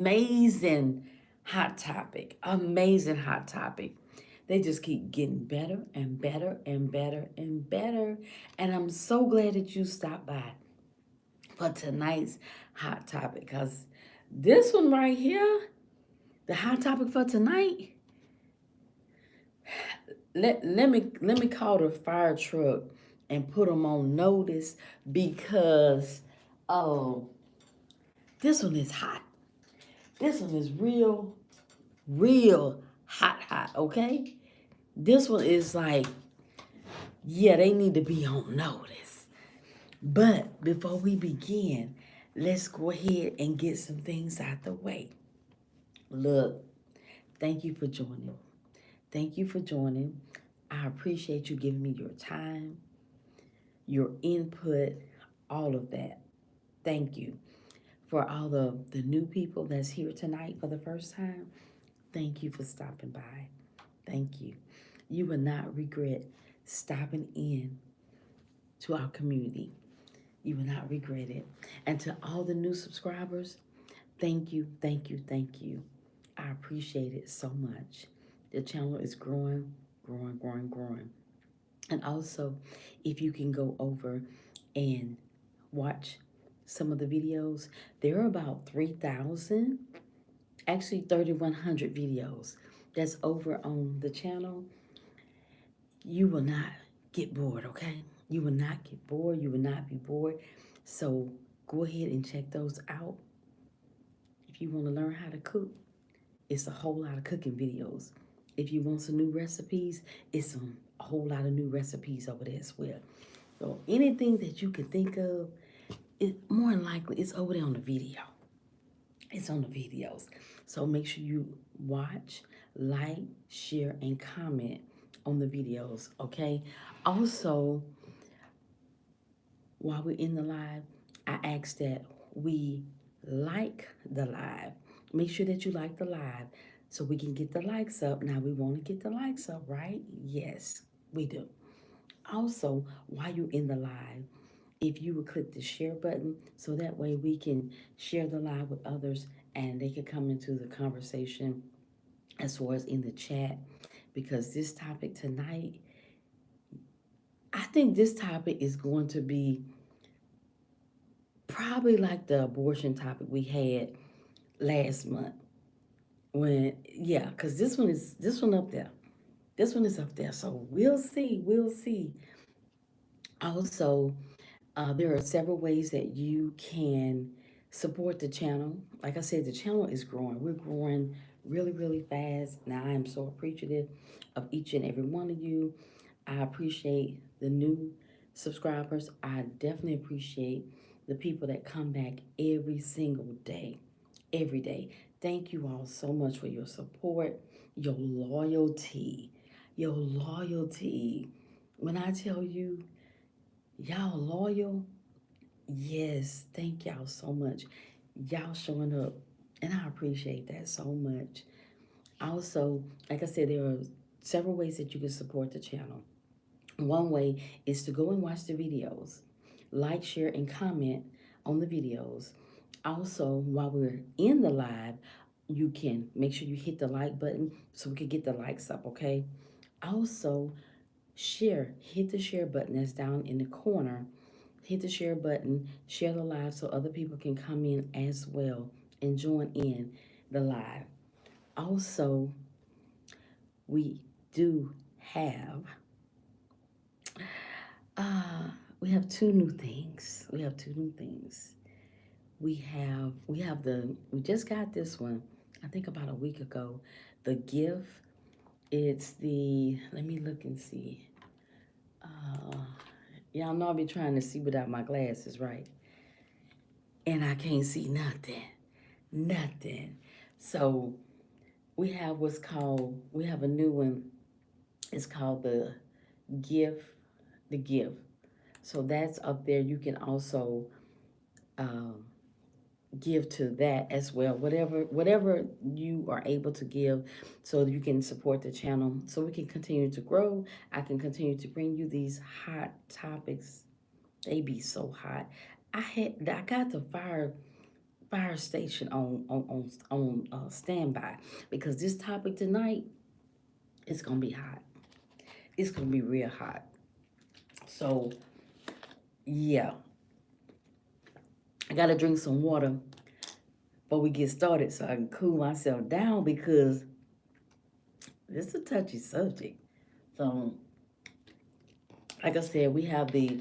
amazing hot topic. Amazing hot topic. They just keep getting better and better and better and better. And I'm so glad that you stopped by for tonight's hot topic because this one right here, the hot topic for tonight, let me call the fire truck and put them on notice because oh, this one is hot. This one is real hot, okay? This one is like, yeah, they need to be on notice. But before we begin, let's go ahead and get some things out the way. Look, thank you for joining. Thank you for joining. I appreciate you giving me your time, your input, all of that. Thank you. For all the new people that's here tonight for the first time, thank you for stopping by. Thank you. You will not regret stopping in to our community. You will not regret it. And to all the new subscribers, thank you, thank you, thank you. I appreciate it so much. The channel is growing, growing, growing, growing. And also, if you can go over and watch some of the videos, there are about 3,000, actually 3,100 videos that's over on the channel. You will not get bored, okay? You will not get bored. You will not be bored. So go ahead and check those out. If you want to learn how to cook, it's a whole lot of cooking videos. If you want some new recipes, it's a whole lot of new recipes over there as well. So anything that you can think of, it more than likely it's over there on the video. It's on the videos. So make sure you watch, like, share, and comment on the videos, okay? Also, while we're in the live, I ask that we like the live. Make sure that you like the live so we can get the likes up. Now, we want to get the likes up, right? Yes, we do. Also, while you're in the live, if you would click the share button so that way we can share the live with others and they can come into the conversation as well as in the chat because this topic tonight, I think this topic is going to be probably like the abortion topic we had last month when yeah, because this one up there, this one is up there, so we'll see. Also, there are several ways that you can support the channel. Like I said, the channel is growing. We're growing really fast. Now, I am so appreciative of each and every one of you. I appreciate the new subscribers. I definitely appreciate the people that come back every single day, every day. Thank you all so much for your support, your loyalty, your loyalty. When I tell you, y'all loyal, yes, thank y'all so much. Y'all showing up, and I appreciate that so much. Also, like I said, there are several ways that you can support the channel. One way is to go and watch the videos, like, share, and comment on the videos. Also, while we're in the live, you can make sure you hit the like button so we can get the likes up, okay? Also, share, hit the share button that's down in the corner. Hit the share button, share the live so other people can come in as well and join in the live. Also, we do have uh we have two new things. We have two new things. We just got this one, I think about a week ago. The gift. It's the let me look and see. Uh Y'all know I be trying to see without my glasses, right? And I can't see nothing. Nothing. So we have a new one. It's called gift, the gift. So that's up there. You can also um, give to that as well. Whatever you are able to give so that you can support the channel so we can continue to grow. I can continue to bring you these hot topics. They be so hot. I got the fire fire station on standby, because this topic tonight is gonna be hot. It's gonna be real hot. So yeah, I gotta drink some water before we get started so I can cool myself down, because this is a touchy subject. So, like I said, we have the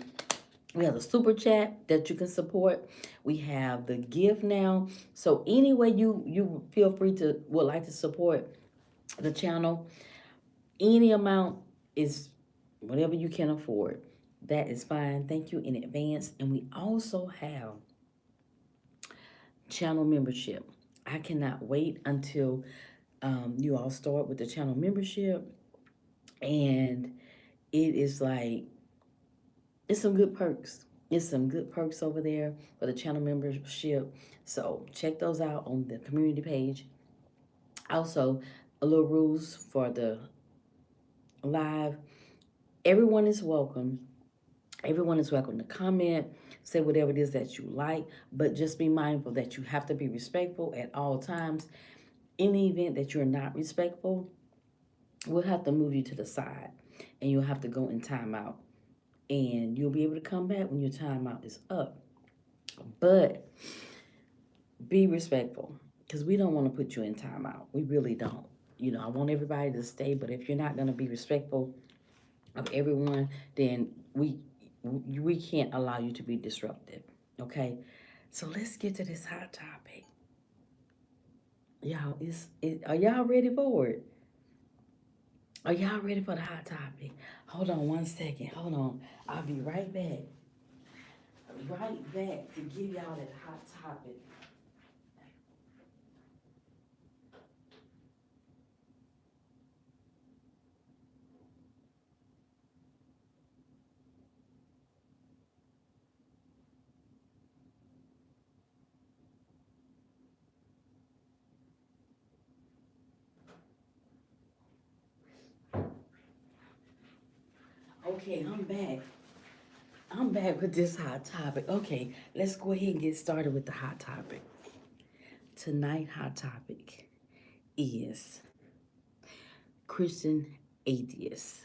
super chat that you can support. We have the gift now. So any way you feel free to would like to support the channel, any amount is whatever you can afford. That is fine. Thank you in advance. And we also have channel membership. I cannot wait until you all start with the channel membership. And it is like, it's some good perks. It's some good perks over there for the channel membership. So check those out on the community page. Also, a little rules for the live. Everyone is welcome. Everyone is welcome to comment, say whatever it is that you like, but just be mindful that you have to be respectful at all times. In the event that you're not respectful, we'll have to move you to the side and you'll have to go in timeout. And you'll be able to come back when your timeout is up. But be respectful, because we don't want to put you in timeout. We really don't. I want everybody to stay, but if you're not going to be respectful of everyone, then we can't allow you to be disruptive. Okay? So let's get to this hot topic. Y'all, are y'all ready for it? Are y'all ready for the hot topic? Hold on one second. Hold on. I'll be right back. Right back to give y'all that hot topic. Okay, I'm back. I'm back with this hot topic. Okay, let's go ahead and get started with the hot topic. Tonight, hot topic is Christian atheists.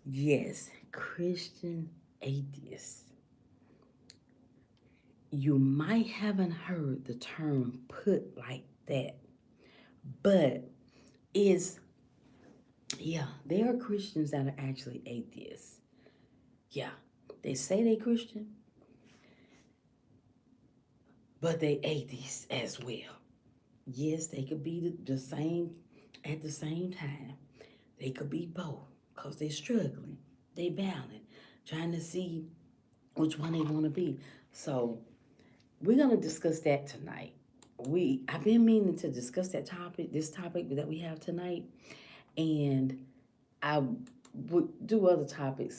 Yes, Christian atheists. You might haven't heard the term put like that, but is yeah, there are Christians that are actually atheists. Yeah, they say they Christian, but they atheists as well. Yes, they could be the same at the same time. They could be both because they're struggling. They battling, trying to see which one they want to be. So we're gonna discuss that tonight. I've been meaning to discuss this topic that we have tonight, and I would do other topics.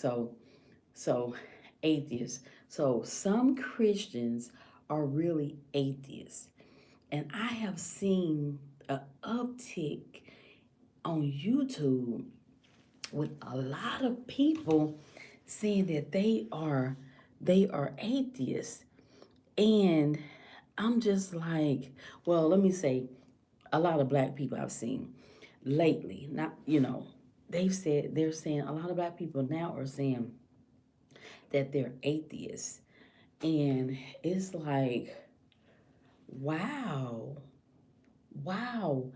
So atheists. So some Christians are really atheists. And I have seen an uptick on YouTube with a lot of people saying that they are atheists. And I'm just like, well, let me say, a lot of black people I've seen lately, not, they're saying a lot of black people now are saying that they're atheists. And it's like, wow, wow.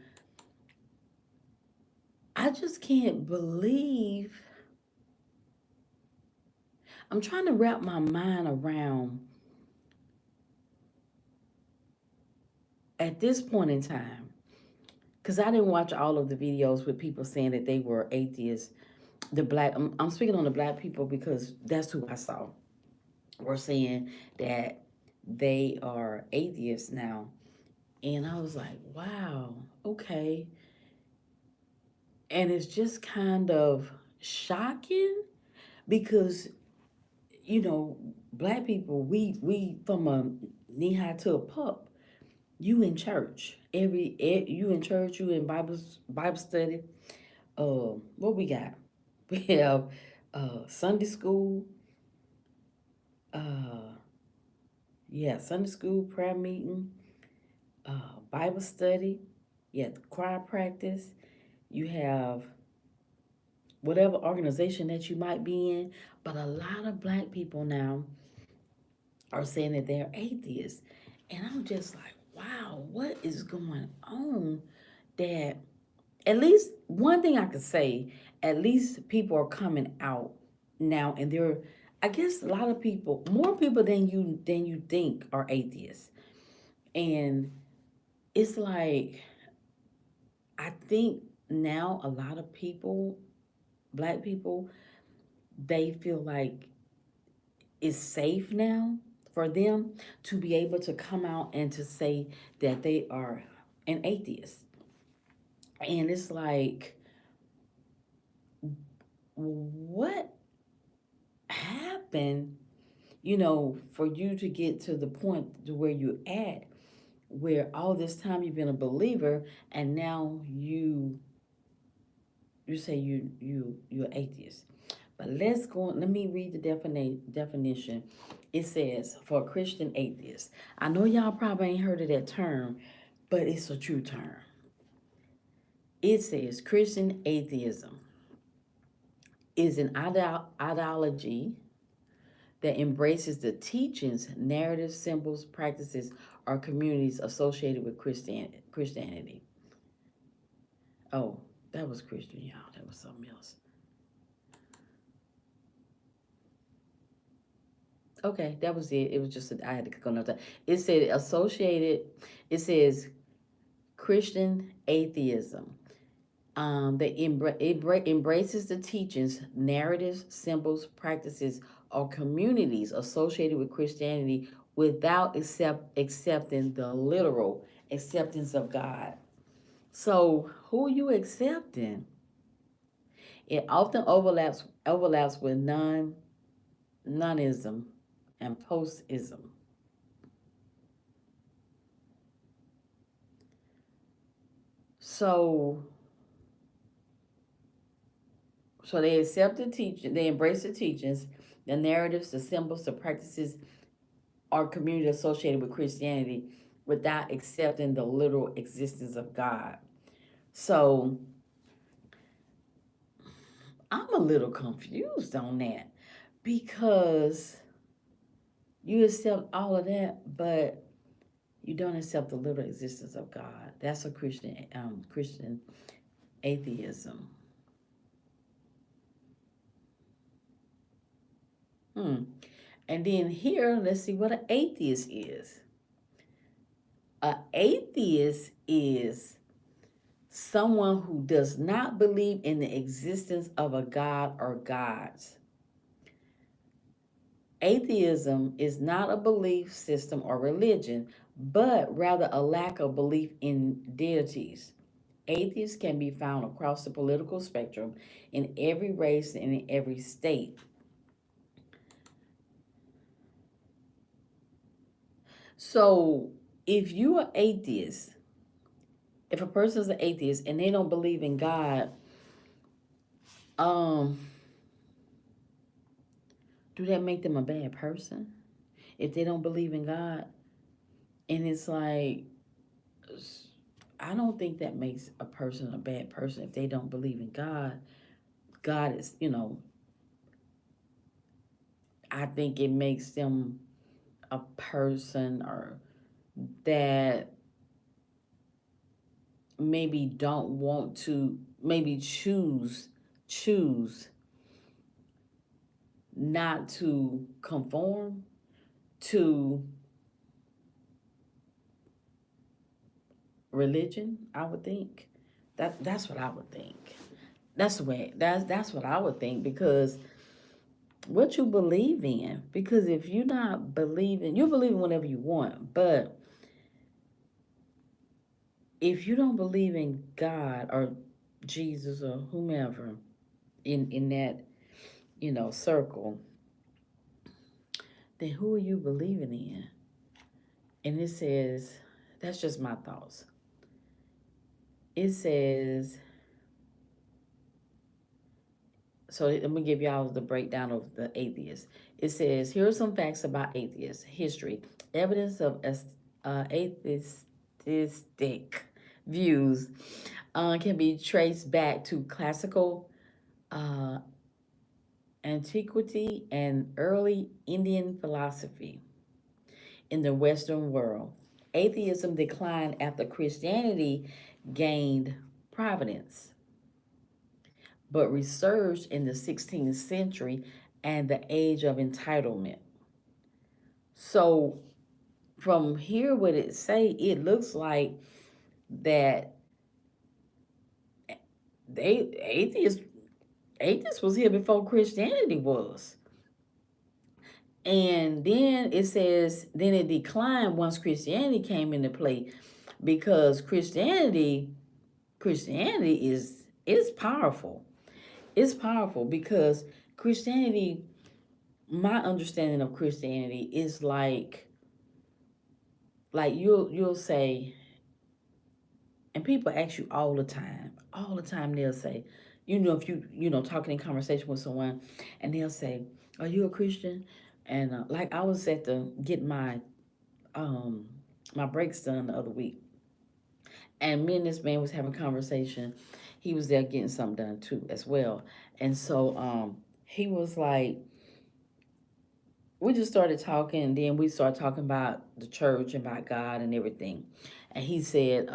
I just can't believe. I'm trying to wrap my mind around at this point in time, because I didn't watch all of the videos with people saying that they were atheists. I'm speaking on the black people because that's who I saw. Were saying that they are atheists now. And I was like, wow, okay. And it's just kind of shocking because, black people, we from a knee high to a pup. You in church you in church, you in Bible study. What we got? We have Sunday school. Uh, yeah, Sunday school prayer meeting. Bible study, you have choir practice, you have whatever organization that you might be in. But a lot of black people now are saying that they're atheists. And I'm just like, wow, what is going on? That at least one thing I could say, at least people are coming out now and they're, I guess a lot of people, more people than you think are atheists. And it's like I think now a lot of people, black people, they feel like it's safe now for them to be able to come out and to say that they are an atheist. And it's like, what happened, for you to get to the point to where you're at, where all this time you've been a believer and now you say you're atheist. But let's go on. Let me read the definition. It says, for a Christian atheist. I know y'all probably ain't heard of that term, but it's a true term. It says Christian atheism is an ideology that embraces the teachings, narratives, symbols, practices, or communities associated with Christianity. Oh, that was Christian, y'all. That was something else. Okay, that was it. It was just I had to click on that. It said associated. It says Christian atheism. That embraces the teachings, narratives, symbols, practices, or communities associated with Christianity without accepting the literal acceptance of God. So, who are you accepting? It often overlaps with nonism and postism. So so they accept the teaching, they embrace the teachings, the narratives, the symbols, the practices, or community associated with Christianity without accepting the literal existence of God. So I'm a little confused on that because you accept all of that, but you don't accept the literal existence of God. That's a Christian atheism. Hmm. And then here, let's see what an atheist is. An atheist is someone who does not believe in the existence of a God or gods. Atheism is not a belief system or religion, but rather a lack of belief in deities. Atheists can be found across the political spectrum in every race and in every state. So, if you are atheist, if a person is an atheist and they don't believe in God, um, do that make them a bad person? If they don't believe in God, and it's like, I don't think that makes a person a bad person if they don't believe in God. God is, I think it makes them a person or that maybe don't want to maybe choose not to conform to religion. I would think that's what I would think. That's what I would think, because what you believe in, because if you're not believing, you believe in whatever you want, but if you don't believe in God or Jesus or whomever in that circle, then who are you believing in? And it says, that's just my thoughts. It says, so let me give y'all the breakdown of the atheists. It says, here are some facts about atheists. History. Evidence of atheistic atheistic views can be traced back to classical uh, antiquity and early Indian philosophy in the Western world. Atheism declined after Christianity gained prominence, but resurged in the 16th century and the age of entitlement. So from here, what it say, it looks like that they atheists was here before Christianity was. And then it says, then it declined once Christianity came into play, because Christianity is powerful. It's powerful because Christianity, my understanding of Christianity is like you'll say, and people ask you all the time they'll say, if you talking in conversation with someone, and they'll say, "Are you a Christian?" And like I was at the get um my brakes done the other week, and me and this man was having a conversation. He was there getting something done too as well, and so he was like, we just started talking, and then we started talking about the church and about God and everything, and he said,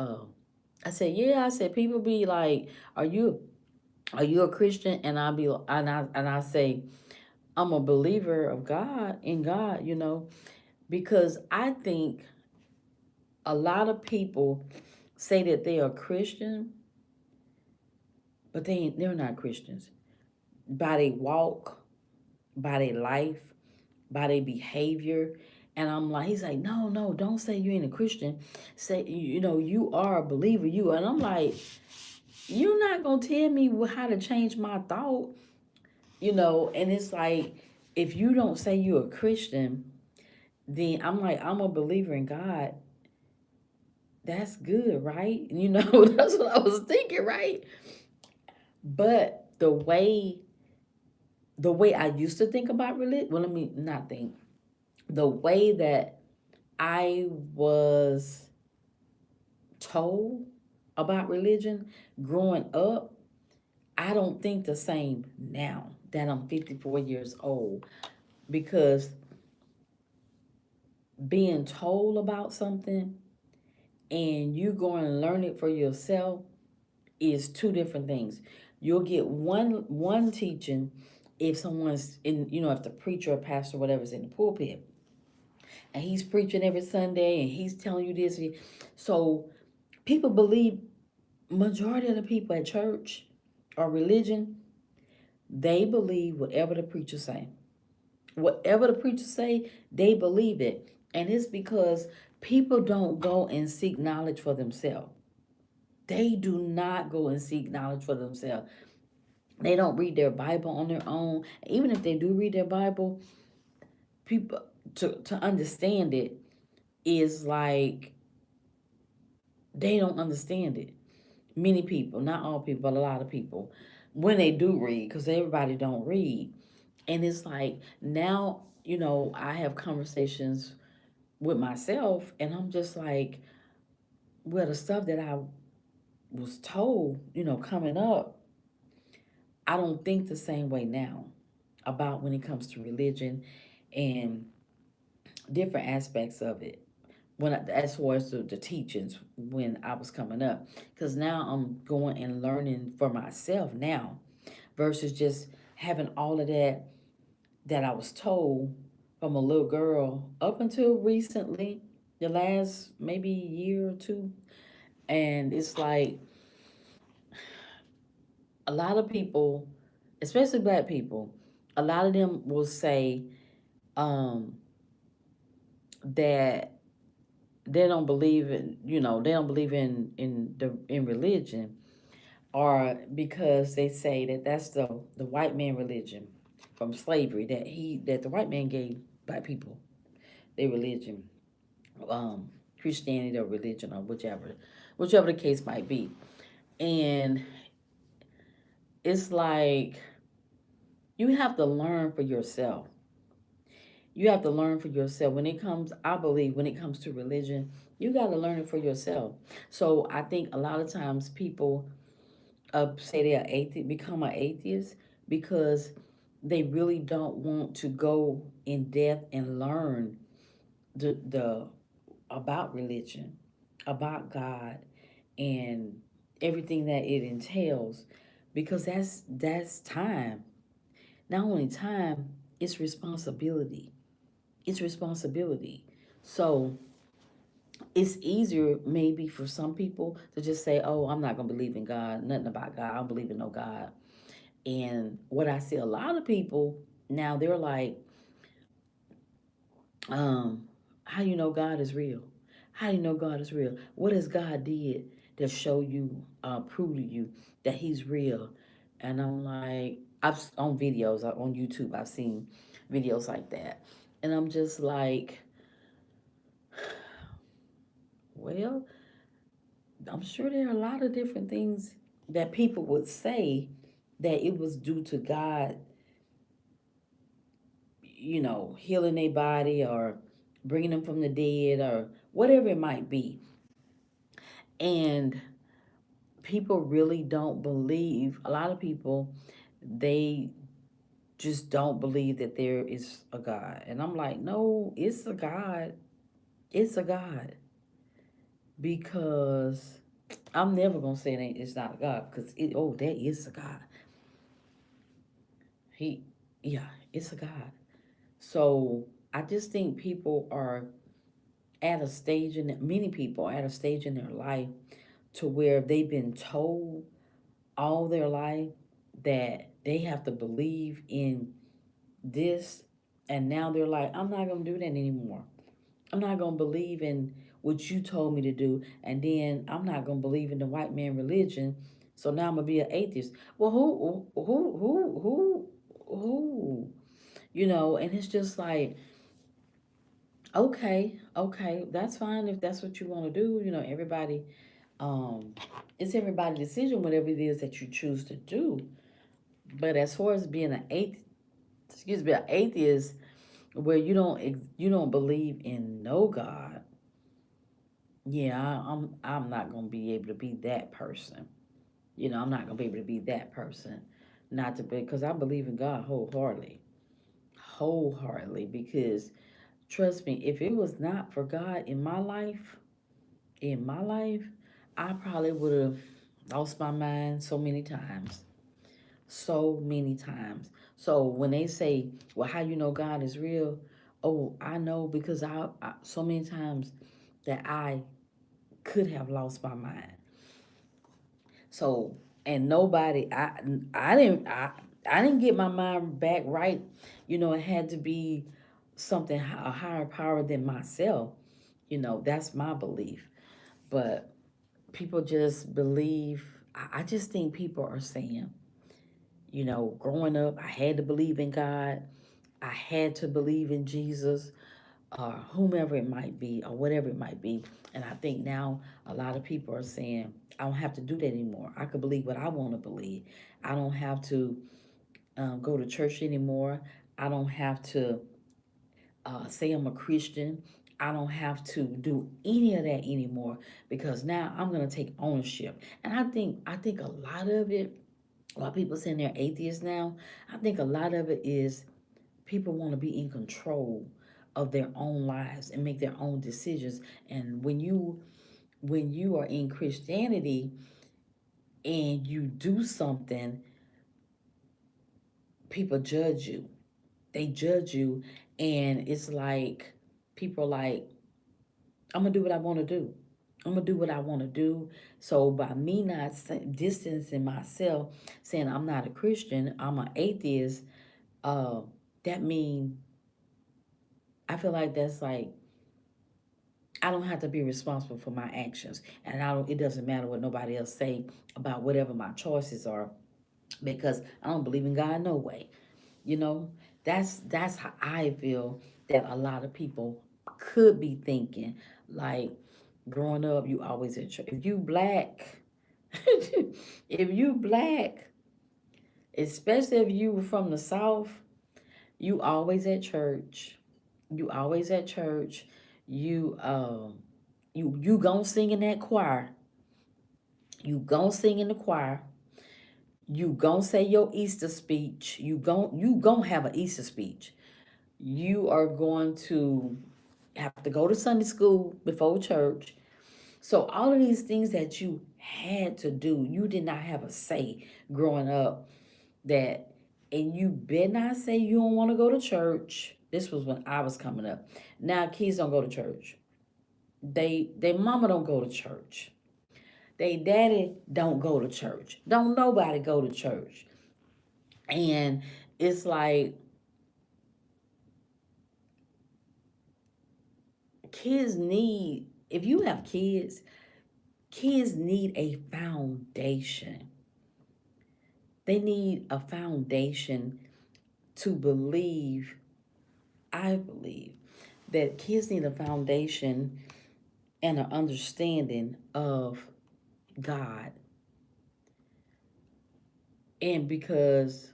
I said, yeah. I said, people be like, are you a Christian? And I say, I'm a believer of God, in God, because I think a lot of people say that they are Christian, but they're not Christians. By their walk, by their life, by their behavior. And I'm like, he's like, no, no, don't say you ain't a Christian. Say, you are a believer. And I'm like, you're not gonna tell me how to change my thought, and it's like, if you don't say you're a Christian, then I'm like, I'm a believer in God. That's good, right? That's what I was thinking, right? But the way I used to think about religion, well, let me not think. The way that I was told about religion growing up, I don't think the same now that I'm 54 years old, because being told about something and you going and learn it for yourself is two different things. You'll get one teaching if someone's in, if the preacher or pastor or whatever is in the pulpit, and he's preaching every Sunday and he's telling you this. So people believe, majority of the people at church or religion, they believe whatever the preacher say. Whatever the preacher say, they believe it. And it's because people don't go and seek knowledge for themselves. They do not go and seek knowledge for themselves. They don't read their Bible on their own. Even if they do read their Bible, people, to understand it is like, they don't understand it. Many people, not all people, but a lot of people, when they do read, because everybody don't read. And it's like, now, I have conversations with myself, and I'm just like, well, the stuff that I was told, coming up, I don't think the same way now about when it comes to religion and different aspects of it. As far as the teachings when I was coming up, because now I'm going and learning for myself now, versus just having all of that I was told from a little girl up until recently, the last maybe year or two. And it's like, a lot of people, especially black people, a lot of them will say um, that they don't believe they don't believe in religion, or because they say that that's the white man religion from slavery, that the white man gave black people their religion, um, Christianity or religion, or whichever the case might be. And it's like, you have to learn for yourself. You have to learn for yourself when it comes, I believe, when it comes to religion. You got to learn it for yourself. So I think a lot of times people say they're atheist, become an atheist because they really don't want to go in depth and learn the about religion, about God, and everything that it entails, because that's time. Not only time, it's responsibility. It's responsibility. So it's easier maybe for some people to just say, "Oh, I'm not gonna believe in God. Nothing about God. I don't believe in no God." And what I see a lot of people now, they're like, how you know God is real? How you know God is real? What has God did to show you, prove to you that He's real? And I'm like, I've on videos on YouTube, I've seen videos like that, and I'm just like, well, I'm sure there are a lot of different things that people would say that it was due to God, healing their body or bringing them from the dead or whatever it might be. And people really don't believe, a lot of people, they just don't believe that there is a God. And I'm like, no, it's a God. It's a God. Because I'm never going to say it's not a God because, there is a God. He, yeah, it's a God. So I just think people are at a stage many people are at a stage in their life to where they've been told all their life that they have to believe in this, and now they're like, I'm not going to do that anymore. I'm not going to believe in what you told me to do, and then I'm not going to believe in the white man religion, so now I'm going to be an atheist. Well, who, and it's just like, okay, that's fine if that's what you want to do. Everybody, um it's everybody's decision, whatever it is that you choose to do. But as far as being an atheist, where you don't believe in no God, yeah, I'm not gonna be able to be that person. I'm not gonna be able to be that person, not to be, because I believe in God wholeheartedly. Because trust me, if it was not for God in my life, I probably would have lost my mind so many times. So many times. So when they say, well, how you know God is real? Oh, I know because I so many times that I could have lost my mind. So, and nobody, I didn't get my mind back right. It had to be something, a higher power than myself. That's my belief. But people just believe, I just think people are saying, growing up, I had to believe in God. I had to believe in Jesus, or whomever it might be, or whatever it might be. And I think now a lot of people are saying, I don't have to do that anymore. I could believe what I want to believe. I don't have to go to church anymore. I don't have to say I'm a Christian. I don't have to do any of that anymore because now I'm gonna take ownership. And I think a lot of it, while people saying they're atheists now, I think a lot of it is people want to be in control of their own lives and make their own decisions. And when you are in Christianity and you do something, people judge you. They judge you, and it's like people are like, I'm gonna do what I want to do. I'm gonna do what I want to do. So by me not distancing myself, saying I'm not a Christian, I'm an atheist, uh, that mean I feel like that's like I don't have to be responsible for my actions, and I don't. It doesn't matter what nobody else say about whatever my choices are, because I don't believe in God no way. You know, that's how I feel that a lot of people could be thinking. Like growing up, you always at church. If you black, if you black, especially if you were from the South, you always at church. You always at church. You You gonna sing in that choir. You gonna sing in the choir. You gonna say your Easter speech. You gonna have an Easter speech. You are going to have to go to Sunday school before church. So all of these things that you had to do, you did not have a say growing up. That and you better not say you don't want to go to church. This was when I was coming up. Now kids don't go to church. They mama don't go to church. They daddy don't go to church. Don't nobody go to church. And it's like kids need, if you have kids, kids need a foundation. They need a foundation to believe. I believe that kids need a foundation and an understanding of God. And because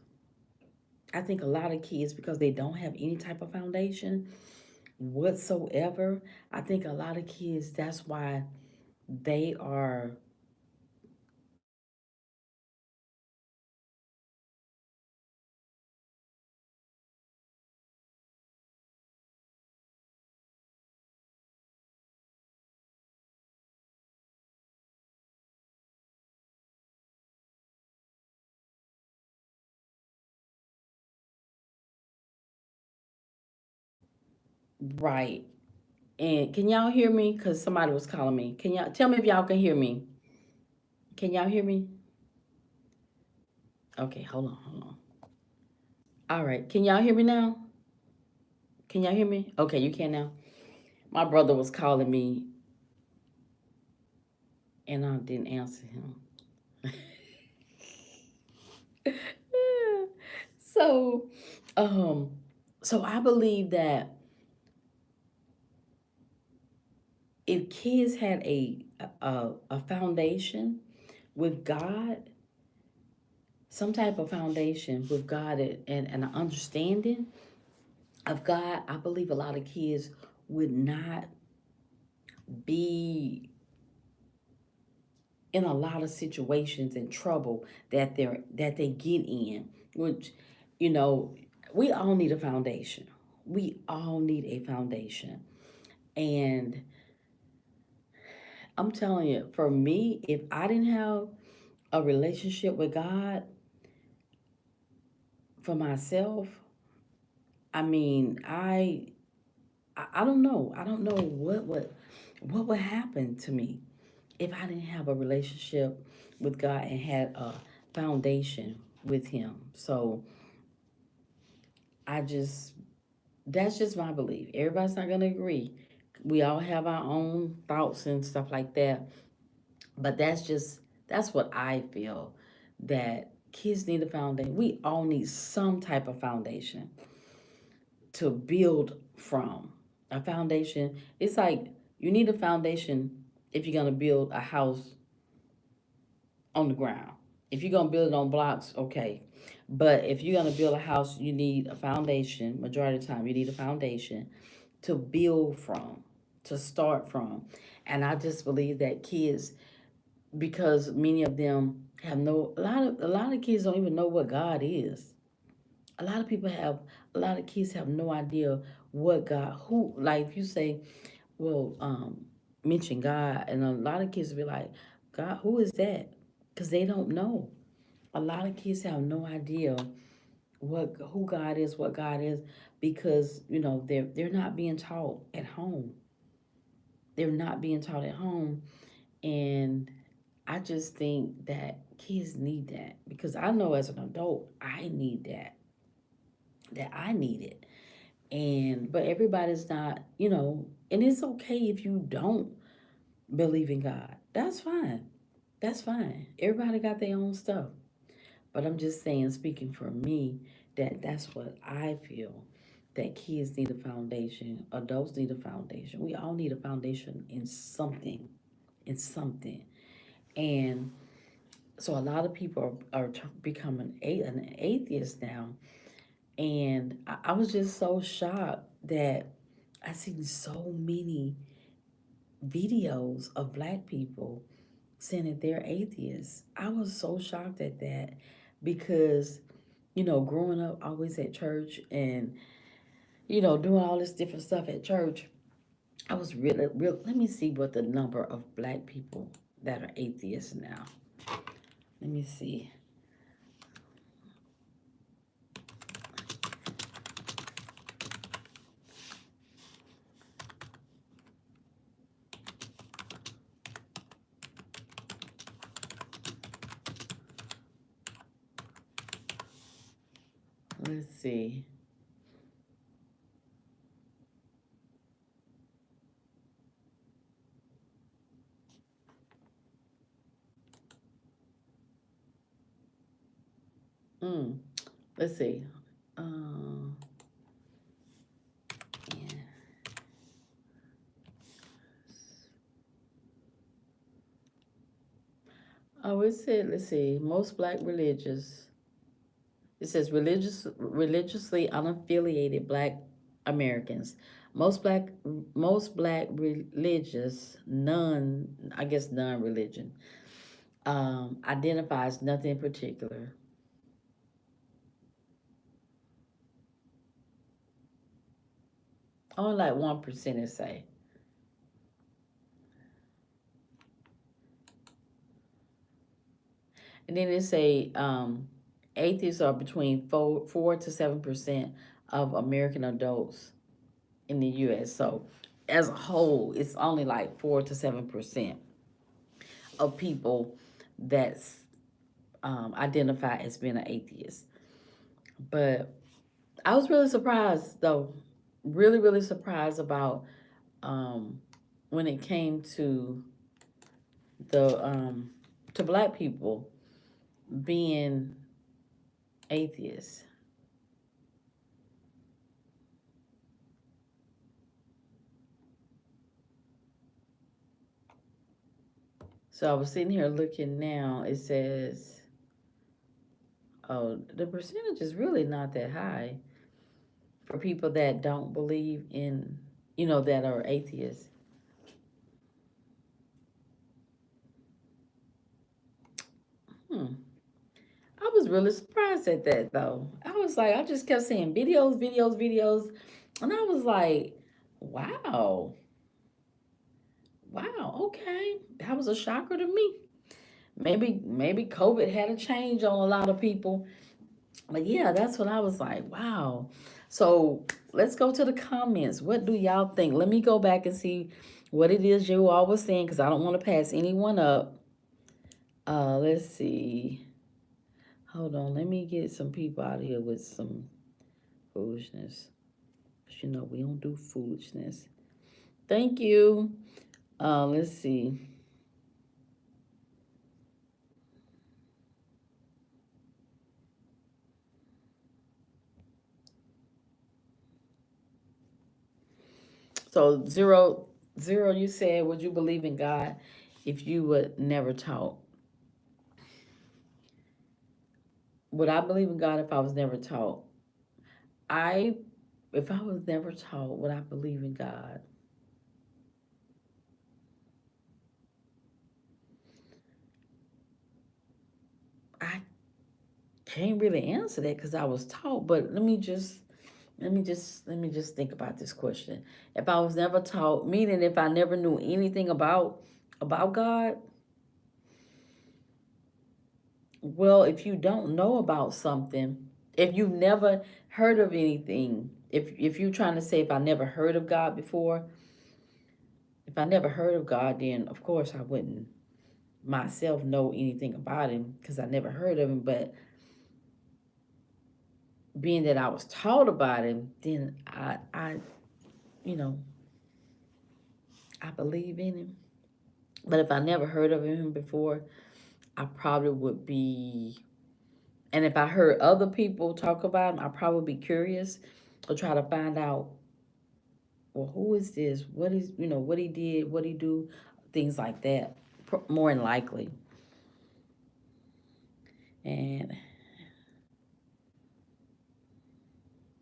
I think a lot of kids, because they don't have any type of foundation whatsoever, I think a lot of kids, that's why they are right. And can y'all hear me? Because somebody was calling me. Can y'all tell me if y'all can hear me? Can y'all hear me? Okay, hold on, hold on. All right, can y'all hear me now? Can y'all hear me? Okay, you can now. My brother was calling me and I didn't answer him. so, um, so I believe that if kids had a foundation with God, some type of foundation with God and an understanding of God, I believe a lot of kids would not be in a lot of situations and trouble that they get in, which, you know, we all need a foundation. We all need a foundation. And I'm telling you, for me, if I didn't have a relationship with God for myself, I mean, I don't know. I don't know what would happen to me if I didn't have a relationship with God and had a foundation with Him. So I just, that's just my belief. Everybody's not gonna agree. We all have our own thoughts and stuff like that. But that's what I feel, that kids need a foundation. We all need some type of foundation to build from. A foundation, it's like you need a foundation if you're gonna build a house on the ground. If you're gonna build it on blocks, okay. But if you're gonna build a house, you need a foundation. Majority of the time, you need a foundation to build from, to start from. And I just believe that kids, because many of them have no, a lot of kids don't even know what God is. A lot of people have, a lot of kids have no idea what God, who, like if you say, well, mention God, and a lot of kids will be like, God, who is that? Because they don't know. A lot of kids have no idea who God is, what God is, because they're not being taught at home. They're not being taught at home, and I just think that kids need that, because I know as an adult I need that. That I need it. And but everybody's not, and it's okay if you don't believe in God. That's fine. That's fine. Everybody got their own stuff. But I'm just saying, speaking for me, that's what I feel. That kids need a foundation, adults need a foundation. We all need a foundation in something. In something. And so a lot of people are becoming an atheist now. And I was just so shocked that I seen so many videos of black people saying that they're atheists. I was so shocked at that because, growing up always at church and, doing all this different stuff at church, I was really, real. Let me see what the number of black people that are atheists now. Let me see. Let's see. Mm, let's see. Yeah. Oh, it said, let's see, most black religious. It says religiously unaffiliated black Americans. Most black most black religious non-religion identifies nothing in particular. Only like 1% is say. And then it say atheists are between 4 to 7% of American adults in the U.S. So as a whole, it's only like 4 to 7% of people that's identify as being an atheist. But I was really surprised, though, really, really surprised about um, when it came the to black people being atheists. So I was sitting here looking now. It says, oh, the percentage is really not that high for people that don't believe in, that are atheists. Hmm. I was really surprised at that though. I was like, I just kept seeing videos, videos, videos, and I was like, wow, wow, okay, that was a shocker to me. Maybe COVID had a change on a lot of people, but yeah, that's what I was like, wow. So let's go to the comments. What do y'all think? Let me go back and see what it is you all was saying because I don't want to pass anyone up. Let's see. Hold on, let me get some people out of here with some foolishness. But we don't do foolishness. Thank you. Let's see. So zero, you said, would you believe in God if you were never taught? Would I believe in God if I was never taught? I, if I was never taught, would I believe in God? I can't really answer that because I was taught. But let me just think about this question. If I was never taught, meaning if I never knew anything about God, well, if you don't know about something, if you've never heard of anything, if you're trying to say if I never heard of God before, if I never heard of God, then of course I wouldn't myself know anything about him because I never heard of him. But being that I was taught about him, then you know, I believe in him. But if I never heard of him before, I probably would be, and if I heard other people talk about him, I'd probably be curious or try to find out, well, who is this? What is, what he did, what he do, things like that, more than likely. And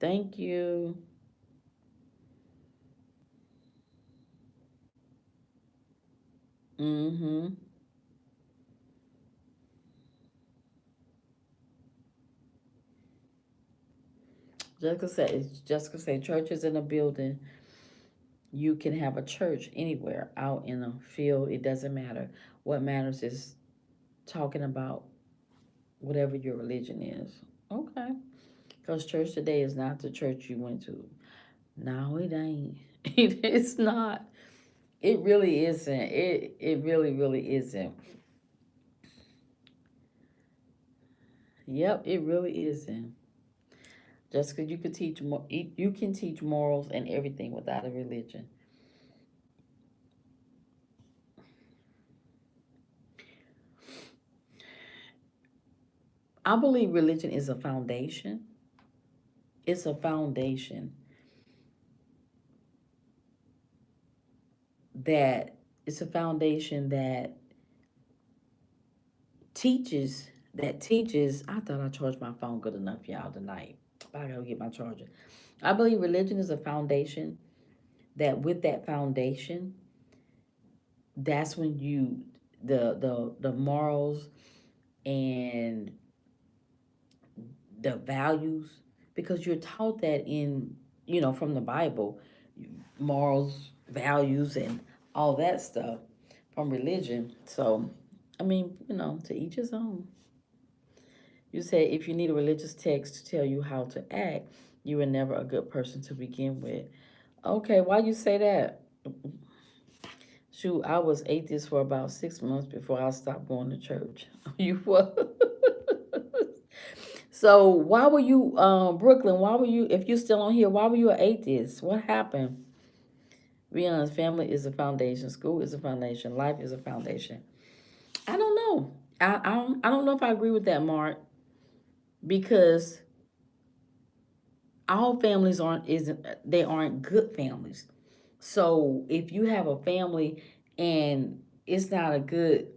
thank you. Mm-hmm. Jessica said church is in a building. You can have a church anywhere, out in a field. It doesn't matter. What matters is talking about whatever your religion is. Okay. Because church today is not the church you went to. No, it ain't. It's not. It really isn't. It really, really isn't. Yep, it really isn't. Jessica, you can teach morals and everything without a religion. I believe religion is a foundation. It's a foundation that it's a foundation that teaches. I thought I charged my phone good enough, y'all, tonight. But I gotta get my charger. I believe religion is a foundation that with that foundation, that's when the morals and the values, because you're taught that in, from the Bible, morals, values, and all that stuff from religion. So, I mean, to each his own. You say if you need a religious text to tell you how to act, you were never a good person to begin with. Okay, why you say that? Shoot, I was atheist for about 6 months before I stopped going to church. You were. So why were you, Brooklyn? Why were you? If you're still on here, why were you an atheist? What happened? Be honest. Family is a foundation. School is a foundation. Life is a foundation. I don't know. I don't know if I agree with that, Mark, because all families aren't good families. So if you have a family and it's not a good,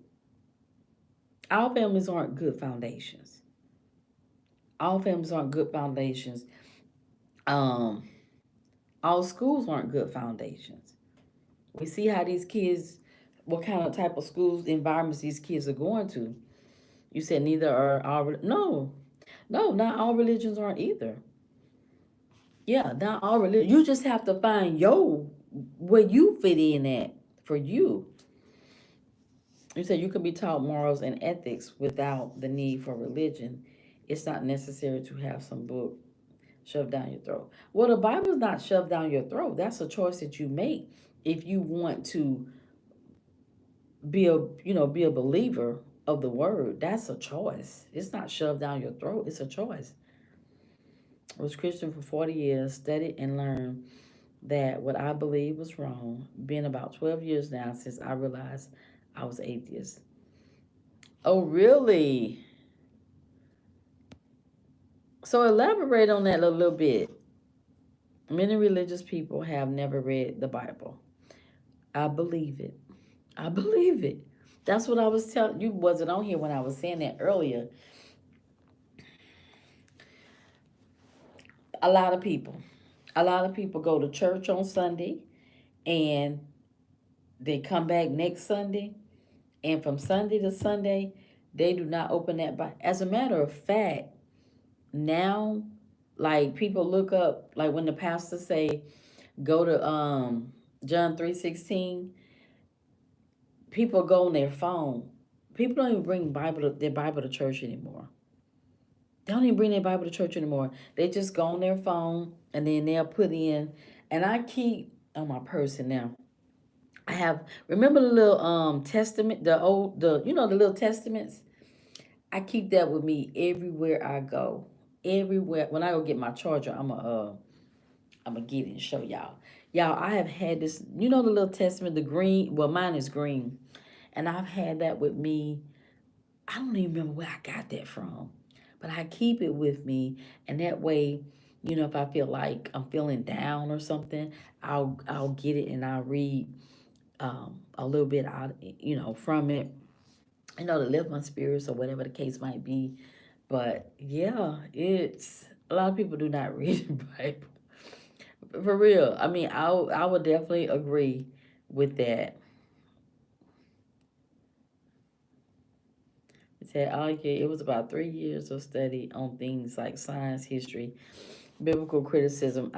all families aren't good foundations. All families aren't good foundations. Um, all schools aren't good foundations. We see how these kids, what kind of type of schools environments these kids are going to. You said neither are all. No, no, not all religions aren't either. Yeah, not all religion. You just have to find where you fit in at for you. You said you can be taught morals and ethics without the need for religion. It's not necessary to have some book shoved down your throat. Well, the Bible's not shoved down your throat. That's a choice that you make if you want to be a believer of the word. That's a choice. It's not shoved down your throat. It's a choice. I was Christian for 40 years, studied and learned that what I believed was wrong. Been about 12 years now since I realized I was atheist. Oh, really? So elaborate on that a little bit. Many religious people have never read the Bible. I believe it. I believe it. That's what I was telling you. Wasn't on here when I was saying that earlier. A lot of people, a lot of people go to church on Sunday and they come back next Sunday, and from Sunday to Sunday, they do not open that Bible. As a matter of fact, now, like people look up, like when the pastor say, go to John 3:16, people go on their phone. People don't even bring their Bible to church anymore. They don't even bring their Bible to church anymore. They just go on their phone and then they'll put in. And I keep on my person now. I have, remember the little testament, the little testaments. I keep that with me everywhere I go. Everywhere when I go get my charger, I'm gonna get it and show y'all. Y'all, I have had this. The little testament, the green. Well, mine is green, and I've had that with me. I don't even remember where I got that from, but I keep it with me, and that way, if I feel like I'm feeling down or something, I'll get it and I'll read a little bit out, from it, to lift my spirits or whatever the case might be. But yeah, it's a lot of people do not read the Bible for real. I mean, I would definitely agree with that. It said, oh yeah, it was about 3 years of study on things like science, history, biblical criticism.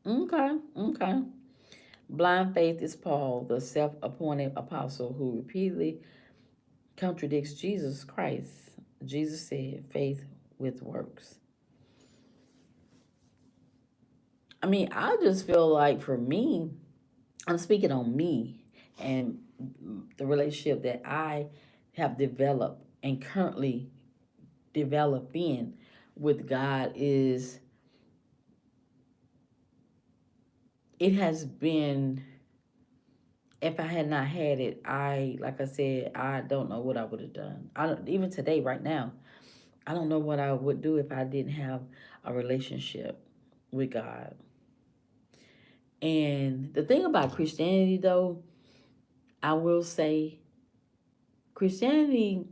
Okay, okay. Blind faith is Paul, the self-appointed apostle who repeatedly contradicts Jesus Christ. Jesus said, faith with works. I mean, I just feel like for me, I'm speaking on me and the relationship that I have developed and currently developing with God is it has been, if I had not had it, like I said, I don't know what I would have done. I don't, even today, right now, I don't know what I would do if I didn't have a relationship with God. And the thing about Christianity, though, I will say Christianity,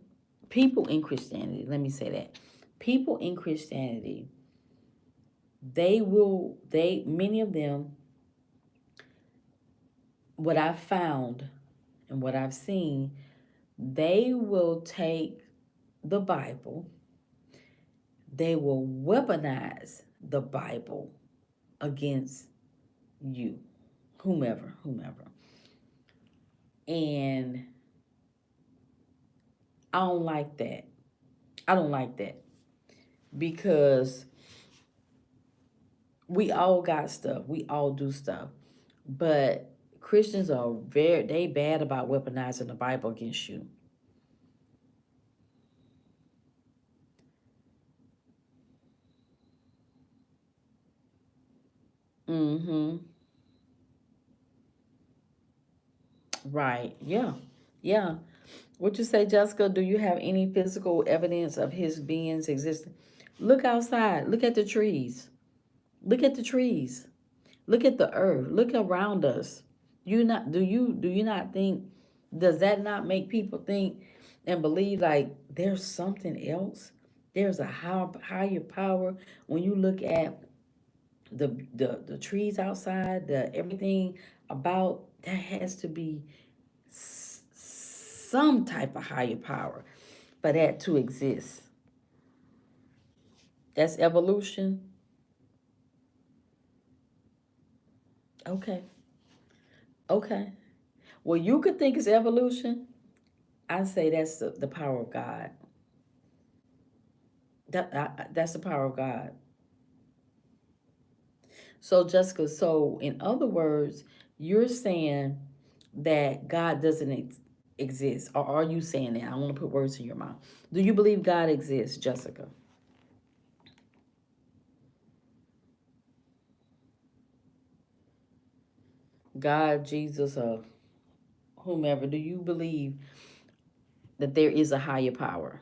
people in Christianity, let me say that. People in Christianity, many of them, what I've found and what I've seen, they will take the Bible, they will weaponize the Bible against you, whomever. And I don't like that. I don't like that because we all got stuff. We all do stuff. But Christians are they bad about weaponizing the Bible against you. Mm-hmm. Right. Yeah. Yeah. What you say, Jessica? Do you have any physical evidence of his being's existence? Look outside. Look at the trees. Look at the trees. Look at the earth. Look around us. Do you not think, does that not make people think and believe like there's something else? There's a higher power. When you look at the trees outside, the everything about that, has to be some type of higher power for that to exist. That's evolution. Okay. Okay. Well, you could think it's evolution. I say that's the power of God. That's the power of God. So, Jessica, so in other words, you're saying that God doesn't exist, or are you saying that? I want to put words in your mouth. Do you believe God exists, Jessica? God, Jesus, or whomever, do you believe that there is a higher power?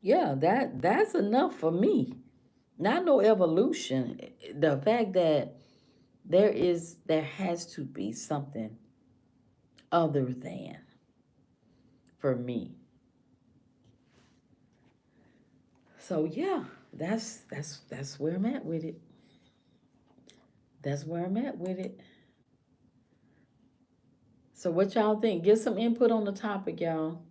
Yeah, that's enough for me. Not no evolution. The fact that there has to be something other than, for me. So yeah, that's where I'm at with it. That's where I'm at with it. So what y'all think? Get some input on the topic, y'all.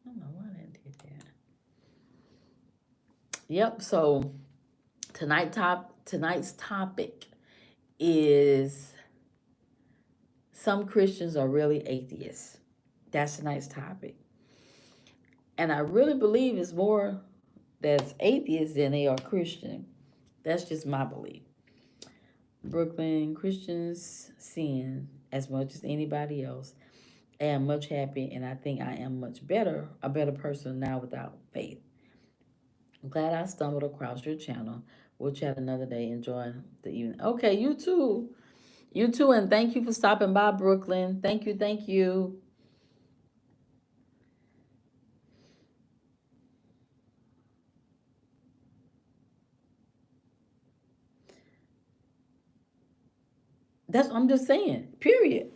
I don't know why I did that. Yep. So tonight's topic is some Christians are really atheists. That's tonight's topic. And I really believe it's more that's atheists than they are Christian. That's just my belief. Brooklyn Christians sin as much as anybody else. I am much happy, and I think I am a better person now without faith. I'm glad I stumbled across your channel. We'll chat another day. Enjoy the evening. Okay, you too. You too, and thank you for stopping by, Brooklyn. Thank you, thank you. I'm just saying. Period.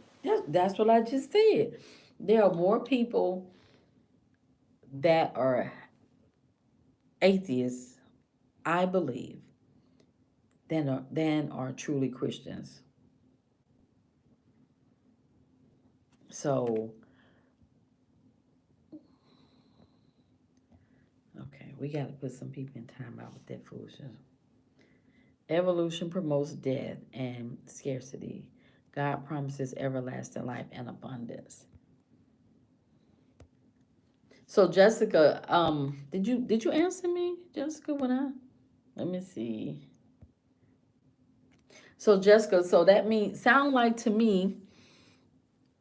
That's what I just said. There are more people that are atheists, I believe, than are truly Christians. So, okay, we got to put some people in time out with that foolishness. Evolution promotes death and scarcity. God promises everlasting life and abundance. So Jessica, did you answer me, Jessica? When I let me see. So Jessica, so that means sound like to me,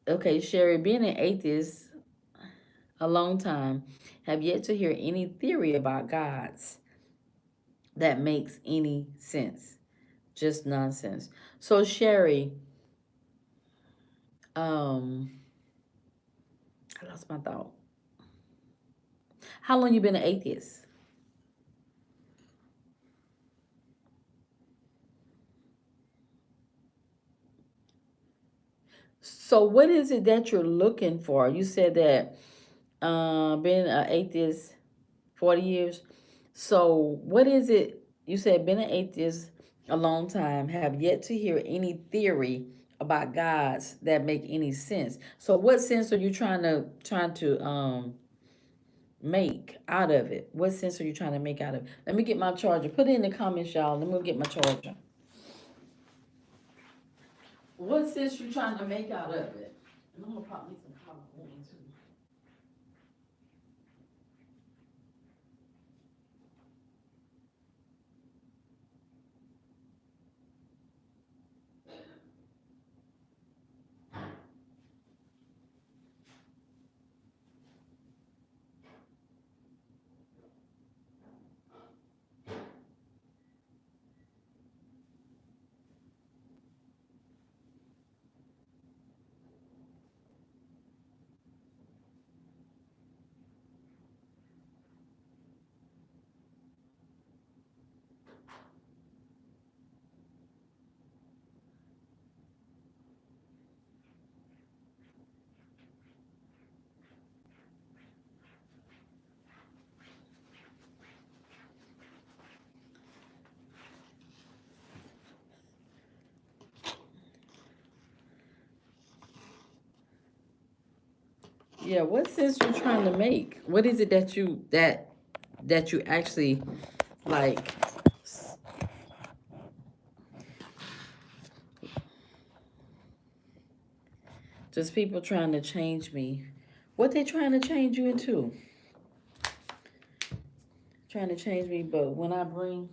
okay, Sherry, being an atheist a long time, have yet to hear any theory about gods that makes any sense. Just nonsense. So Sherry, um, I lost my thought. How long you been an atheist? So what is it that you're looking for? You said that being an atheist 40 years. So what is it you said been an atheist a long time, have yet to hear any theory about gods that make any sense. So what sense are you trying to make out of it? What sense are you trying to make out of it? Let me get my charger. Put it in the comments, y'all. Let me go get my charger. What sense you trying to make out of it? And I'm gonna pop me some popcorn too. Yeah, what sense you trying to make? What is it that you actually like? Just people trying to change me. What they trying to change you into? Trying to change me, but when I bring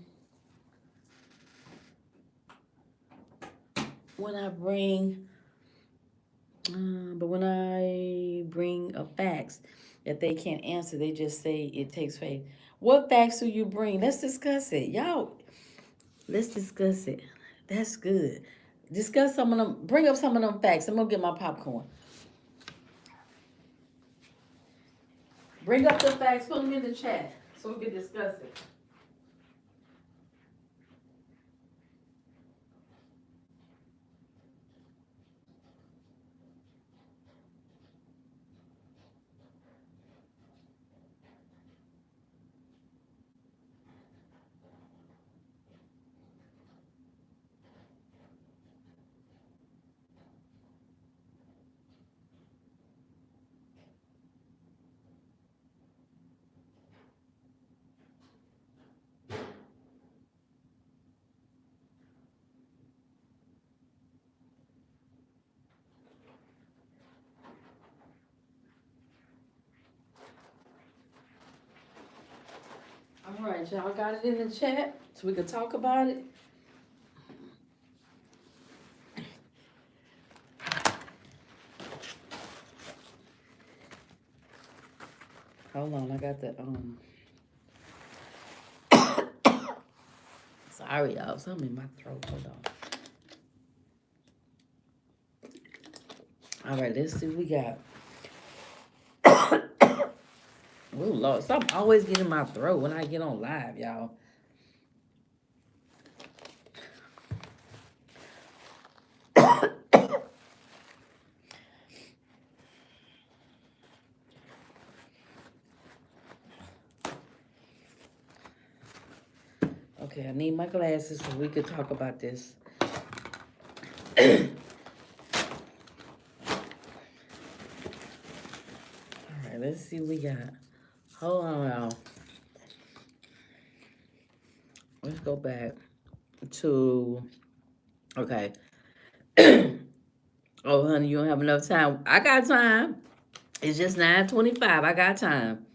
a facts that they can't answer, they just say it takes faith. What facts do you bring? Let's discuss it, y'all. Let's discuss it. That's good. Discuss some of them. Bring up some of them facts. I'm gonna get my popcorn. Bring up the facts. Put them in the chat so we can discuss it. All right, y'all got it in the chat so we can talk about it. Hold on, I got the. Sorry, y'all. Something in my throat. Hold on. All right, let's see what we got. Oh Lord, something always get in my throat when I get on live, y'all. Okay, I need my glasses so we could talk about this. Alright, let's see what we got. Hold on, y'all. Let's go back to... Okay. Oh, honey, you don't have enough time. I got time. It's just 9:25. I got time.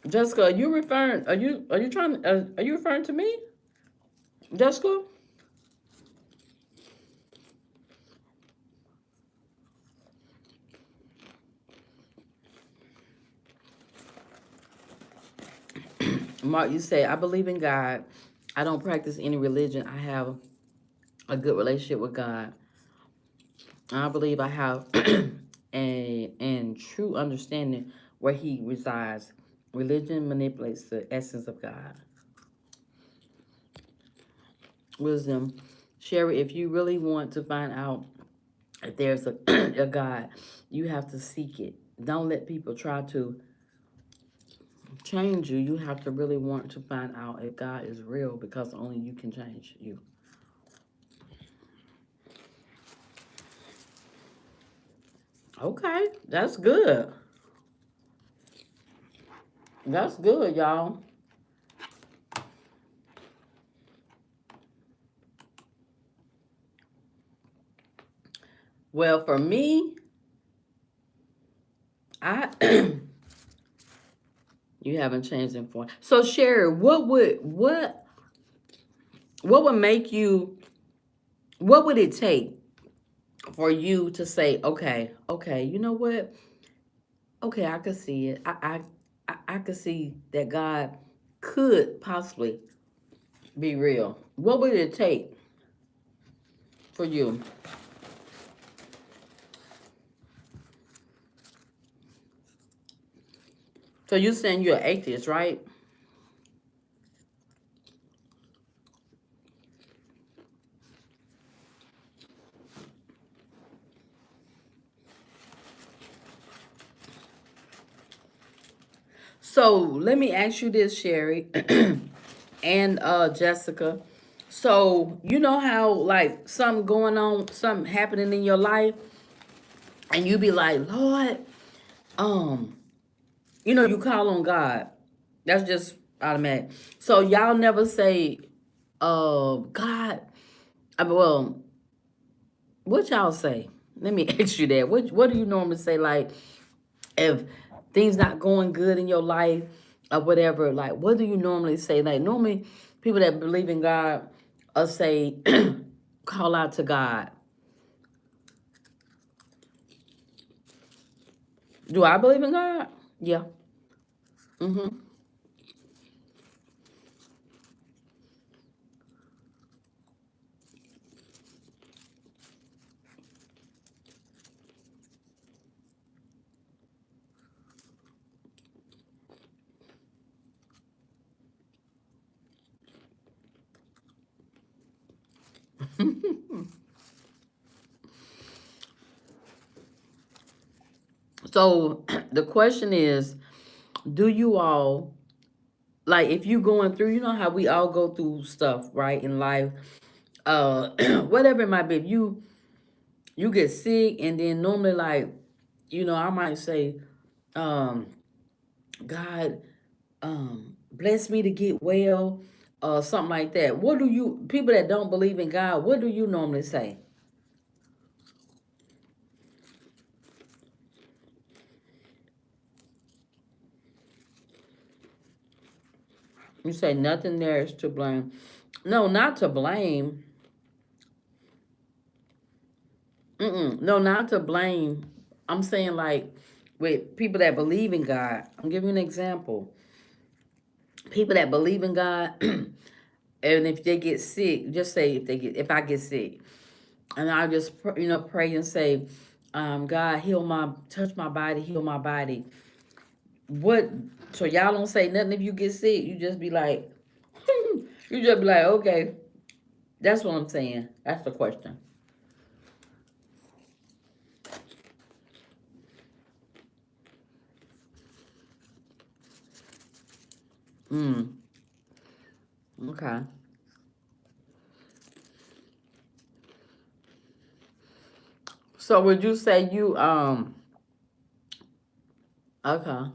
Jessica, are you referring? Are you trying? Are you referring to me, Jessica? Mark, you say, I believe in God. I don't practice any religion. I have a good relationship with God. I believe I have a true understanding where He resides. Religion manipulates the essence of God. Wisdom. Sherry, if you really want to find out if there's a God, you have to seek it. Don't let people try to change you. You have to really want to find out if God is real, because only you can change you. Okay, that's good. That's good, y'all. Well, for me, I you haven't changed in for. So Sherry, what would make you, what would it take for you to say, okay, you know what? Okay, I could see it. I could see that God could possibly be real. What would it take for you? So you're saying you're an atheist, right? So let me ask you this, Sherry and Jessica. So you know how like something going on, something happening in your life, and you be like, Lord, um, you call on God. That's just automatic. So y'all never say, God. Well, what y'all say? Let me ask you that. What do you normally say? Like, if things not going good in your life or whatever, like, what do you normally say? Like, normally people that believe in God say, call out to God. Do I believe in God? Yeah. Mm-hmm. So the question is, do you all, like, if you going through, you know how we all go through stuff, right, in life, whatever it might be. If you get sick, and then normally, like, I might say, um, God, bless me to get well, something like that. What do you, people that don't believe in God, what do you normally say? You say nothing there is to blame. No, not to blame. No, not to blame. I'm saying, like, with people that believe in God. I'm giving you an example. People that believe in God, and if they get sick, just say if I get sick, and I just pray and say, God, touch my body, heal my body. What? So y'all don't say nothing if you get sick. You just be like, you just be like, okay. That's what I'm saying. That's the question. Mm. Okay. So would you say you okay.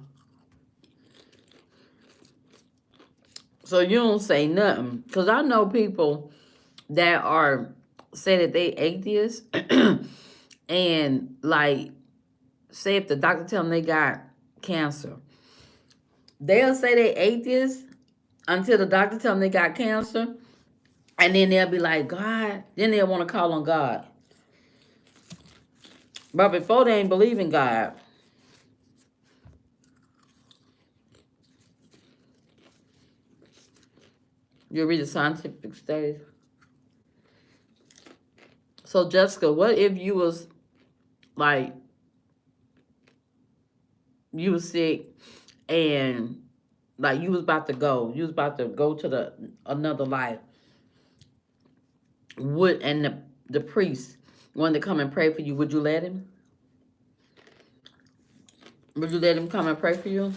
So you don't say nothing. Cause I know people that are say that they atheists and like say if the doctor tell them they got cancer, they'll say they atheists until the doctor tell them they got cancer, and then they'll be like, God, then they'll want to call on God. But before they ain't believe in God. You read the scientific studies. So Jessica, what if you was like you was sick and like you was about to go to the another life. Would and the priest wanted to come and pray for you, would you let him? Would you let him come and pray for you?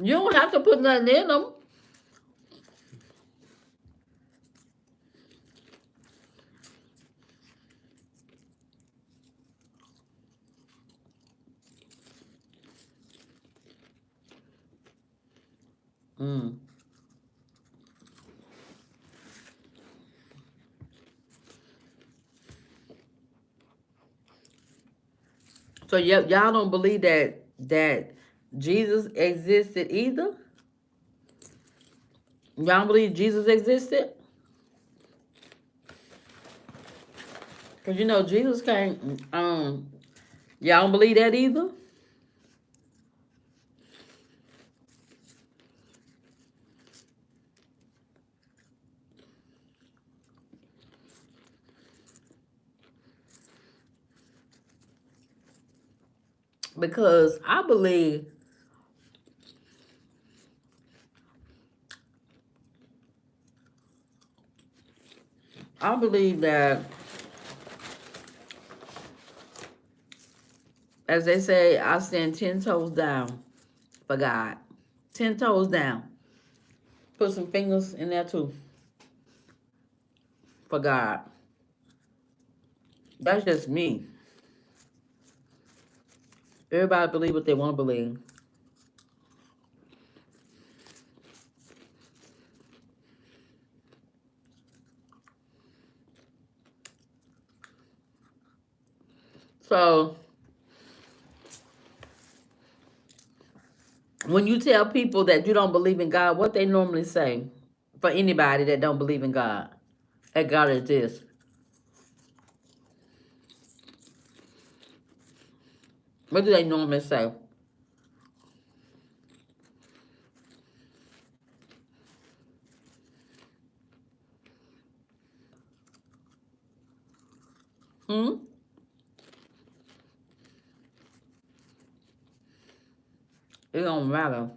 You don't have to put nothing in them. Mm. So y'all don't believe that Jesus existed either? Y'all don't believe Jesus existed? Because you know Jesus came, y'all don't believe that either? Because I believe that, as they say, I stand 10 toes down for God. 10 toes down. Put some fingers in there too for God. That's just me. Everybody believe what they want to believe. So when you tell people that you don't believe in God, what they normally say for anybody that don't believe in God, that God exists, what do they normally say? Hmm? It don't matter.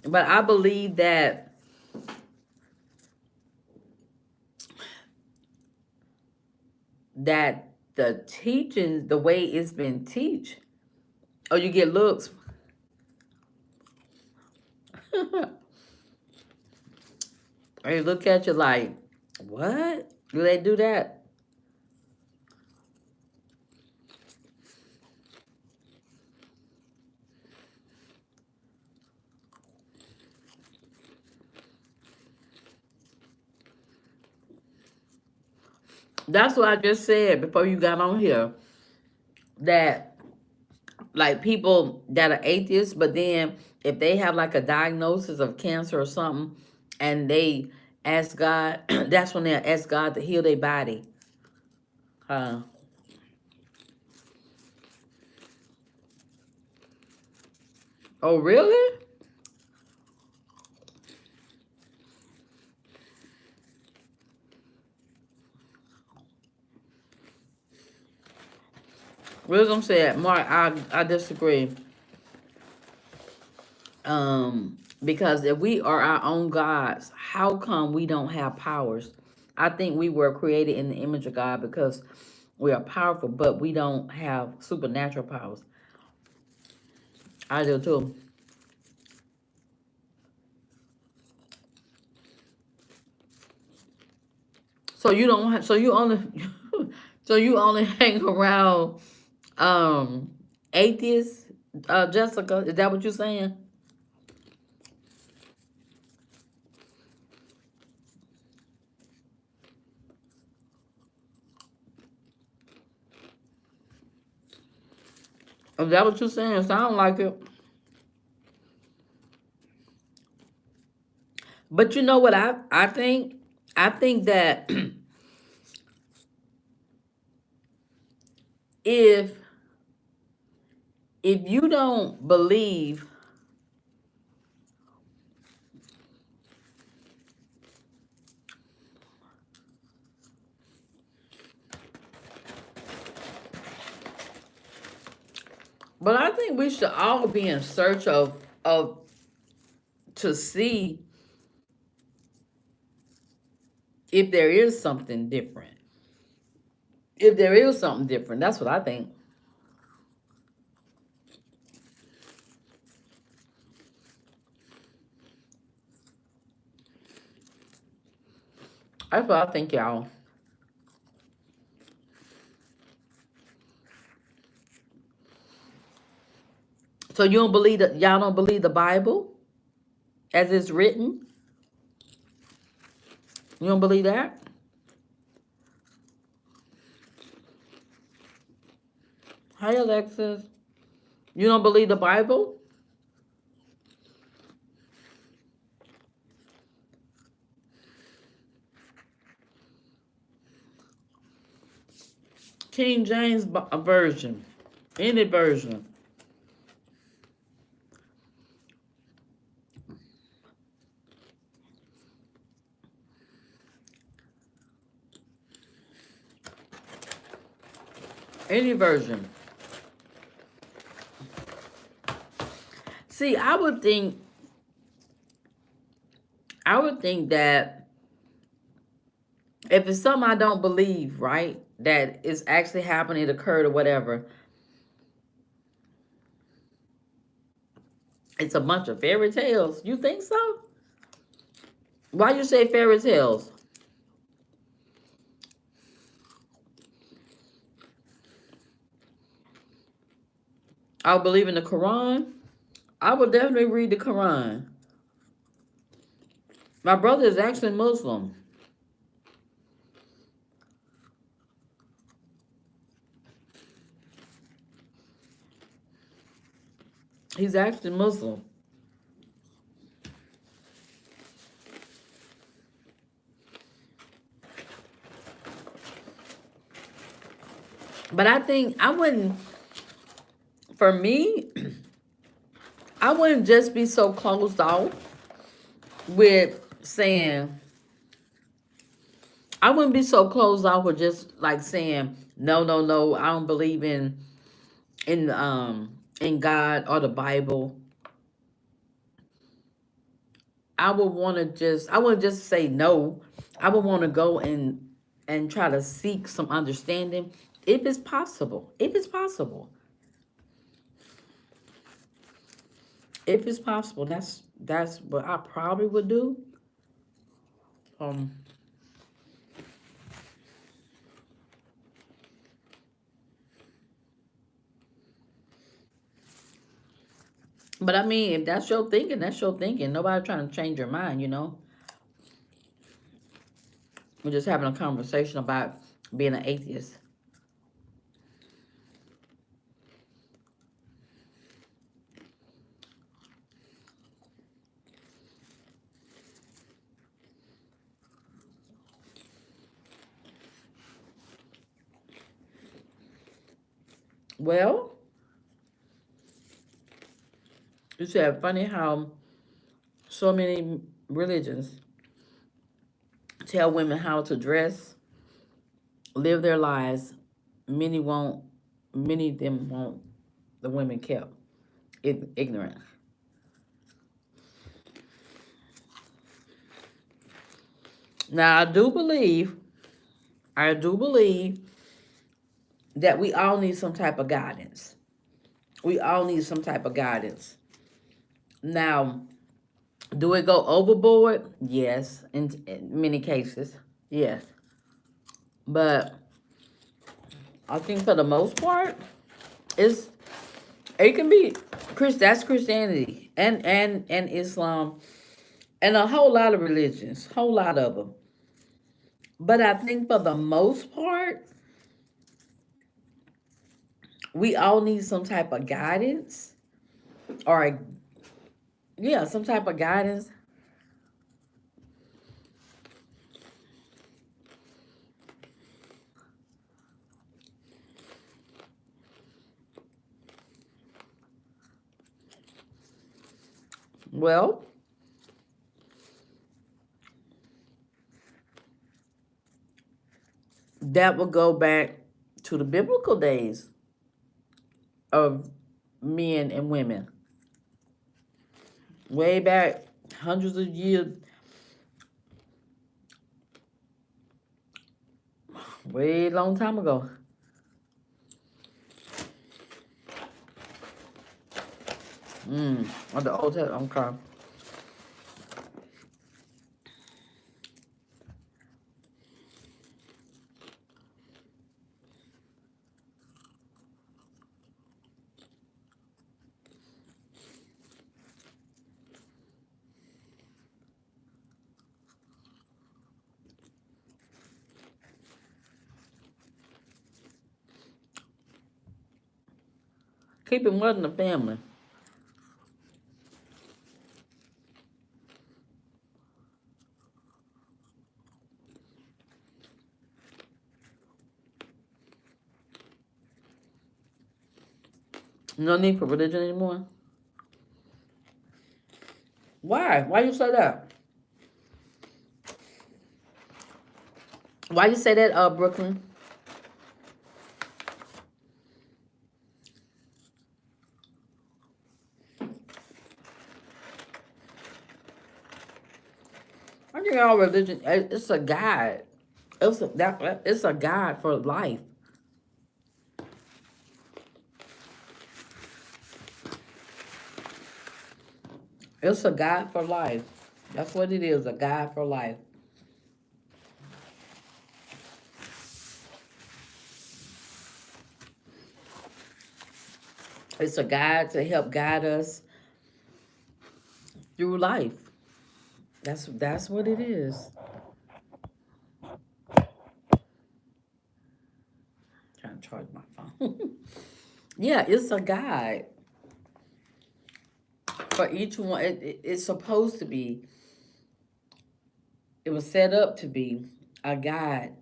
But I believe that the teaching, the way it's been teach, or you get looks. They look at you like, what? Do they do that? That's what I just said before you got on here. That like people that are atheists, but then if they have like a diagnosis of cancer or something, and they ask God, that's when they ask God to heal their body. Uh, oh, really? Wisdom said, Mark, I disagree. Because if we are our own gods, how come we don't have powers? I think we were created in the image of God because we are powerful, but we don't have supernatural powers. I do too. So you don't have, so you only so you only hang around um atheists, Jessica? Is that what you're saying? Is that what you're saying? Sound like it. But you know what I think? I think that if you don't believe, but I think we should all be in search of to see if there is something different. If there is something different, that's what I think. That's what I think, y'all. So you don't believe that? Y'all don't believe the Bible as it's written? You don't believe that? Hi, Alexis. You don't believe the Bible? King James version, any version, any version. See, I would think that if it's something I don't believe, right, that it's actually happening, it occurred or whatever, it's a bunch of fairy tales. You think so? Why you say fairy tales? I believe in the Quran. I would definitely read the Quran. My brother is actually Muslim. He's actually Muslim. But I think I wouldn't, for me, I wouldn't just be so closed off with saying, I wouldn't be so closed off with just like saying, no, no, no, I don't believe in God or the Bible. I wouldn't just say no. I would want to go and try to seek some understanding if it's possible. If it's possible. If it's possible, that's what I probably would do. Um but I mean, if that's your thinking, that's your thinking. Nobody trying to change your mind. We're just having a conversation about being an atheist. Well, you said funny how so many religions tell women how to dress, live their lives. Many won't many of them want the women kept ignorant. Now, I do believe that we all need some type of guidance. We all need some type of guidance. Now, do it go overboard? Yes, in many cases, yes. But I think for the most part, it's it can be that's Christianity and Islam and a whole lot of religions, whole lot of them. But I think for the most part, we all need some type of guidance or yeah, some type of guidance. Well, that will go back to the biblical days of men and women. Way back hundreds of years, way long time ago. On the Old Testament, okay. Keep it more than the family. No need for religion anymore. Why? Why you say that? Why you say that, Brooklyn? I think all religion it's a guide. It's a guide for life. It's a guide for life. That's what it is, a guide for life. It's a guide to help guide us through life. That's what it is. Trying to charge my phone. Yeah, it's a guide for each one. It's supposed to be. It was set up to be a guide.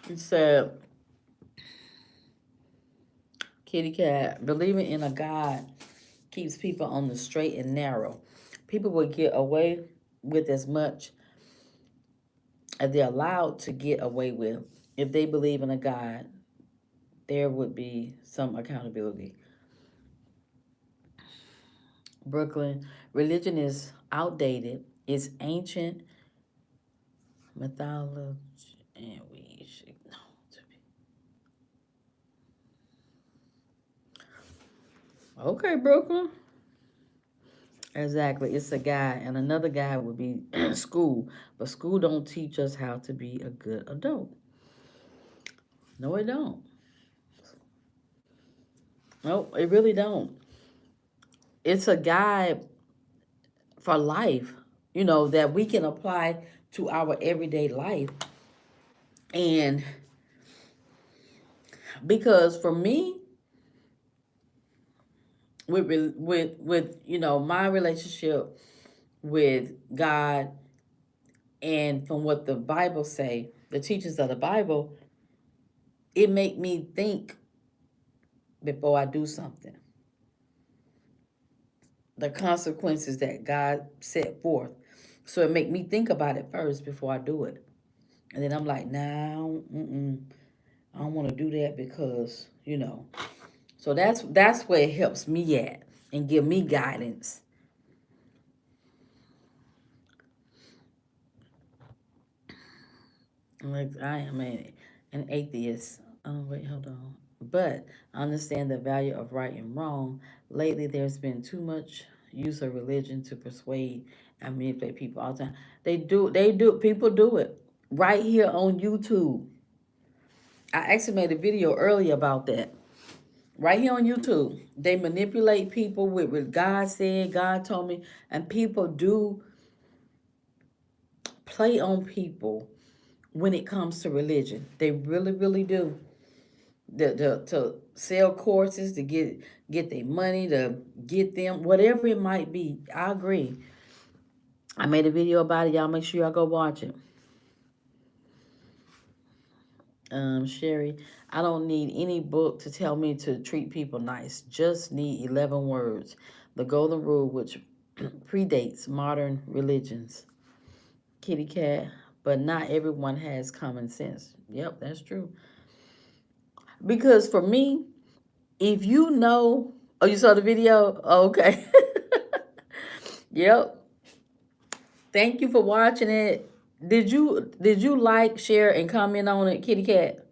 It said, Kitty Cat, believing in a God keeps people on the straight and narrow. People will get away with as much as they're allowed to get away with. If they believe in a God, there would be some accountability. Brooklyn, religion is outdated, it's ancient mythology, and we should know to be. Okay, Brooklyn. Exactly. It's a guy, and another guy would be school. But school don't teach us how to be a good adult. No, it don't. No, it really don't. It's a guide for life, that we can apply to our everyday life. And because for me, with my relationship with God and from what the Bible say, the teachings of the Bible, it make me think before I do something. The consequences that God set forth. So it make me think about it first before I do it. And then I'm like, nah, I don't want to do that because, you know. So that's where it helps me at and give me guidance. Like I am an atheist. Oh wait, hold on. But I understand the value of right and wrong. Lately, there's been too much use of religion to persuade and manipulate people all the time. They do. People do it right here on YouTube. I actually made a video earlier about that. Right here on YouTube, they manipulate people with what God said, God told me, and people do play on people when it comes to religion. They really, really do. To sell courses, to get their money, to get them, whatever it might be. I agree. I made a video about it. Y'all make sure y'all go watch it. Sherry, I don't need any book to tell me to treat people nice. Just need 11 words. The golden rule, which predates modern religions. Kitty cat, but not everyone has common sense. Yep, that's true. Because for me, if you know, oh, you saw the video? Oh, okay. Yep. Thank you for watching it. Did you like, share, and comment on it, Kitty Cat?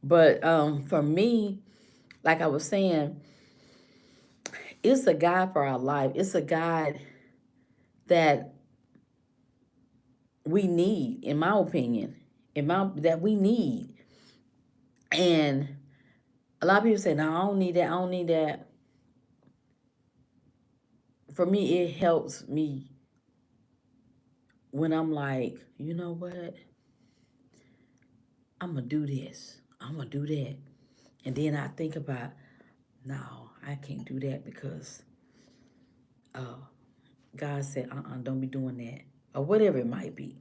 But for me, like I was saying, it's a guide for our life. It's a guide that we need, in my opinion, that we need. And a lot of people say, "No, I don't need that. I don't need that." For me, it helps me when I'm like, you know what? I'm gonna do this. I'm gonna do that, and then I think about, no, I can't do that because uh, God said, don't be doing that, or whatever it might be.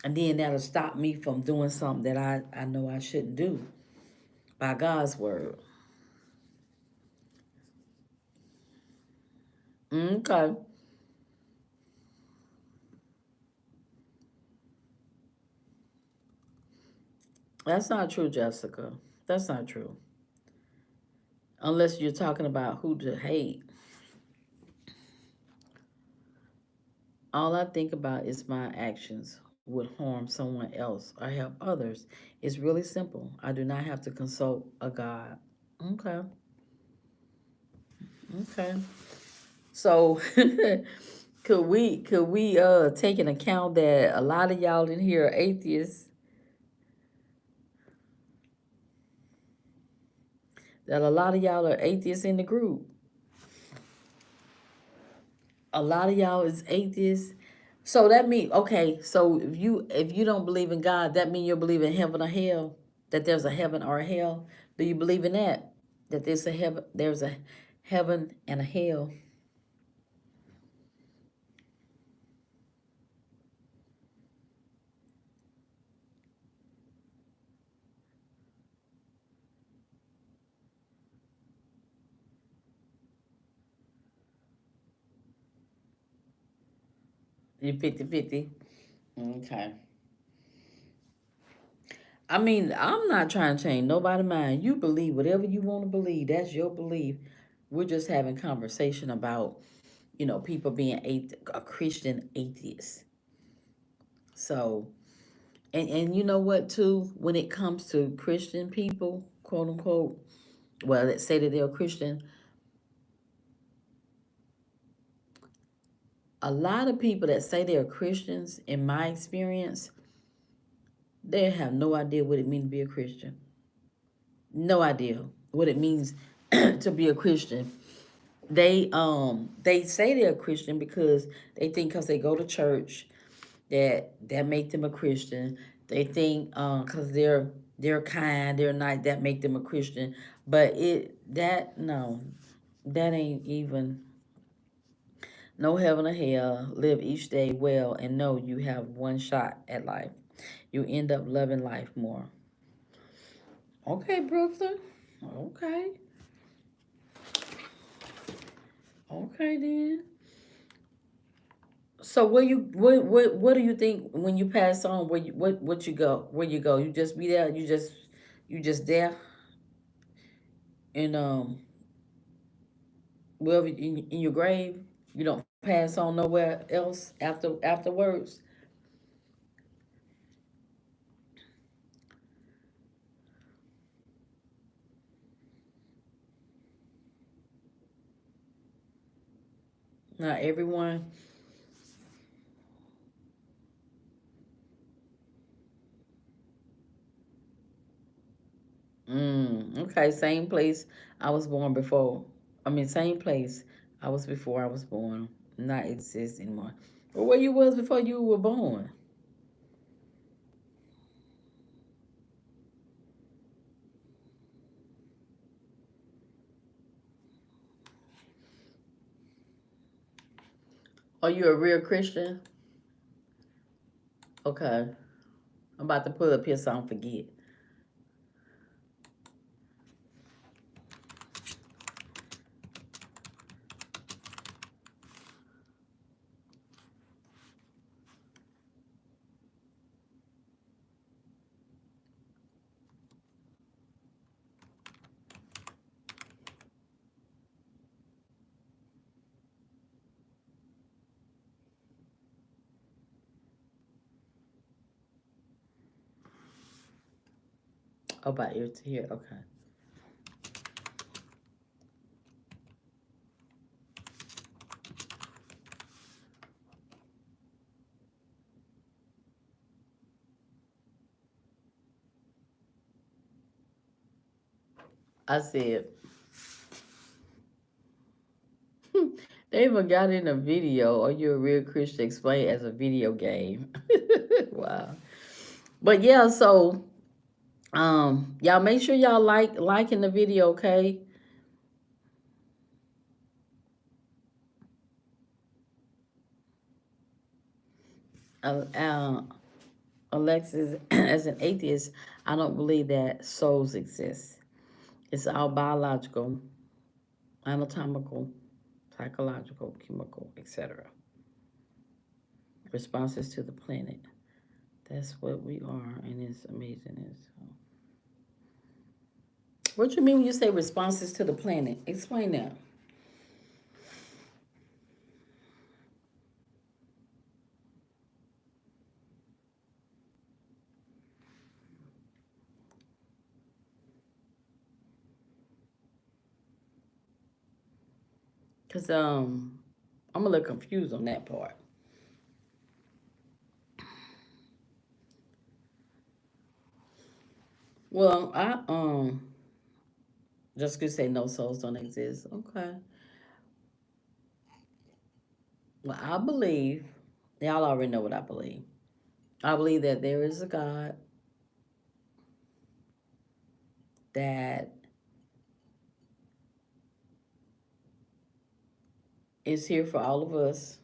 And then that'll stop me from doing something that I know I shouldn't do by God's word. Okay. That's not true, Jessica. That's not true. Unless you're talking about who to hate. All I think about is my actions would harm someone else or help others. It's really simple. I do not have to consult a God. Okay. Okay. So could we take an account that a lot of y'all in here are atheists, that a lot of y'all are atheists in the group. A lot of y'all is atheists. So that means, okay, so if you don't believe in God, that means you believe in heaven or hell, that there's a heaven or a hell. Do you believe in that? That there's a heaven and a hell. 50-50. Okay. I mean, I'm not trying to change nobody's mind. You believe whatever you want to believe. That's your belief. We're just having conversation about, people being a Christian atheist. So, and you know what too, when it comes to Christian people, quote unquote, well, let's say that they're Christian, a lot of people that say they're Christians, in my experience, they have no idea what it means to be a Christian. No idea what it means to be a Christian. They say they're a Christian because they think because they go to church that make them a Christian. They think because they're kind, they're nice, that make them a Christian. But no, that ain't even. No heaven or hell. Live each day well and know you have one shot at life. You end up loving life more. Okay, Brooklyn. Okay. Okay then. So where you what do you think when you pass on? Where you what you go? Where you go? You just be there. You just there, and wherever in your grave. You don't pass on nowhere else afterwards. Not everyone. Okay, same place I was born before. I mean, same place I was before I was born. Not exist anymore. Well, where you was before you were born? Are you a real Christian? Okay, I'm about to put up here so I don't forget. Oh, about ear to here. Okay. I said they even got in a video. Are you a real Christian? Explained as a video game. Wow. But yeah, so y'all make sure y'all liking the video, okay? Uh, uh, Alexis, as an atheist, I don't believe that souls exist. It's all biological, anatomical, psychological, chemical, etc. Responses to the planet. That's what we are, and it's amazing. What you mean when you say responses to the planet? Explain that. Cause I'm a little confused on that part. Well, I just could say no souls don't exist. Okay. Well, I believe y'all already know what I believe. I believe that there is a God that is here for all of us.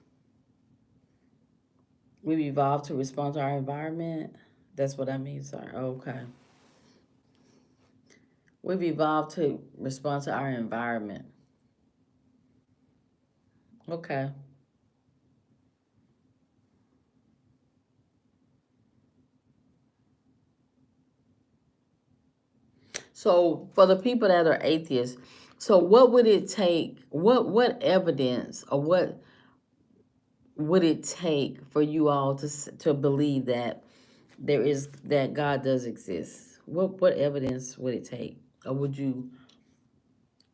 We've evolved to respond to our environment. That's what I mean, sir. Okay. We've evolved to respond to our environment. Okay. So for the people that are atheists, so what would it take? What evidence or what would it take for you all to believe that that God does exist? What evidence would it take, or would you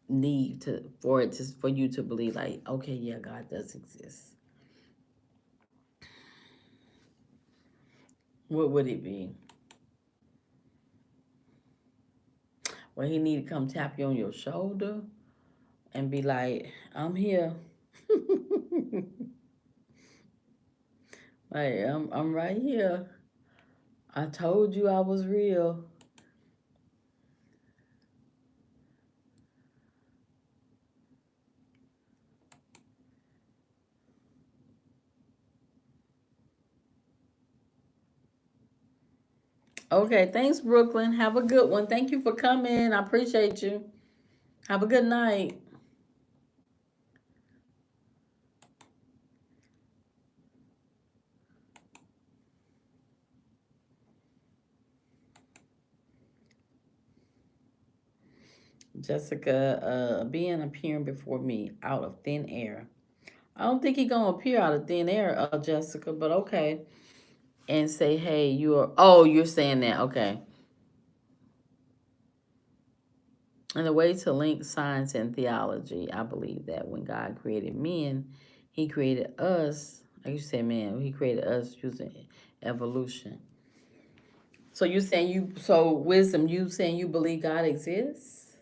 need for you to believe like, okay, yeah, God does exist? What would it be? Well, he need to come tap you on your shoulder and be like, I'm here. Like, I'm right here. I told you I was real. Okay, thanks, Brooklyn. Have a good one. Thank you for coming. I appreciate you. Have a good night. Jessica, being appearing before me out of thin air. I don't think he gonna appear out of thin air, Jessica, but okay. And say, hey, you're saying that, okay. And the way to link science and theology, I believe that when God created men, he created us, like you said, man, he created us using evolution. So wisdom, you saying you believe God exists?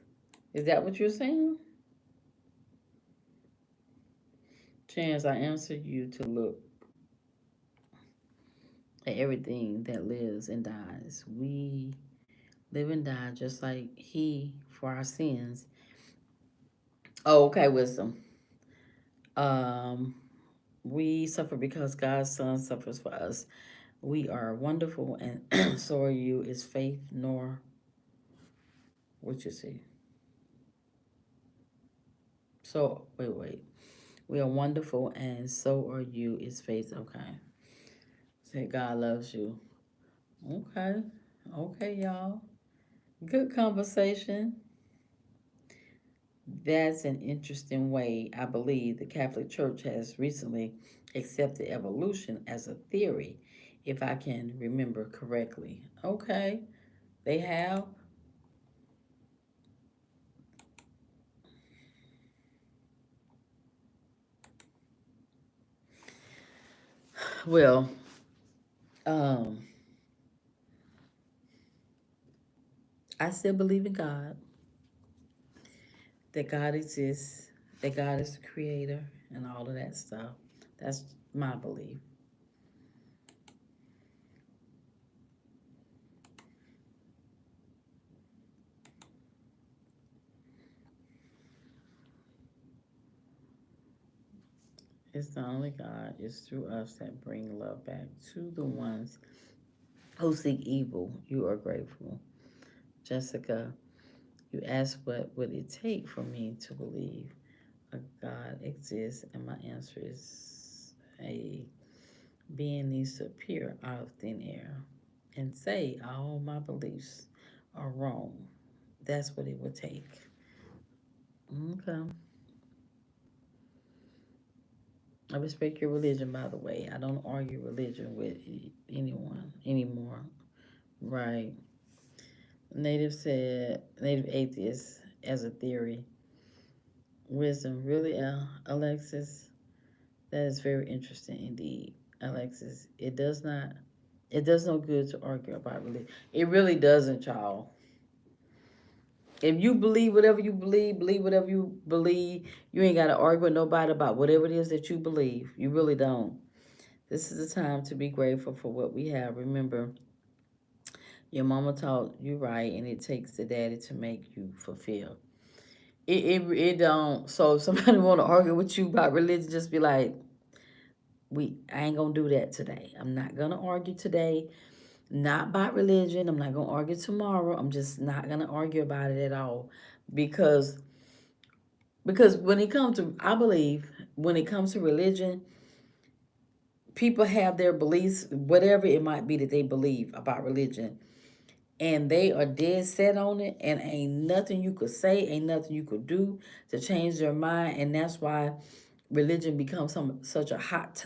Is that what you're saying? Chance, I answer you to look at everything that lives and dies. We live and die just like he for our sins. Oh, okay, wisdom. Um, we suffer because God's Son suffers for us. We are wonderful, and so are you. Is faith nor what you see? So wait. We are wonderful, and so are you. Is faith okay? Say God loves you. Okay, okay, y'all. Good conversation. That's an interesting way. I believe the Catholic Church has recently accepted evolution as a theory, if I can remember correctly. Okay, they have. Well, um, I still believe in God, that God exists, that God is the creator, and all of that stuff. That's my belief. It's the only God. It's through us that bring love back to the ones who seek evil. You are grateful. Jessica, you asked what would it take for me to believe a God exists, and my answer is a being needs to appear out of thin air and say all my beliefs are wrong. That's what it would take. Okay. I respect your religion, by the way. I don't argue religion with anyone anymore. Right. Native atheist as a theory. Wisdom, really, Alexis? That is very interesting indeed, Alexis. It does no good to argue about religion. It really doesn't, y'all. If you believe whatever you believe, you ain't got to argue with nobody about whatever it is that you believe. You really don't. This is the time to be grateful for what we have. Remember, your mama taught you right, and it takes the daddy to make you fulfill. It don't. So if somebody want to argue with you about religion, just be like, I ain't gonna do that today. I'm not gonna argue today. Not about religion. I'm not gonna argue tomorrow. I'm just not gonna argue about it at all, because when it comes to, I believe when it comes to religion, people have their beliefs, whatever it might be that they believe about religion, and they are dead set on it, and ain't nothing you could say, ain't nothing you could do to change their mind. And that's why religion becomes such a hot,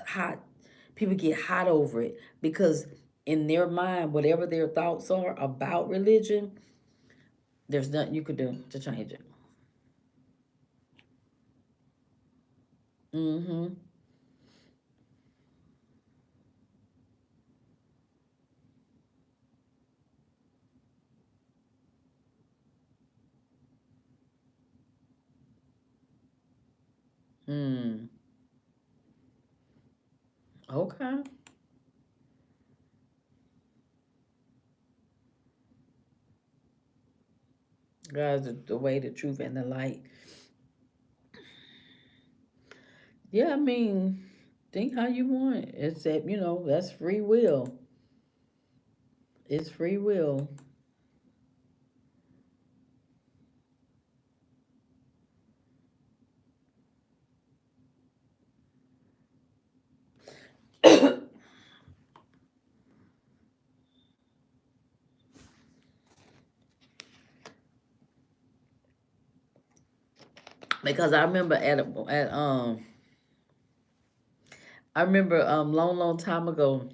people get hot over it, because in their mind, whatever their thoughts are about religion, there's nothing you could do to change it. Mm-hmm. Mm. Okay. God's the way, the truth, and the light. Yeah, I mean, think how you want. It's that, that's free will. It's free will. Because I remember I remember long time ago,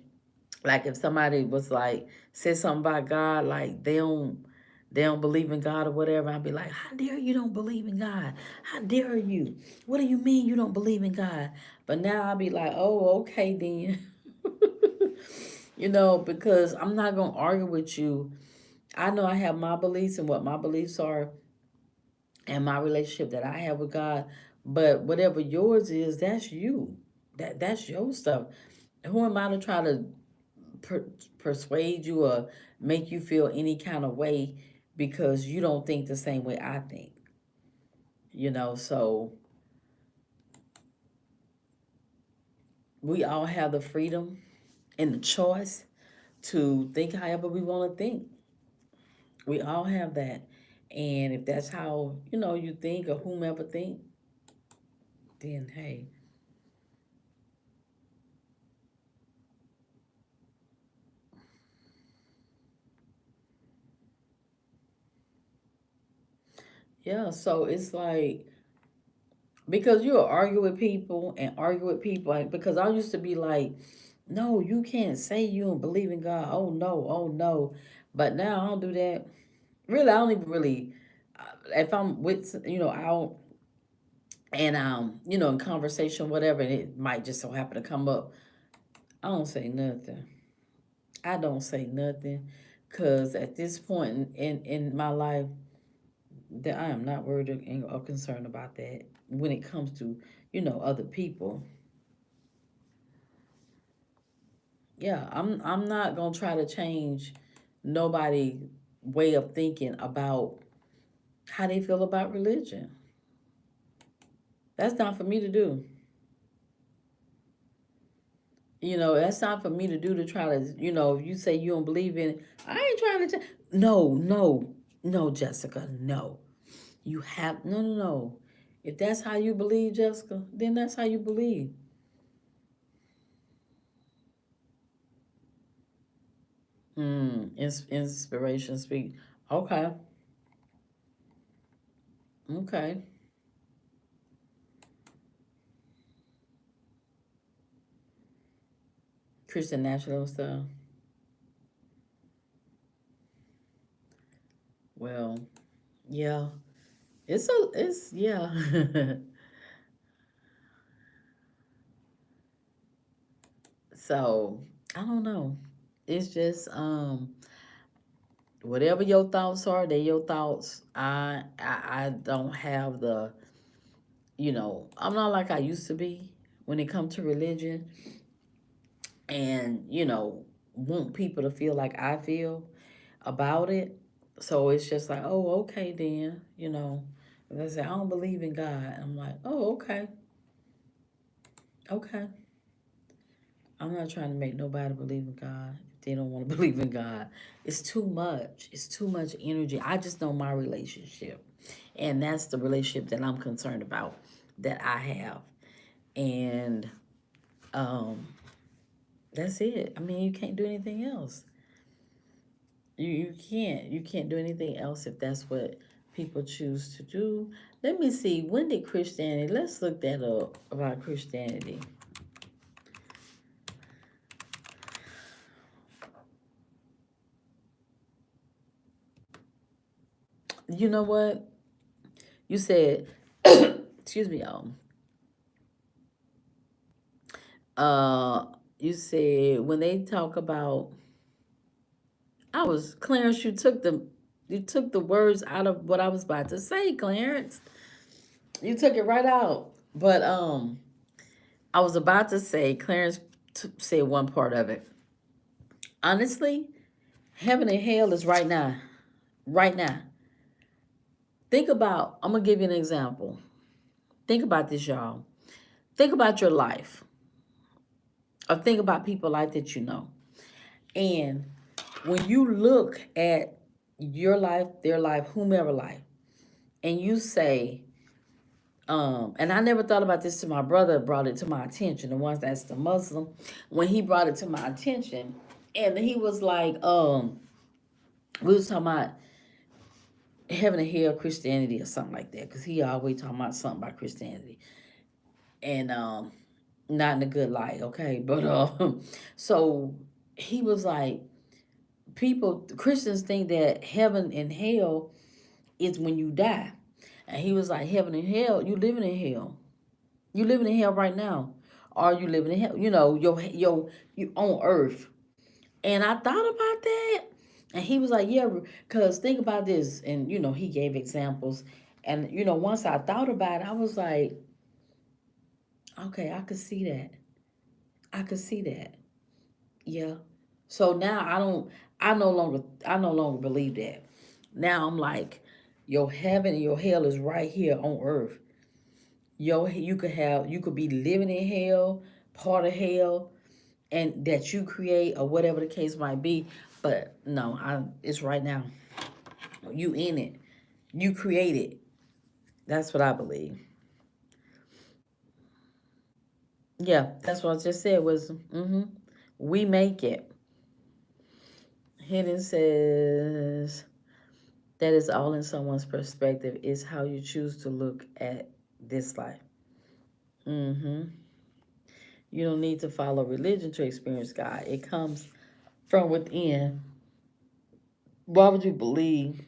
like if somebody was like said something about God, like they don't believe in God or whatever, I'd be like, how dare you don't believe in God? How dare you? What do you mean you don't believe in God? But now I'll be like, oh, okay then. Because I'm not gonna argue with you. I know I have my beliefs and what my beliefs are and my relationship that I have with God. But whatever yours is, that's you. That's your stuff. Who am I to try to per- persuade you or make you feel any kind of way because you don't think the same way I think? So we all have the freedom and the choice to think however we want to think. We all have that. And if that's how, you think or whomever think, then hey. Yeah, so it's like because you'll argue with people and argue with people because I used to be like, no, you can't say you don't believe in God. Oh no, oh no. But now I don't do that. Really, I don't even really if I'm with out and in conversation whatever and it might just so happen to come up, I don't say nothing. I don't say nothing because at this point in my life that I am not worried or concerned about that when it comes to other people. Yeah, I'm not gonna try to change nobody way of thinking about how they feel about religion. That's not for me to do. That's not for me to do to try to, if you say you don't believe in it, I ain't trying to no, no, no, Jessica, no. You have no, no, no. If that's how you believe, Jessica, then that's how you believe. Inspiration speak. Okay. Okay. Christian national stuff. Well, yeah. It's yeah. So I don't know. It's just whatever your thoughts are, they're your thoughts. I don't have I'm not like I used to be when it comes to religion and, want people to feel like I feel about it. So it's just like, oh, okay then. If they say I don't believe in God, I'm like, oh, okay, okay. I'm not trying to make nobody believe in God if they don't want to believe in God. It's too much. It's too much energy. I just know my relationship. And that's the relationship that I'm concerned about that I have. And um that's it. I mean, you can't do anything else. You can't do anything else if that's what people choose to do. Let me see. When did Christianity? Let's look that up about Christianity. You know what? You said excuse me, uh you said when they talk about I was Clarence, you took the words out of what I was about to say, Clarence. You took it right out. But I was about to say Clarence said one part of it. Honestly, heaven and hell is right now. Right now. Think about I'm gonna give you an example. Think about this, y'all. Think about your life. Or think about people like that you know. And when you look at your life, their life, whomever life, and you say, and I never thought about this till my brother brought it to my attention, the ones that's the Muslim, when he brought it to my attention, and he was like, we was talking about heaven and hell Christianity or something like that, because he always talking about something about Christianity, and not in a good light, okay? But so he was like, Christians think that heaven and hell is when you die, and he was like, heaven and hell, you living in hell, you living in hell right now, or you living in hell, you on earth. And I thought about that. And he was like, yeah, because think about this. And, he gave examples. And, once I thought about it, I was like, okay, I could see that. I could see that. Yeah. So now I no longer believe that. Now I'm like, your heaven and your hell is right here on earth. You could be living in hell, part of hell, and that you create or whatever the case might be. But no, it's right now. You in it. You create it. That's what I believe. Yeah, that's what I just said was we make it. Hidden says that is all in someone's perspective is how you choose to look at this life. hmm You don't need to follow religion to experience God. It comes from within. Why would you believe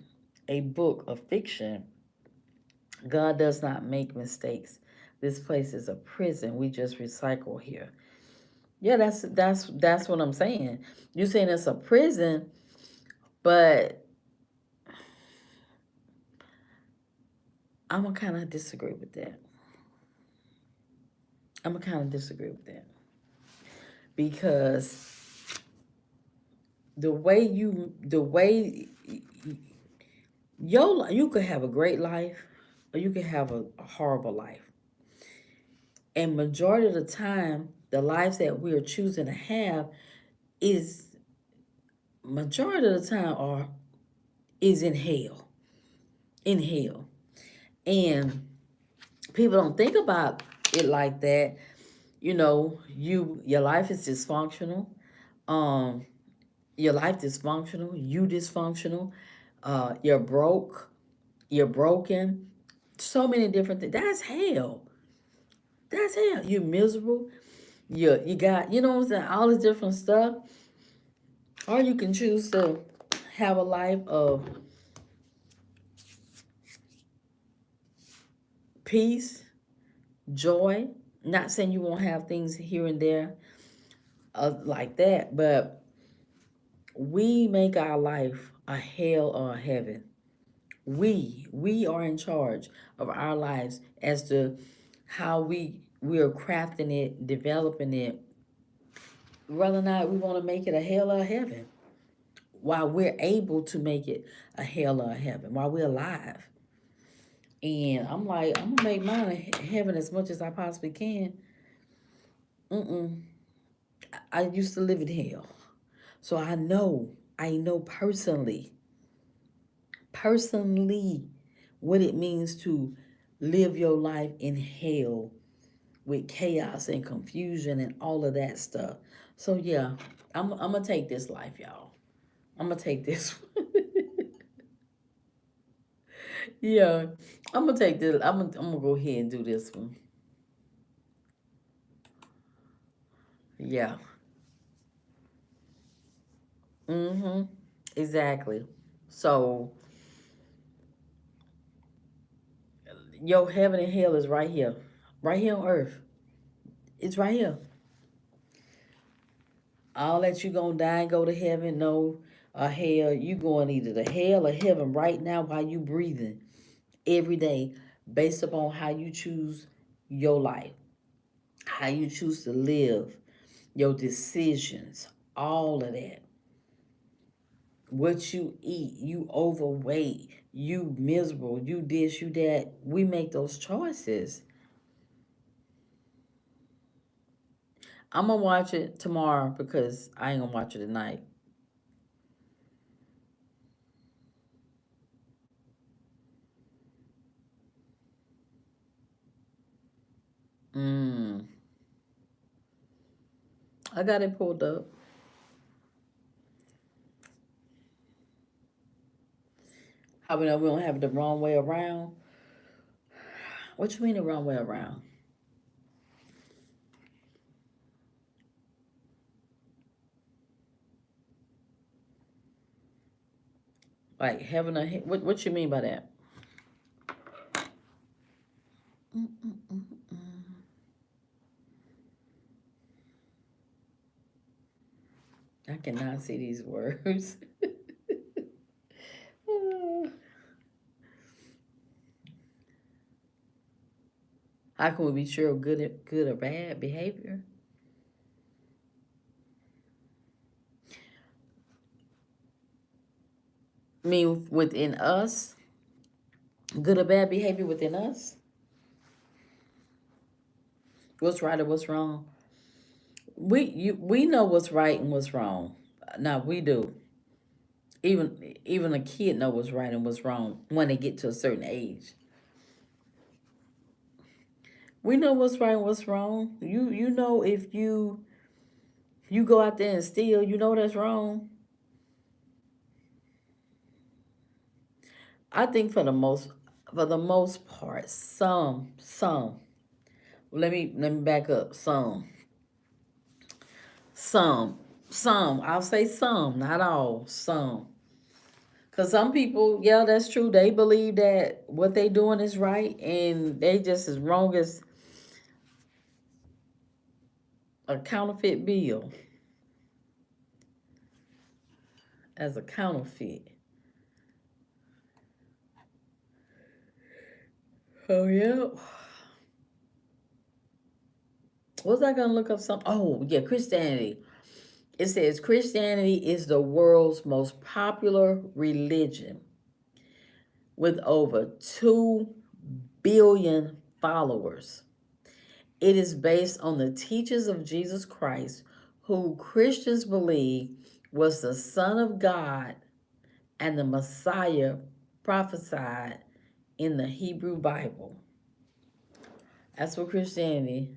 a book of fiction? God does not make mistakes. This place is a prison. We just recycle here. Yeah, that's what I'm saying. You saying it's a prison, but I'm gonna kind of disagree with that. I'm gonna kind of disagree with that because the way you could have a great life or you could have a horrible life, and majority of the time, the lives that we are choosing to have is majority of the time are is in hell, and people don't think about it like that. Your life is dysfunctional. Um, your life dysfunctional. You dysfunctional. You're broke. You're broken. So many different things. That's hell. That's hell. You're miserable. You got what I'm saying. All this different stuff. Or you can choose to have a life of peace, joy. Not saying you won't have things here and there like that, but we make our life a hell or a heaven. We are in charge of our lives as to how we are crafting it, developing it, whether or not we want to make it a hell or a heaven. While we're able to make it a hell or a heaven, while we're alive. And I'm like, I'm gonna make mine a heaven as much as I possibly can. Mm-mm. I used to live in hell, so I know personally what it means to live your life in hell with chaos and confusion and all of that stuff. So yeah, I'm gonna take this life, y'all. I'm gonna take this. Yeah, I'm gonna take this. I'm gonna go ahead and do this one. Yeah. Mm-hmm. Exactly. So your heaven and hell is right here on earth. It's right here. All that you gonna die and go to heaven, no, hell. You going either to hell or heaven right now while you breathing every day, based upon how you choose your life, how you choose to live, your decisions, all of that. What you eat, you overweight, you miserable, you this, you that. We make those choices. I'm gonna watch it tomorrow because I ain't gonna watch it tonight. Mm. I got it pulled up. How we know we don't have it the wrong way around? What you mean the wrong way around? Like heaven or what you mean by that? I cannot see these words. How can we be sure of good or bad behavior? I mean, within us, good or bad behavior within us. What's right or what's wrong? We know what's right and what's wrong. Now we do. Even a kid know what's right and what's wrong when they get to a certain age. We know what's right and what's wrong. You know if you go out there and steal, you know that's wrong. I think for the most part, some. Let me back up. Some some. I'll say some, not all. Some. Cause some people, yeah, that's true. They believe that what they doing is right, and they just as wrong as a counterfeit bill, as a counterfeit. Oh yeah. Was I gonna look up some? Oh yeah, Christianity. It says Christianity is the world's most popular religion with over 2 billion followers. It is based on the teachings of Jesus Christ, who Christians believe was the Son of God and the Messiah prophesied in the Hebrew Bible. That's what Christianity.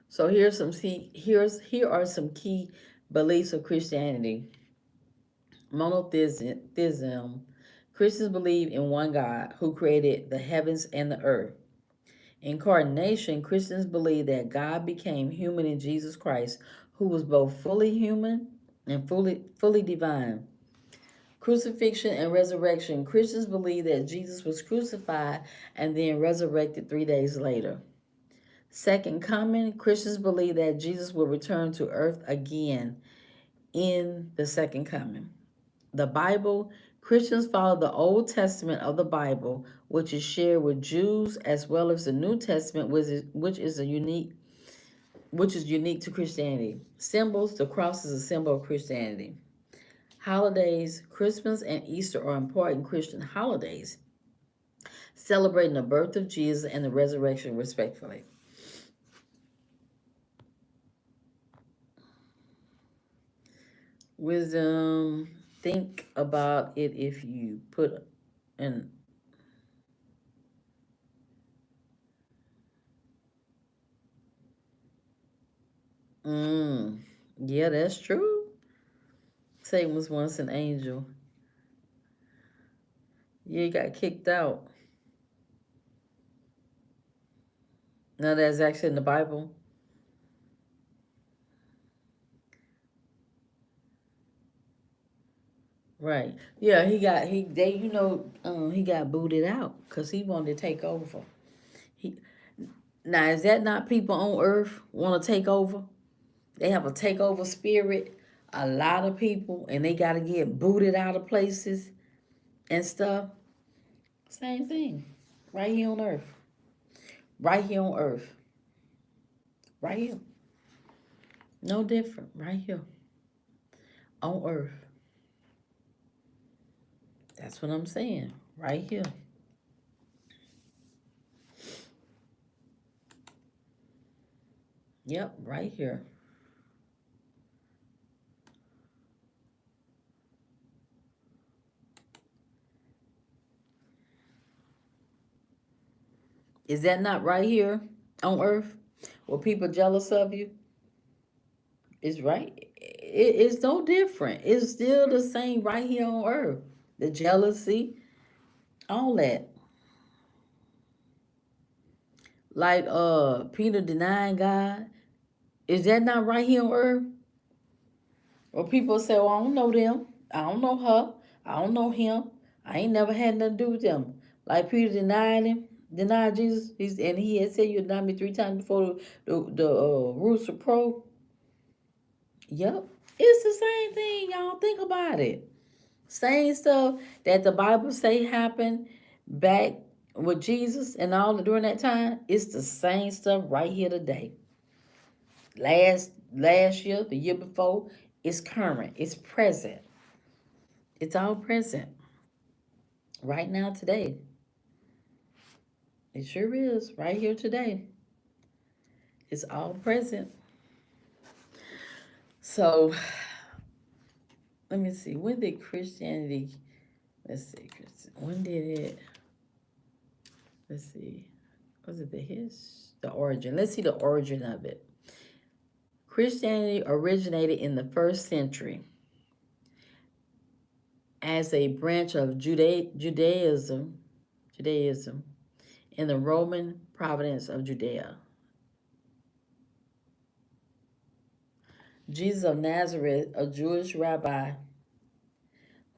So here are some key beliefs of Christianity. Monotheism. Christians believe in one God who created the heavens and the earth. Incarnation. Christians believe that God became human in Jesus Christ, who was both fully human and fully divine. Crucifixion and resurrection. Christians believe that Jesus was crucified and then resurrected 3 days later. Second coming. Christians believe that Jesus will return to earth again in the second coming. The Bible. Christians follow the Old Testament of the Bible, which is shared with Jews, as well as the New Testament, which is unique to Christianity. Symbols. The cross is a symbol of Christianity. Holidays. Christmas and Easter are important Christian holidays, celebrating the birth of Jesus and the resurrection, respectively. Wisdom. Think about it if you put an yeah, that's true. Satan was once an angel. Yeah, he got kicked out. Now that's actually in the Bible. Right. Yeah, he got booted out because he wanted to take over. He Now is that not people on earth want to take over? They have a takeover spirit. A lot of people, and they got to get booted out of places and stuff. Same thing, right here on earth. Right here on earth. Right here. No different. Right here on earth. That's what I'm saying. Right here. Yep, right here. Is that not right here on earth? Were people jealous of you? It's right. It's no different. It's still the same right here on earth. The jealousy, all that. Like Peter denying God. Is that not right here on earth? Or people say, well, I don't know them. I don't know her. I don't know him. I ain't never had nothing to do with them. Like Peter denied him, denied Jesus. And he had said, you denied me 3 times before the rooster crow. Yep. It's the same thing, y'all. Think about it. Same stuff that the Bible say happened back with Jesus and all during that time. It's the same stuff right here today. Last year, the year before, it's current. It's present. It's all present. Right now, today. It sure is. Right here today. It's all present. So let me see. When did Christianity, let's see, when did it, let's see, was it the origin? Let's see the origin of it. Christianity originated in the 1st century as a branch of Judaism in the Roman province of Judea. Jesus of Nazareth, a Jewish rabbi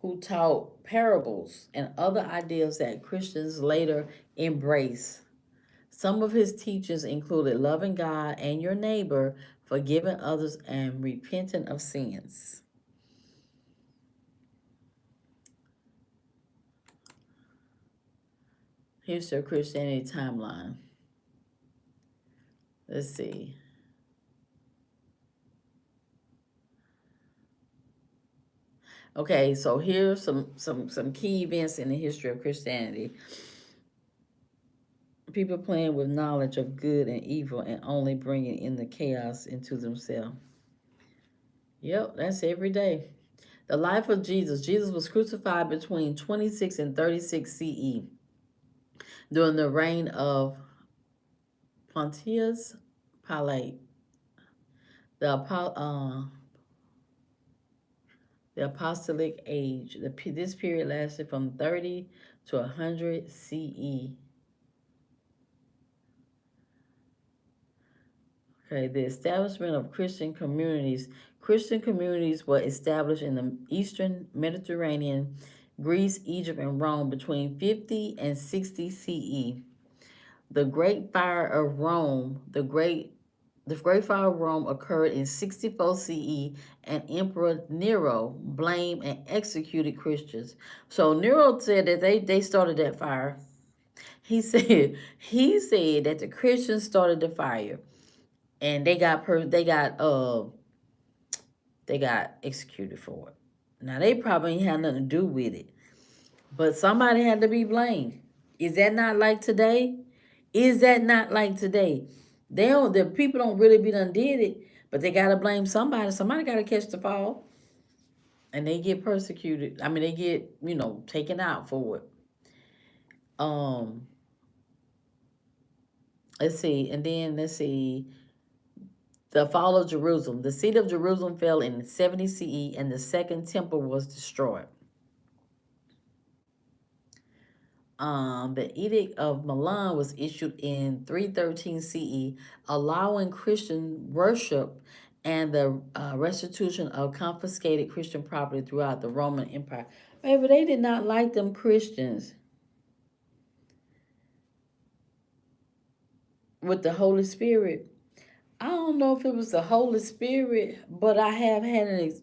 who taught parables and other ideas that Christians later embraced. Some of his teachings included loving God and your neighbor, forgiving others, and repenting of sins. Here's your Christianity timeline. Let's see. Okay, so here's some key events in the history of Christianity. People playing with knowledge of good and evil and only bringing in the chaos into themselves. Yep, that's every day. The life of Jesus. Jesus was crucified between 26 and 36 CE during the reign of Pontius Pilate. The apostolic age. This period lasted from 30 to 100 CE. Okay, the establishment of Christian communities. Christian communities were established in the Eastern Mediterranean, Greece, Egypt, and Rome between 50 and 60 CE. The Great Fire of Rome, the Great Fire of Rome occurred in 64 CE, and Emperor Nero blamed and executed Christians. So Nero said that they started that fire. He said that the Christians started the fire, and they got executed for it. Now they probably had nothing to do with it, but somebody had to be blamed. Is that not like today? Is that not like today? The people don't really be done did it, but they gotta blame somebody. Somebody gotta catch the fall. And they get persecuted. I mean they get, taken out for it. Let's see. The fall of Jerusalem. The city of Jerusalem fell in 70 CE and the second temple was destroyed. The Edict of Milan was issued in 313 CE, allowing Christian worship and the restitution of confiscated Christian property throughout the Roman Empire. Baby, they did not like them Christians. With the Holy Spirit, I don't know if it was the Holy Spirit, but I have had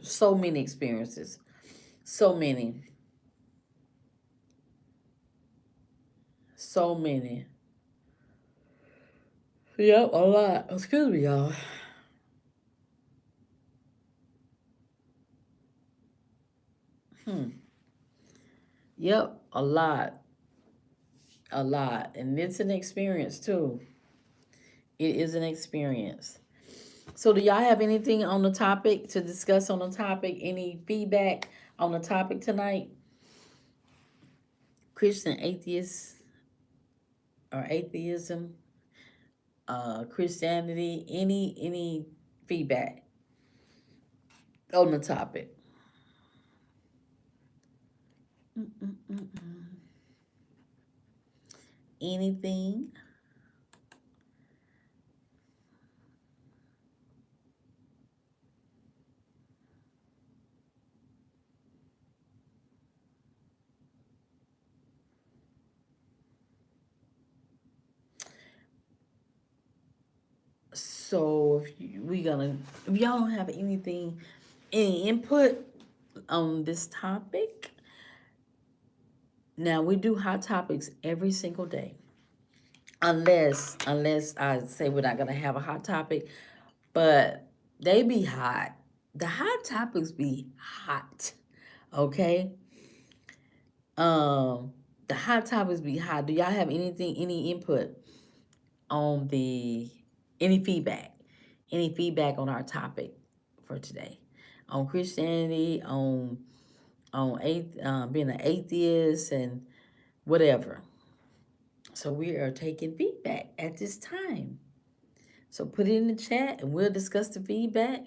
so many experiences. So many. So many. Yep, a lot. Excuse me, y'all. Yep, a lot. A lot. And it's an experience too. It is an experience. So do y'all have anything on the topic to discuss on the topic? Any feedback on the topic tonight? Christian atheists. or atheism, Christianity, any feedback on the topic. Mm-mm-mm-mm. Anything? So if y'all don't have any input on this topic, now we do hot topics every single day. Unless I say we're not gonna have a hot topic, but they be hot. The hot topics be hot. Okay. Um, the hot topics be hot. Do y'all have any input on the any feedback? Any feedback on our topic for today? On Christianity, being an atheist and whatever. So we are taking feedback at this time. So put it in the chat and we'll discuss the feedback.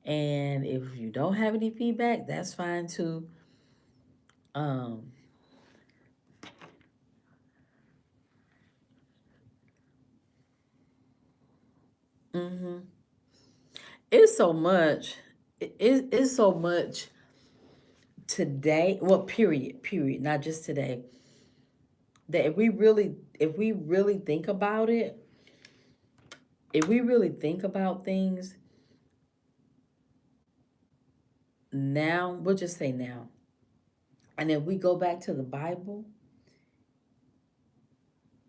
And if you don't have any feedback, that's fine too. Um, hmm It's so much. It's so much today. Well, period. Not just today. That if we really think about it, if we really think about things now, we'll just say now, and if we go back to the Bible,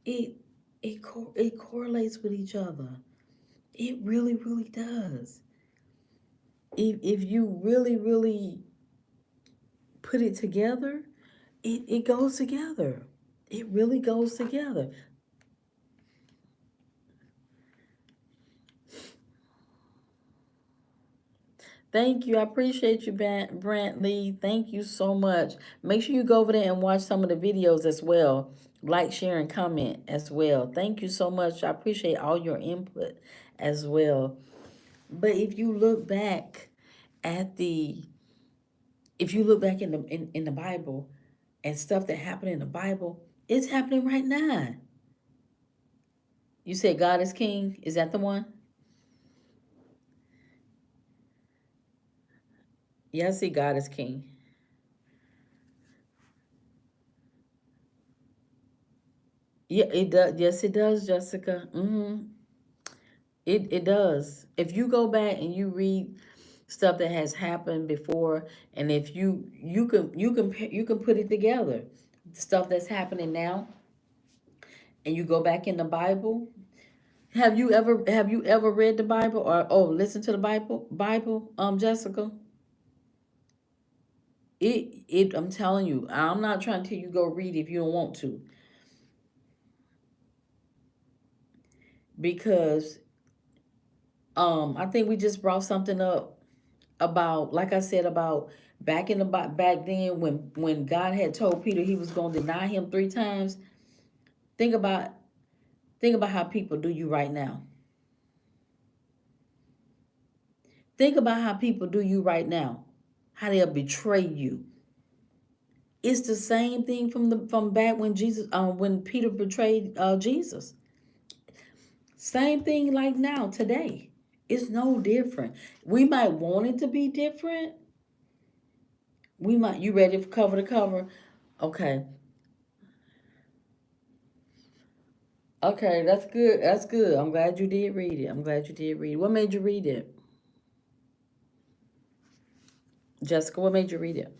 it it correlates with each other. It really does. If you really put it together, it goes together. It really goes together. Thank you. I appreciate you, Brantley. Thank you so much. Make sure you go over there and watch some of the videos as well. Like, share, and comment as well. Thank you so much. I appreciate all your input as well. But at the if you look back in the Bible and stuff that happened in the Bible, it's happening right now. You said God is King. Is that the one? Yeah, I see God is King. Yeah, it does. Yes, it does, Jessica. It does. If you go back and you read stuff that has happened before, and if you can put it together, stuff that's happening now, and you go back in the Bible. Have you ever read the Bible or listen to the Bible, Jessica? It I'm telling you, I'm not trying to tell you go read if you don't want to, because I think we just brought something up about, like I said, about back then when God had told Peter he was going to deny him 3 times. Think about think about how people do you right now. Think about how people do you right now. How they'll betray you. It's the same thing from back when Peter betrayed Jesus. Same thing like now today. It's no different. We might want it to be different. You ready for cover to cover? Okay. Okay, that's good. That's good. I'm glad you did read it. I'm glad you did read it. What made you read it? Jessica, what made you read it?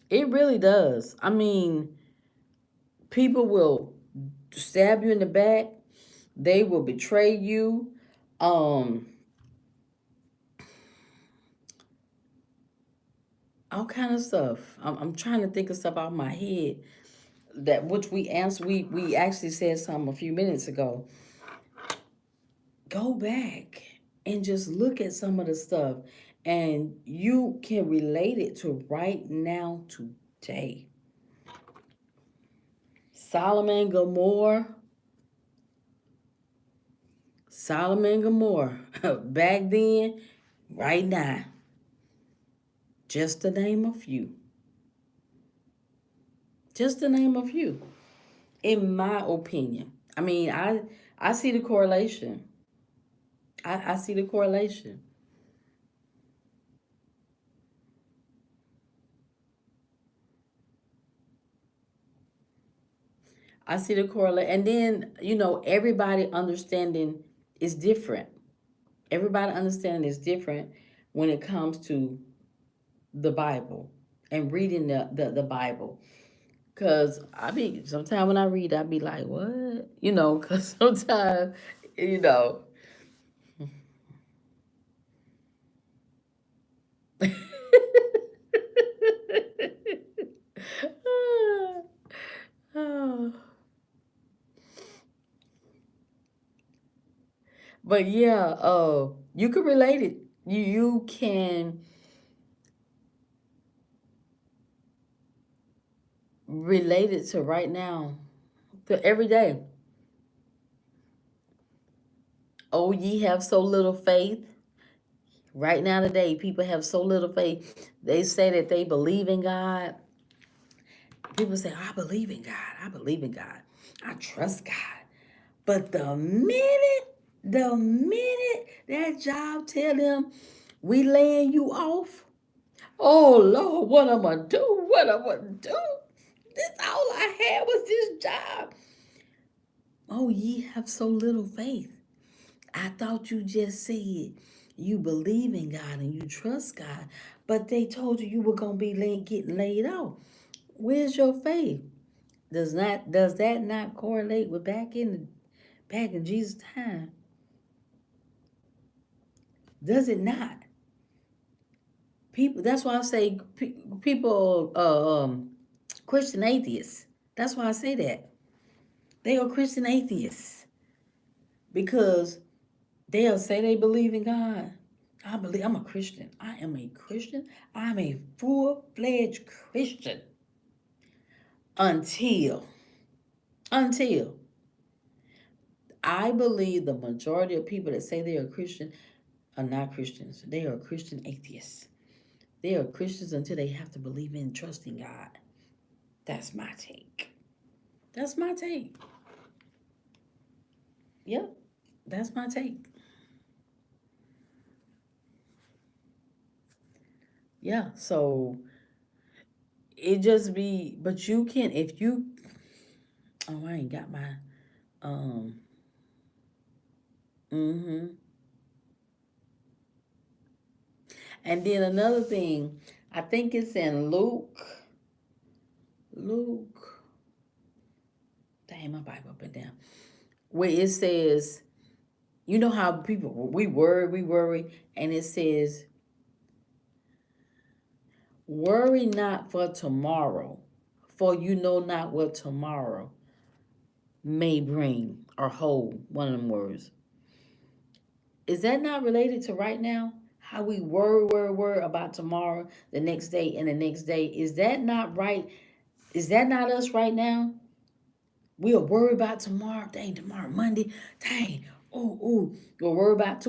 It really does. I mean, people will stab you in the back. They will betray you. Um, all kind of stuff. I'm trying to think of stuff out of my head that which we answered. We actually said something a few minutes ago. Go back and just look at some of the stuff, and you can relate it to right now today. Solomon Gomorrah. Solomon Gomorrah. Back then, right now. Just to name a few. Just to name a few. In my opinion. I mean, I see the correlation. I see the correlation. I see the correlation. And then, everybody understanding is different. Everybody understanding is different when it comes to the Bible and reading the Bible. Cause sometimes when I read, I be like, what? Cause sometimes, you know. Oh. But yeah, you can relate it. You can relate it to right now, to every day. Oh, ye have so little faith. Right now, today, people have so little faith. They say that they believe in God. People say, I believe in God. I believe in God. I trust God. But the minute that job tell them we laying you off, oh Lord, what am I do? What am I do? This all I had was this job. Oh, ye have so little faith. I thought you just said you believe in God and you trust God, but they told you were gonna be getting laid off. Where's your faith? Does that not correlate with back in Jesus' time? Does it not? People. That's why I say people. Christian atheists. That's why I say that they are Christian atheists because they'll say they believe in God. I believe I'm a Christian. I am a Christian. I'm a full-fledged Christian until until I believe the majority of people that say they are Christian are not Christians. They are Christian atheists. They are Christians until they have to believe in trusting God. That's my take. That's my take. Yep, that's my take. Yeah, so it just be, but you can if you. Oh, I ain't got my. Um. Mhm. And then another thing, I think it's in Luke. Luke. Dang, my Bible up and down. Where it says, you know how people we worry, and it says, "Worry not for tomorrow, for you know not what tomorrow may bring or hold." One of them words. Is that not related to right now? How we worry about tomorrow, the next day, and the next day. Is that not right? Is that not us right now? We'll worry about tomorrow. Dang, tomorrow, Monday. Dang. Oh. We'll worry about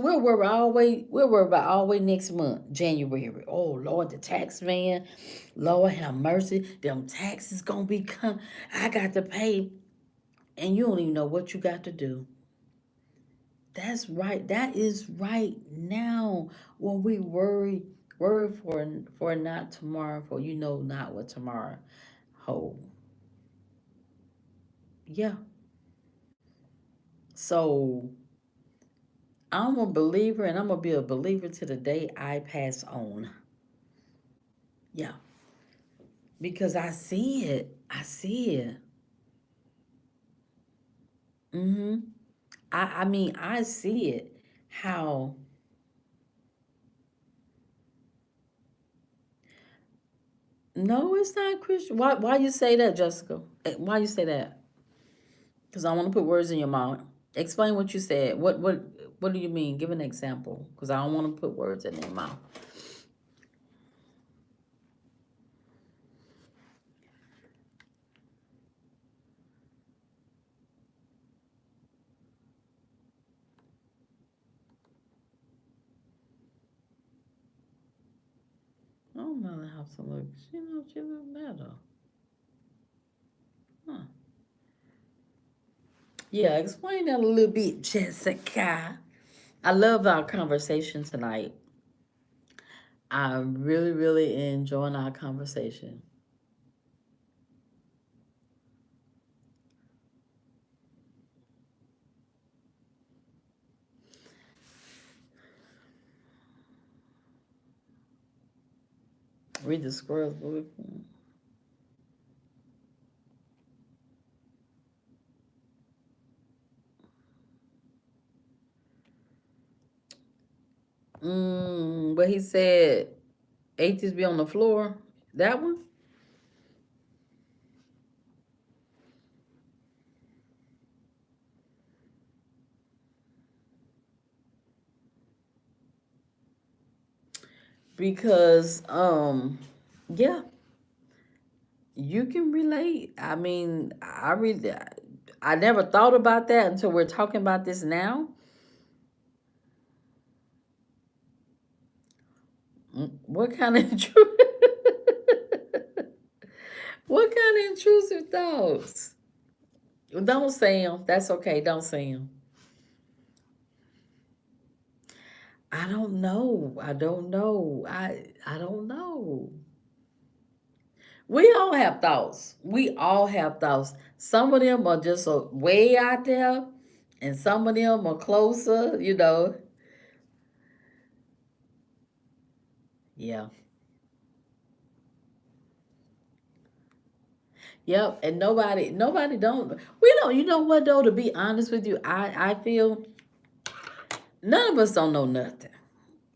always next month, January. Oh Lord, the tax man. Lord have mercy. Them taxes gonna be come. I got to pay. And you don't even know what you got to do. That's right. That is right now. When we worry for not tomorrow, for you know not what tomorrow hold. Yeah. So I'm a believer, and I'm gonna be a believer to the day I pass on. Yeah, because I see it. I see it. Mm-hmm. I mean, I see it. How? No, it's not Christian. Why you say that, Jessica? Why you say that? Because I want to put words in your mouth. Explain what you said. What do you mean? Give an example. Because I don't want to put words in their mouth. mother have to look. She look better. Huh. Yeah, explain that a little bit, Jessica. I love our conversation tonight. I'm really, really enjoying our conversation. Read the squirrels book. But he said atheists be on the floor. That one? Because yeah, you can relate. I mean, I never thought about that until we're talking about this now. What kind of what kind of intrusive thoughts? Don't say them. That's okay. Don't say them. I don't know. I don't know. I don't know. We all have thoughts. We all have thoughts. Some of them are just way out there, and some of them are closer. Yeah. Yep. And nobody don't. We don't. You know what though? To be honest with you, I feel none of us don't know nothing.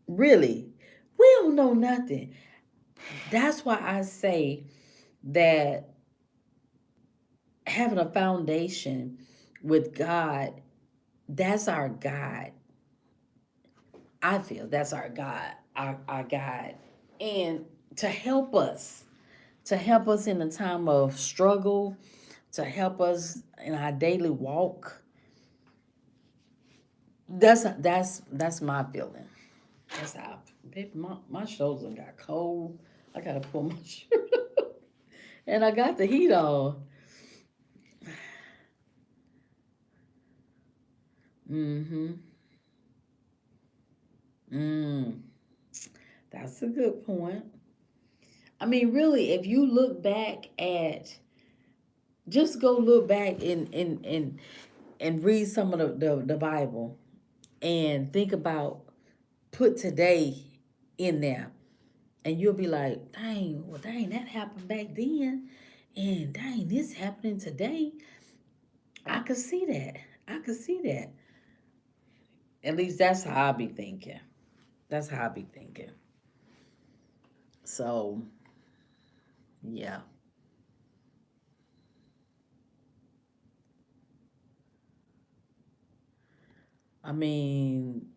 Really, we don't know nothing. That's why I say that having a foundation with God, that's our God. I feel that's our God, our God. And to help us in a time of struggle, to help us in our daily walk. That's my feeling. That's how baby, my shoulders got cold. I gotta pull my shirt up. And I got the heat on. Mm-hmm. Mm. That's a good point. I mean, really, if you look back at just go look back and read some of the Bible and think about put today in there and you'll be like, dang, well dang, that happened back then and dang, this happening today. I could see that. I could see that. At least that's how I be thinking. That's how I be thinking. So yeah. I mean,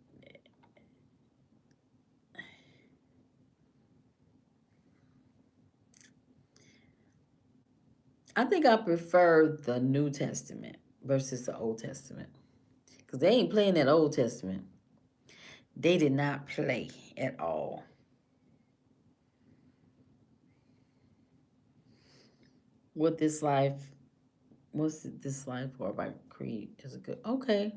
I think I prefer the New Testament versus the Old Testament. Because they ain't playing that Old Testament. They did not play at all. What this life, what's this life for by Creed is a good. Okay.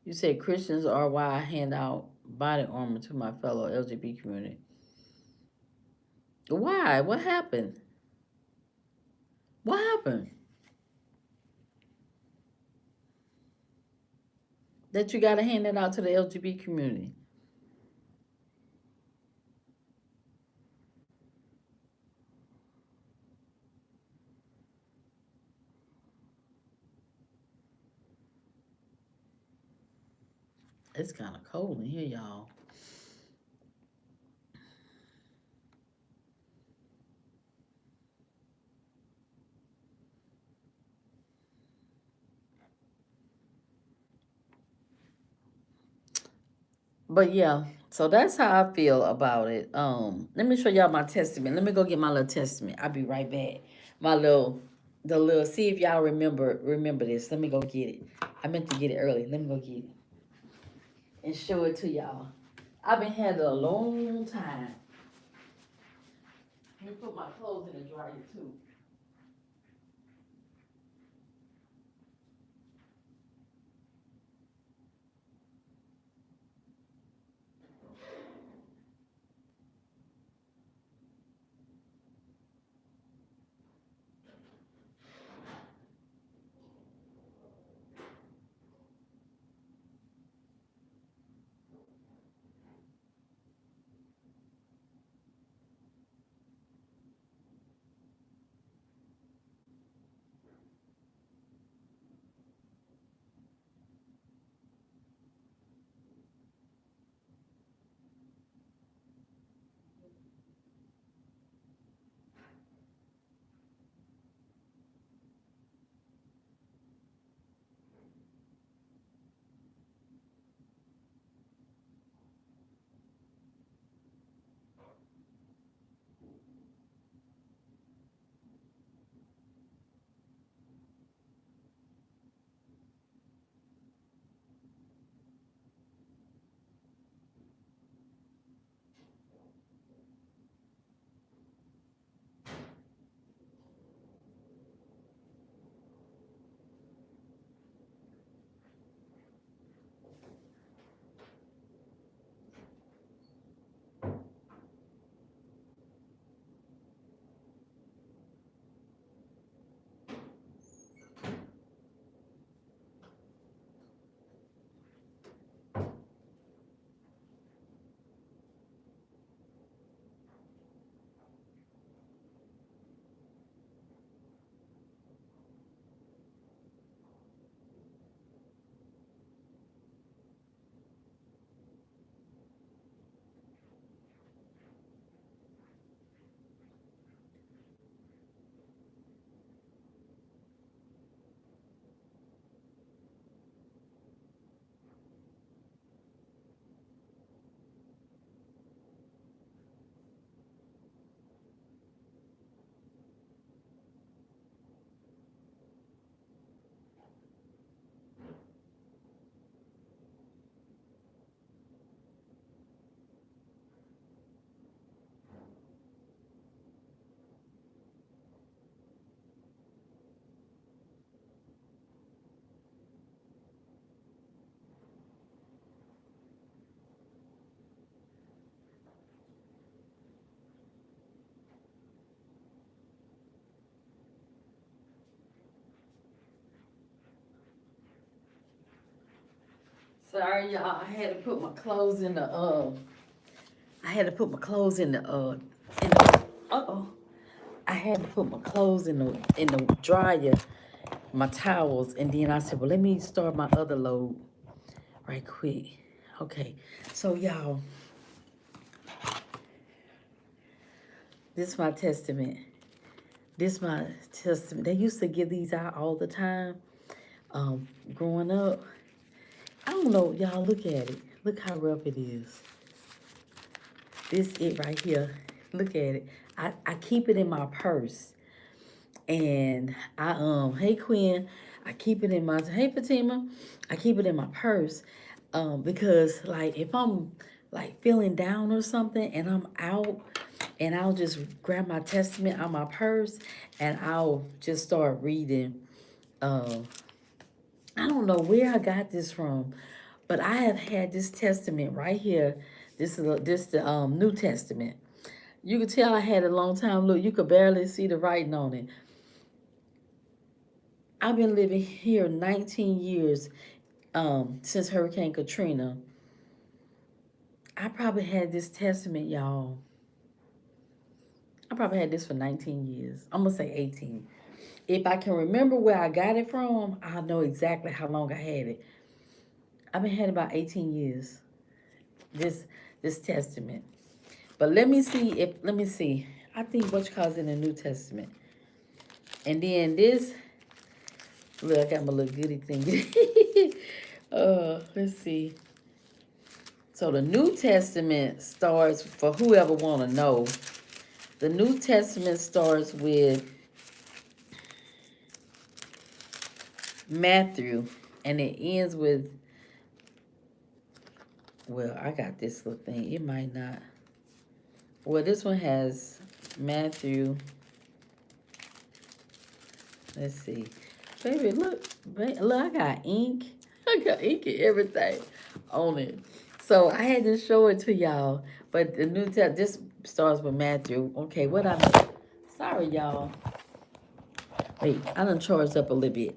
You said Christians are why I hand out body armor to my fellow LGBT community. Why? What happened? What happened? That you got to hand it out to the LGBT community? It's kind of cold in here, y'all. But yeah, so that's how I feel about it. Let me show y'all my testament. Let me go get my little testament. I'll be right back. My little the little, see if y'all remember this. Let me go get it. I meant to get it early. Let me go get it and show it to y'all. I've been had it a long time. Let me put my clothes in the dryer too. Sorry, y'all. I had to put my clothes in the I had to put my clothes in the uh-oh. I had to put my clothes in the dryer, my towels, and then I said, well, let me start my other load right quick. Okay. So y'all, this is my testament. This my testament. They used to give these out all the time. Growing up. I don't know, y'all look at it. Look how rough it is. This it right here. Look at it. I keep it in my purse. And hey Quinn, I keep it in my, hey Fatima, I keep it in my purse. Because like if I'm like feeling down or something and I'm out and I'll just grab my testament out my purse and I'll just start reading. I don't know where I got this from, but I have had this testament right here. This is the New Testament. You could tell I had it a long time. Look, you could barely see the writing on it. I've been living here 19 years since Hurricane Katrina. I probably had this testament, y'all. I probably had this for 19 years. I'm going to say 18. If I can remember where I got it from, I'll know exactly how long I had it. I've been had it about 18 years. This testament. But let me see. I think what's caused in the New Testament. And then this, look, I got my little goody thing. Let's see. So the New Testament starts, for whoever want to know, the New Testament starts with Matthew, and it ends with, well, I got this little thing. It might not. Well, this one has Matthew. Let's see. Baby, look. Look, I got ink. I got ink and everything on it. So I had to show it to y'all. But the New Testament, this starts with Matthew. Okay, what I mean. Sorry, y'all. Wait, I done charged up a little bit.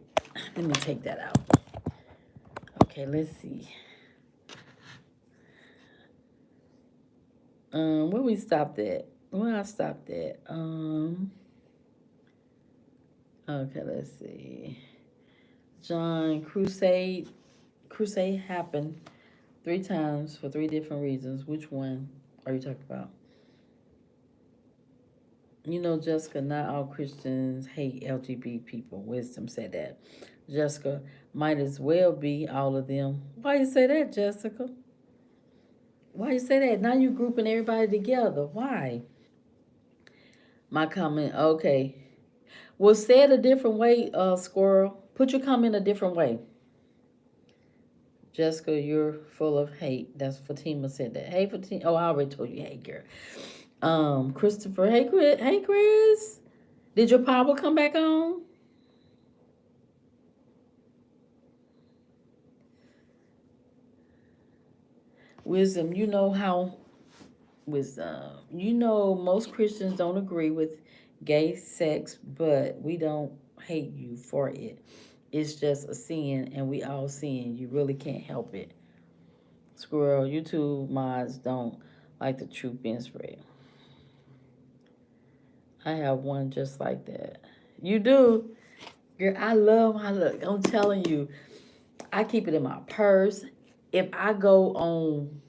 Let me take that out. Okay, let's see. Where we stopped at? Where I stopped at? Okay, let's see. John, crusade happened 3 times for 3 different reasons. Which one are you talking about? You know, Jessica, not all Christians hate LGBT people. Wisdom said that. Jessica, might as well be all of them. Why you say that, Jessica? Why you say that? Now you grouping everybody together. Why? My comment, okay. Well, say it a different way, Squirrel. Put your comment a different way. Jessica, you're full of hate. That's Fatima said that. Hey, Fatima. Oh, I already told you. Hey, girl. Christopher. Hey, Chris. Hey, Chris. Did your power come back on? Wisdom, you know how you know most Christians don't agree with gay sex, but we don't hate you for it. It's just a sin, and we all sin. You really can't help it. Squirrel, YouTube mods don't like the truth being spread. I have one just like that. You do? Girl, I love my look. I'm telling you, I keep it in my purse. If I go on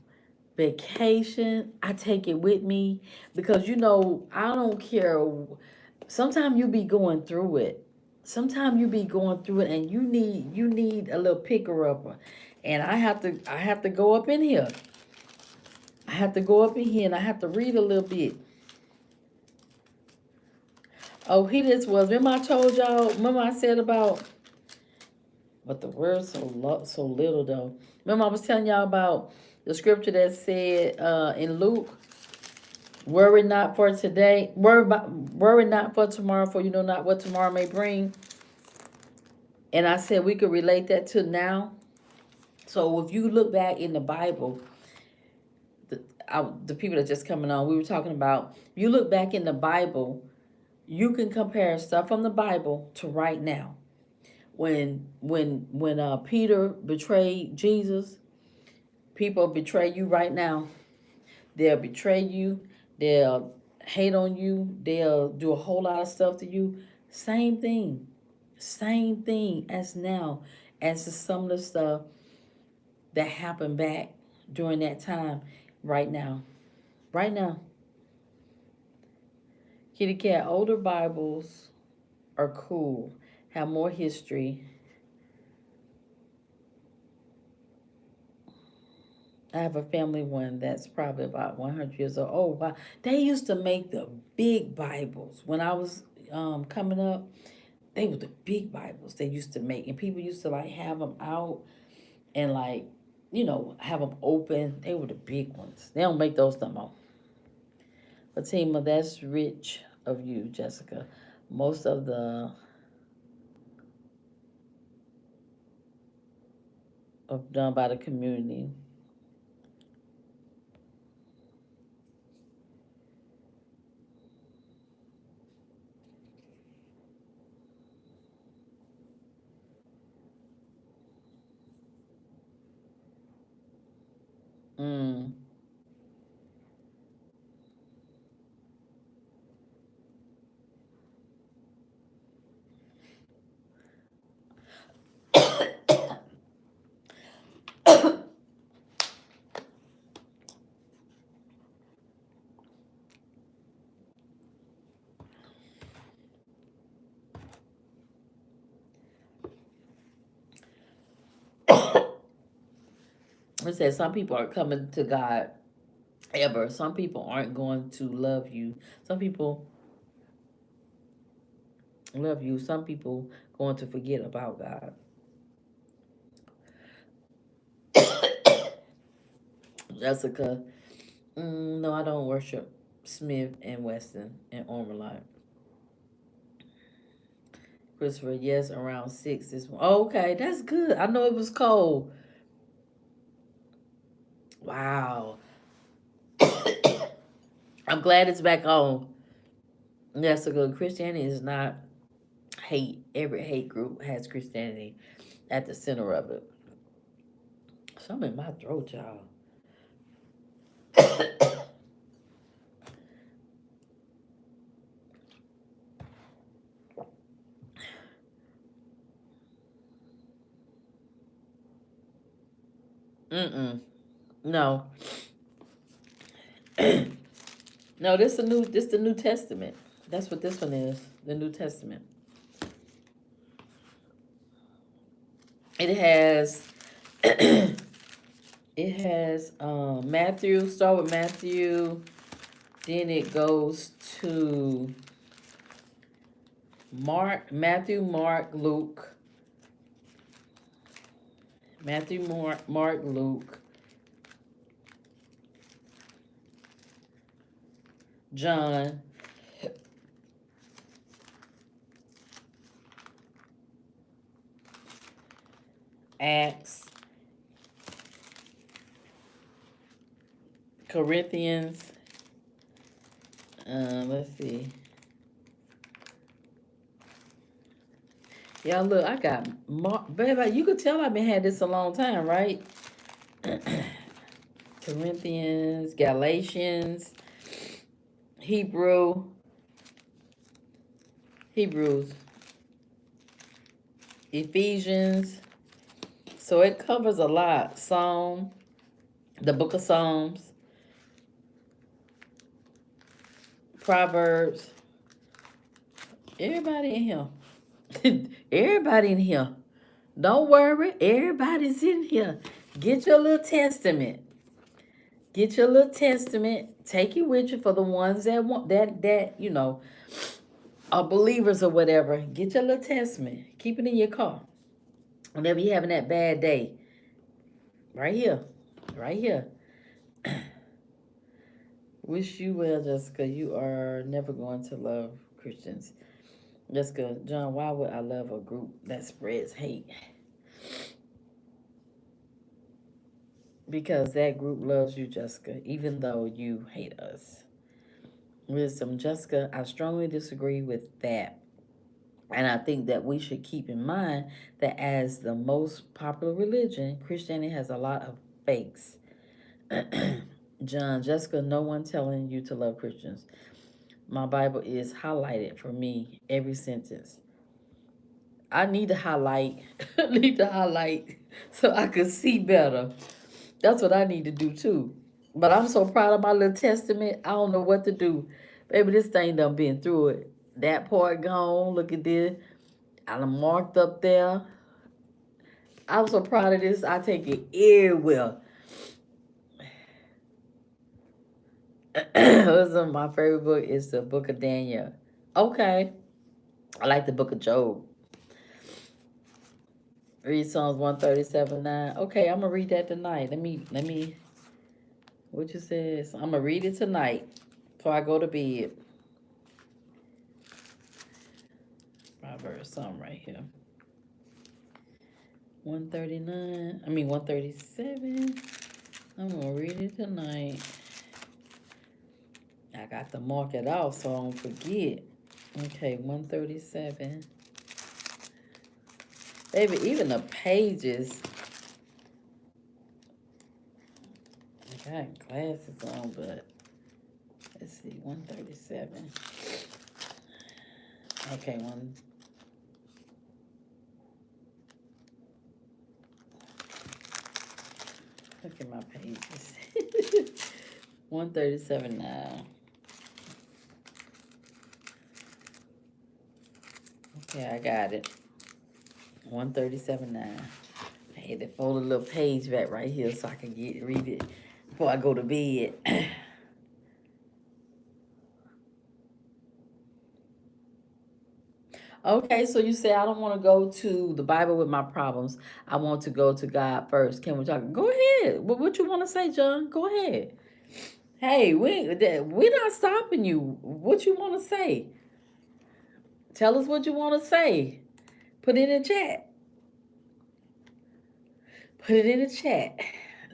vacation, I take it with me because you know, I don't care. Sometimes you be going through it. Sometimes you be going through it and you need a little picker upper. And I have to go up in here. I have to go up in here and I have to read a little bit. Oh, he just was. Remember I told y'all, remember I said about, but the word so little though. Remember I was telling y'all about the scripture that said in Luke, worry not for today, worry not for tomorrow, for you know not what tomorrow may bring. And I said we could relate that to now. So if you look back in the Bible, the people that just coming on, we were talking about. You look back in the Bible, you can compare stuff from the Bible to right now. When Peter betrayed Jesus, people betray you right now. They'll betray you. They'll hate on you. They'll do a whole lot of stuff to you. Same thing. Same thing as now, as to some of the stuff that happened back during that time right now. Right now. Kitty Cat, older Bibles are cool, have more history. I have a family one that's probably about 100 years old. Oh, wow. They used to make the big Bibles. When I was coming up, they were the big Bibles they used to make. And people used to like have them out and like, you know, have them open. They were the big ones. They don't make those no more. Fatima, that's rich of you, Jessica. Most of the done by the community. Mm. It says some people are coming to God ever. Some people aren't going to love you. Some people love you. Some people going to forget about God. Jessica, no, I don't worship Smith and Weston and Ormelite. Christopher, yes, around 6 this morning. Oh, okay, that's good. I know it was cold. Wow. I'm glad it's back on. That's a good. Christianity is not hate. Every hate group has Christianity at the center of it. Something in my throat, y'all. Mm-mm. No. No, this the New Testament. That's what this one is. The New Testament. It has it has Matthew, start with Matthew, then it goes to Matthew, Mark, Luke. Matthew, Mark, Luke, John, Acts, Corinthians. Let's see. Yeah, look, I got Mark. Baby, you could tell I've been had this a long time, right? Corinthians, Galatians, Hebrews, Ephesians. So it covers a lot. Psalm, the book of Psalms, Proverbs. Everybody in here. Everybody in here. Don't worry. Everybody's in here. Get your little testament. Get your little testament. Take it with you for the ones that want that are believers or whatever. Get your little testament. Keep it in your car. Whenever you're having that bad day. Right here. Right here. Wish you well, Jessica. You are never going to love Christians. Jessica, John, why would I love a group that spreads hate? Because that group loves you, Jessica, even though you hate us. Wisdom, Jessica, I strongly disagree with that. And I think that we should keep in mind that as the most popular religion, Christianity has a lot of fakes. John, Jessica, no one telling you to love Christians. My Bible is highlighted for me every sentence. I need to highlight. I need to highlight so I can see better. That's what I need to do too. But I'm so proud of my little testament. I don't know what to do. Baby, this thing done been through it. That part gone. Look at this. I done marked up there. I'm so proud of this. I take it everywhere. My favorite book is the book of Daniel. Okay. I like the book of Job. Read Psalms 137:9. Okay, I'm gonna read that tonight. Let me what you says. I'm gonna read it tonight before I go to bed. Proverbs something right here. 139. 137. I'm gonna read it tonight. I got to mark it off so I don't forget. Okay, 137. Baby, even the pages. I got glasses on, but let's see, 137. Okay, look at my pages. 137 now. Okay, I got it. 137:9. I had to fold a little page back right here so I can read it before I go to bed. Okay, so you say I don't want to go to the Bible with my problems. I want to go to God first. Can we talk? Go ahead. What you want to say, John? Go ahead. Hey, we're not stopping you. What you want to say? Tell us what you want to say. Put it in the chat. Put it in the chat.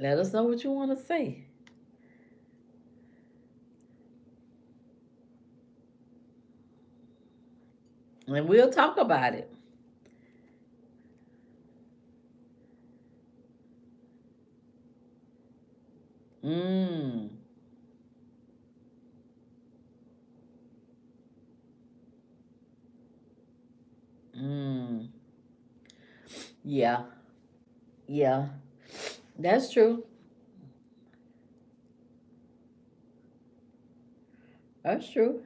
Let us know what you want to say. And we'll talk about it. Mm. Mm. Yeah. Yeah. That's true. That's true.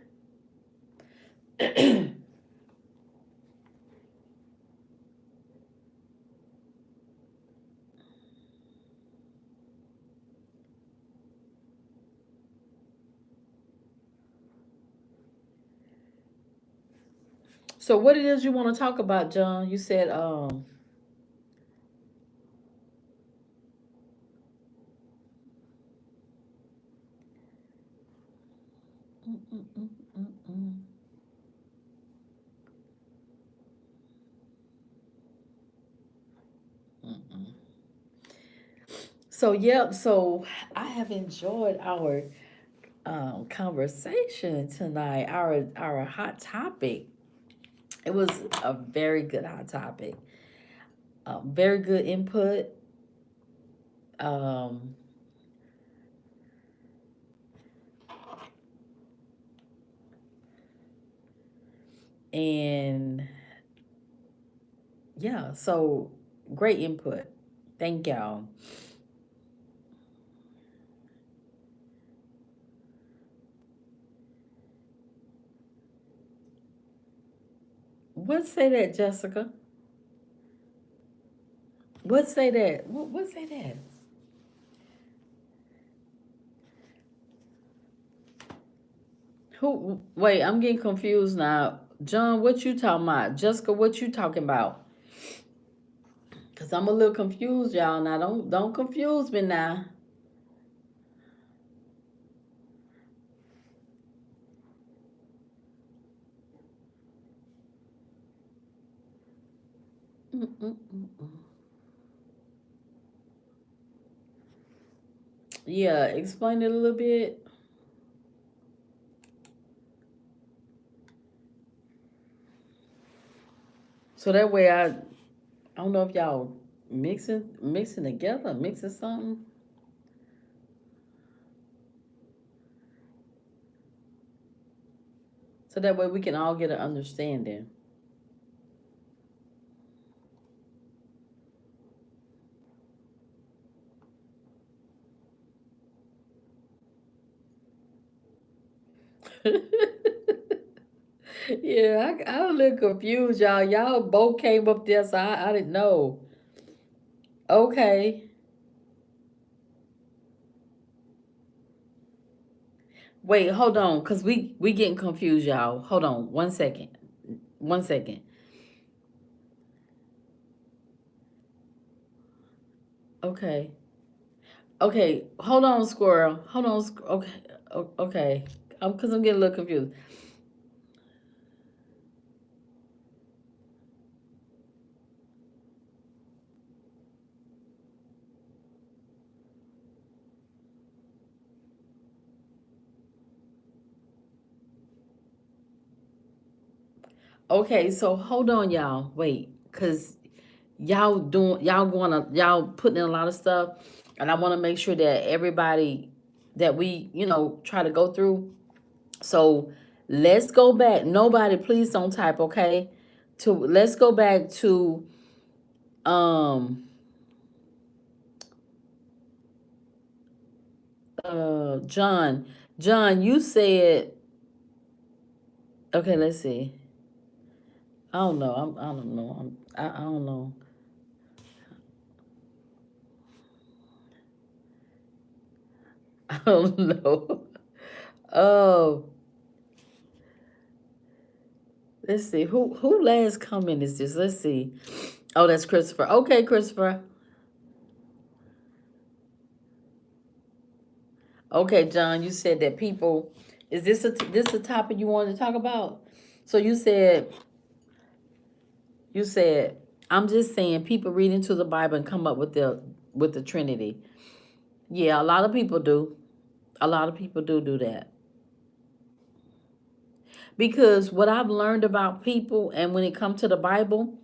So what it is you want to talk about, John? You said mm, mm, mm, mm, mm, mm, mm. So yep, so I have enjoyed our conversation tonight, our hot topic. It was a very good hot topic. Very good input. Um, and yeah, so great input. Thank y'all. What say that, Jessica? What say that? What say that? Who? Wait, I'm getting confused now. John, what you talking about? Jessica, what you talking about? Cause I'm a little confused, y'all. Now don't confuse me now. Mm-mm-mm-mm. Yeah, explain it a little bit. So that way I don't know if y'all mixing together, mixing something. So that way we can all get an understanding. Yeah, I'm a little confused, y'all. Y'all both came up there, so I didn't know. Okay. Wait, hold on, cause we getting confused, y'all. Hold on, 1 second. 1 second. Okay. Okay. Hold on, squirrel. Hold on. Okay. Okay. Cause I'm getting a little confused. Okay, so hold on, y'all. Wait, cause y'all putting in a lot of stuff, and I want to make sure that everybody that we try to go through. So let's go back. Nobody, please don't type. Okay, to let's go back to um John. John, you said okay. Let's see. I don't know. I don't know. I don't know. I don't know. Oh, Let's see. Who last comment is this? Let's see. Oh, that's Christopher. Okay, Christopher. Okay, John, you said that people, is this a topic you wanted to talk about? So you said I'm just saying people read into the Bible and come up with the Trinity. Yeah, a lot of people do. A lot of people do that. Because what I've learned about people and when it comes to the Bible,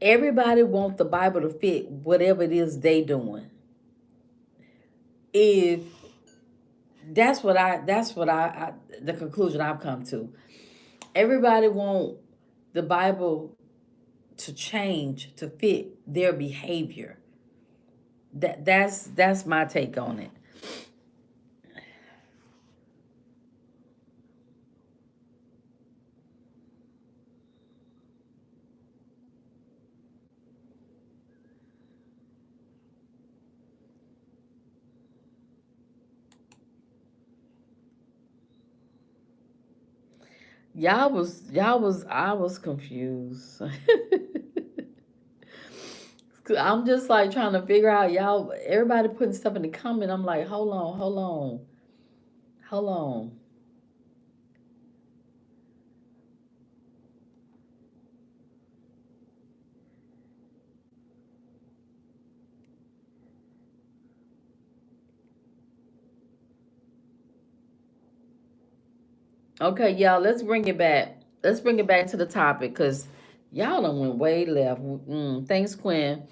everybody wants the Bible to fit whatever it is they doing. If that's what I the conclusion I've come to. Everybody want the Bible to change to fit their behavior. That's my take on it. Y'all was I was confused. I'm just like trying to figure out y'all everybody putting stuff in the comment. I'm like, hold on. Okay, y'all, let's bring it back. Let's bring it back to the topic because y'all done went way left. Thanks, Quinn.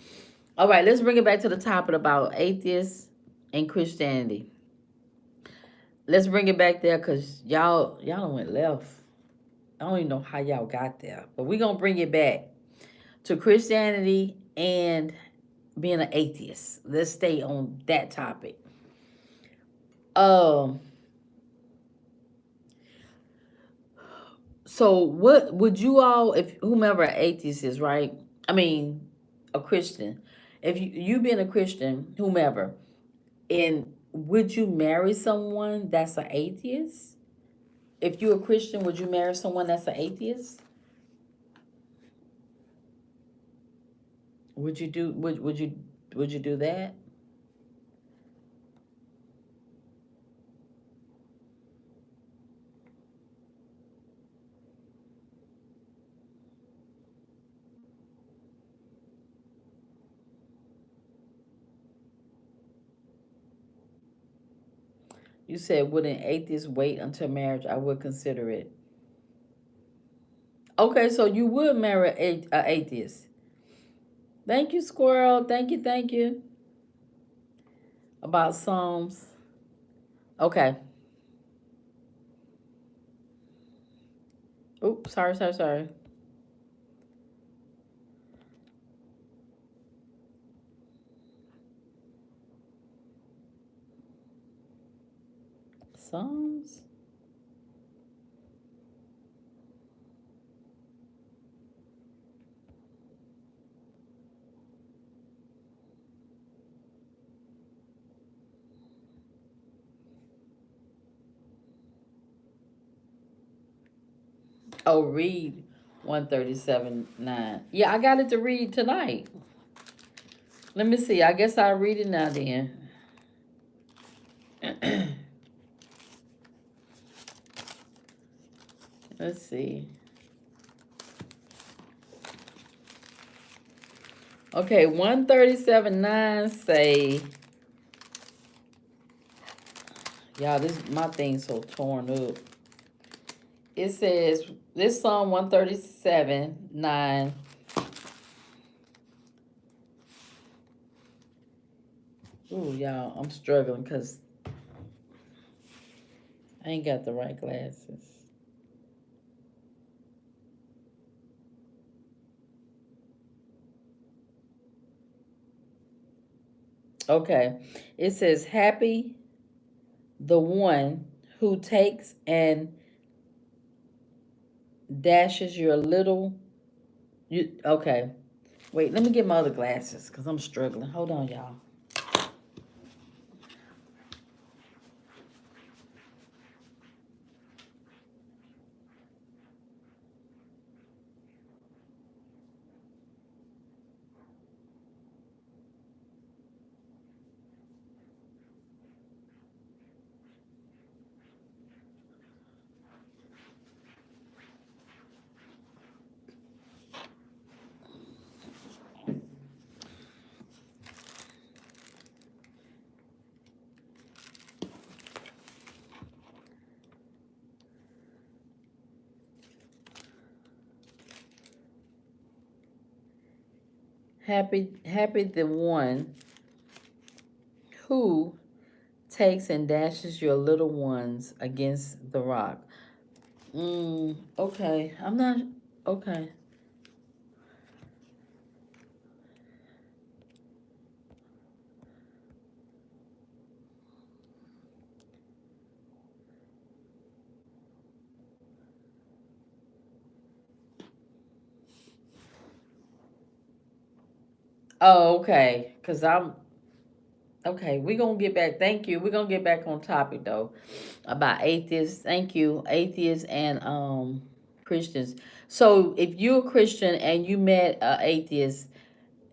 All right, let's bring it back to the topic about atheists and Christianity. Let's bring it back there because y'all done went left. I don't even know how y'all got there, but we're gonna bring it back to Christianity and being an atheist. Let's stay on that topic. Um, so what would you all, if whomever an atheist is, right? I mean, a Christian. If you being a Christian, whomever, and would you marry someone that's an atheist? If you're a Christian, would you marry someone that's an atheist? Would you do that? You said would an atheist wait until marriage? I would consider it. Okay, so you would marry a atheist. Thank you, Squirrel. Thank you. About Psalms. Okay. Oops, sorry. Psalms. Oh, read 137:9. Yeah, I got it to read tonight. Let me see. I guess I'll read it now then. Let's see. Okay, 137:9 say, y'all, this my thing's so torn up. It says this Psalm 137:9. Ooh, y'all, I'm struggling because I ain't got the right glasses. Okay. It says, happy the one who takes and dashes your little. Okay. Wait, let me get my other glasses because I'm struggling. Hold on, y'all. Happy the one who takes and dashes your little ones against the rock. Okay. I'm not okay. Oh, okay. Cause I'm okay. We're gonna get back. Thank you. We're gonna get back on topic though about atheists. Thank you, atheists and Christians. So if you're a Christian and you met a atheist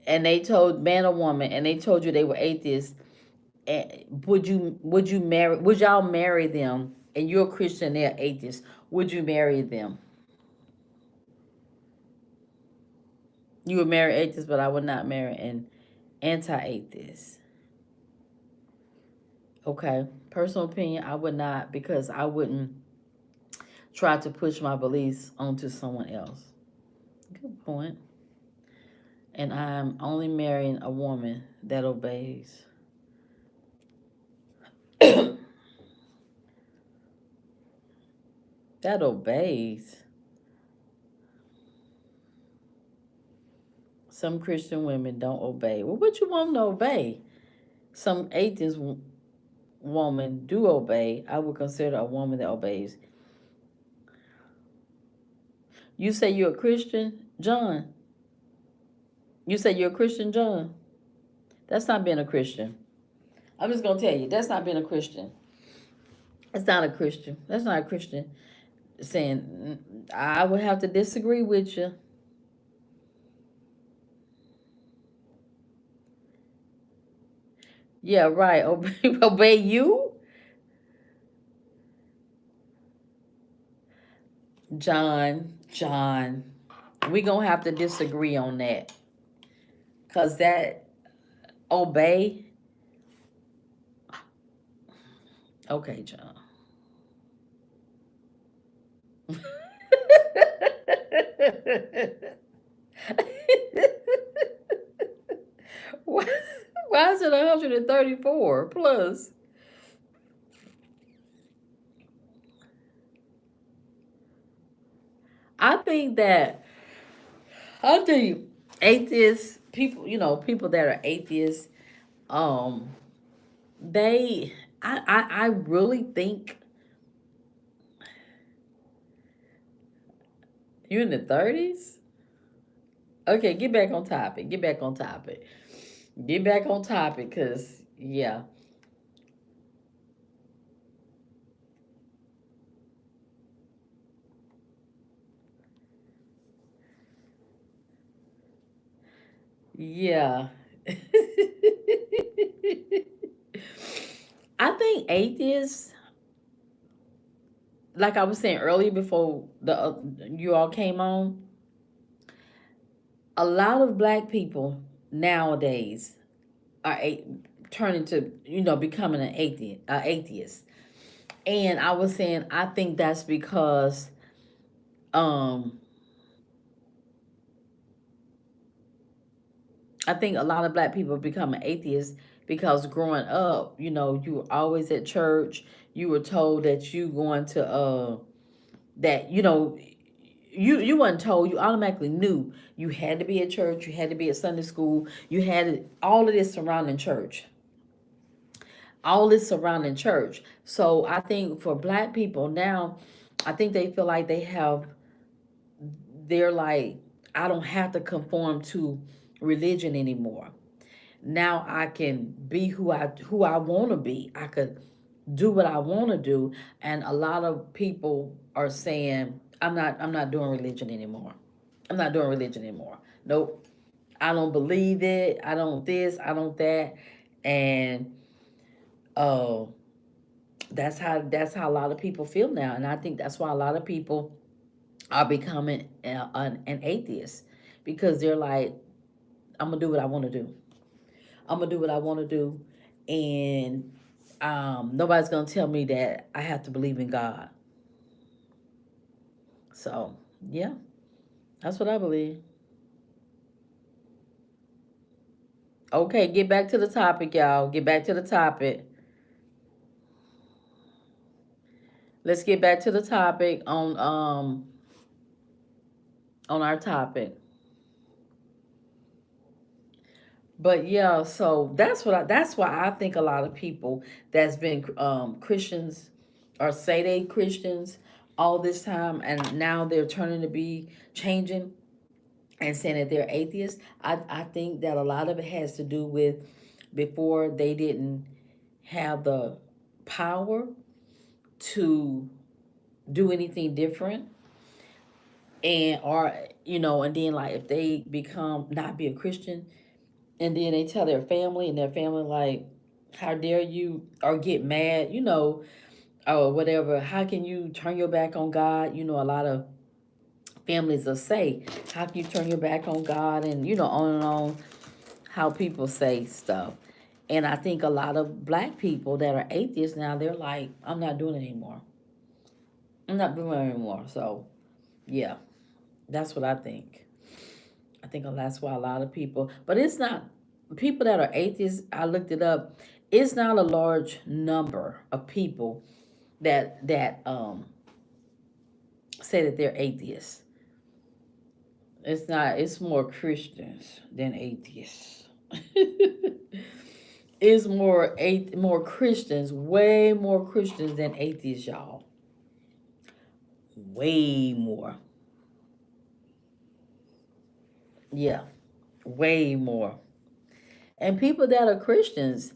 and they told man or woman and they told you they were atheists, would you marry? Would y'all marry them? And you're a Christian, they're atheists. Would you marry them? You would marry atheists, but I would not marry an anti-atheist. Okay, personal opinion, I would not because I wouldn't try to push my beliefs onto someone else. Good point. And I'm only marrying a woman that obeys. That obeys. Some Christian women don't obey. Well, what you want them to obey? Some atheist woman do obey. I would consider a woman that obeys. You say you're a Christian, John? You say you're a Christian, John? That's not being a Christian. I'm just gonna tell you, that's not being a Christian. That's not a Christian. That's not a Christian saying. I would have to disagree with you. Yeah, right. Obey, obey you, John. John. We gonna have to disagree on that, cause that obey. Okay, John. why, why is it 134 plus? I think that I think atheists, people, people that are atheists, um, they, I really think you're in the 30s. Okay, get back on topic. Get back on topic. Get back on topic, cause yeah, yeah. I think atheists, like I was saying earlier before you all came on, a lot of black people nowadays are turning to becoming an atheist. And I was saying I think that's because um I think a lot of black people become atheists because growing up, you were always at church. You were told that you going to that you weren't told, you automatically knew you had to be at church, you had to be at Sunday school, you had all of this surrounding church. All this surrounding church. So I think for black people now, I think they feel like they're like, I don't have to conform to religion anymore. Now I can be who I want to be. I could do what I want to do, and a lot of people are saying I'm not doing religion anymore. I'm not doing religion anymore. Nope. I don't believe it. I don't this, I don't that. And uh that's how a lot of people feel now, and I think that's why a lot of people are becoming an atheist, because they're like, I'm gonna do what I want to do. I'm gonna do what I want to do, and nobody's gonna tell me that I have to believe in God. So yeah, that's what I believe. Okay, get back to the topic, y'all. Get back to the topic. Let's get back to the topic on our topic. But yeah, so that's why I think a lot of people that's been Christians or say they Christians all this time and now they're turning to be changing and saying that they're atheists. I think that a lot of it has to do with before they didn't have the power to do anything different, and or and then like if they become not be a Christian and then they tell their family and their family like, how dare you, or get mad, or whatever, how can you turn your back on God, a lot of families will say, how can you turn your back on God, and on and on, how people say stuff. And I think a lot of black people that are atheists now, they're like, I'm not doing it anymore. I'm not doing it anymore. So yeah, that's what I think. I think that's why a lot of people, but it's not people that are atheists. I looked it up. It's not a large number of people that say that they're atheists. It's not. It's more Christians than atheists. It's more Christians, way more Christians than atheists, y'all. Way more. Yeah, way more. And people that are Christians,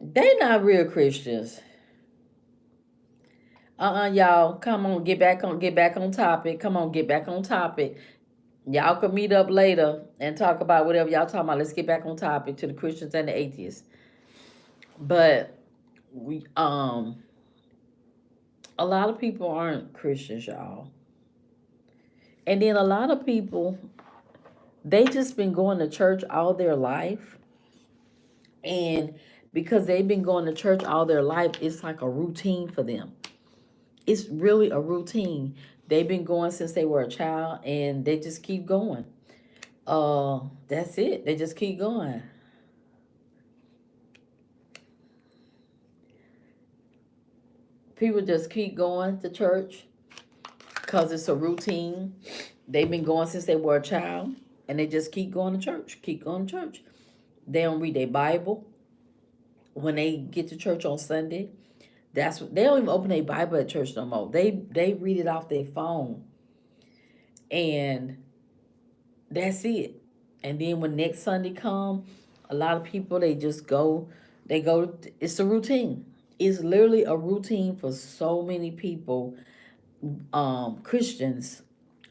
they not real Christians. Y'all, come on, get back on topic. Come on, get back on topic. Y'all could meet up later and talk about whatever y'all talking about. Let's get back on topic to the Christians and the atheists. But we a lot of people aren't Christians, y'all. And then a lot of people, they just been going to church all their life, and because they've been going to church all their life, it's like a routine for them. It's really a routine. They've been going since they were a child, and they just keep going. That's it. They just keep going. People just keep going to church because it's a routine. They've been going since they were a child, and they just keep going to church. Keep going to church. They don't read their Bible when they get to church on Sunday. That's what they don't even open their Bible at church no more. They read it off their phone, and that's it. And then when next Sunday come, a lot of people they just go. They go. It's a routine. It's literally a routine for so many people, Christians.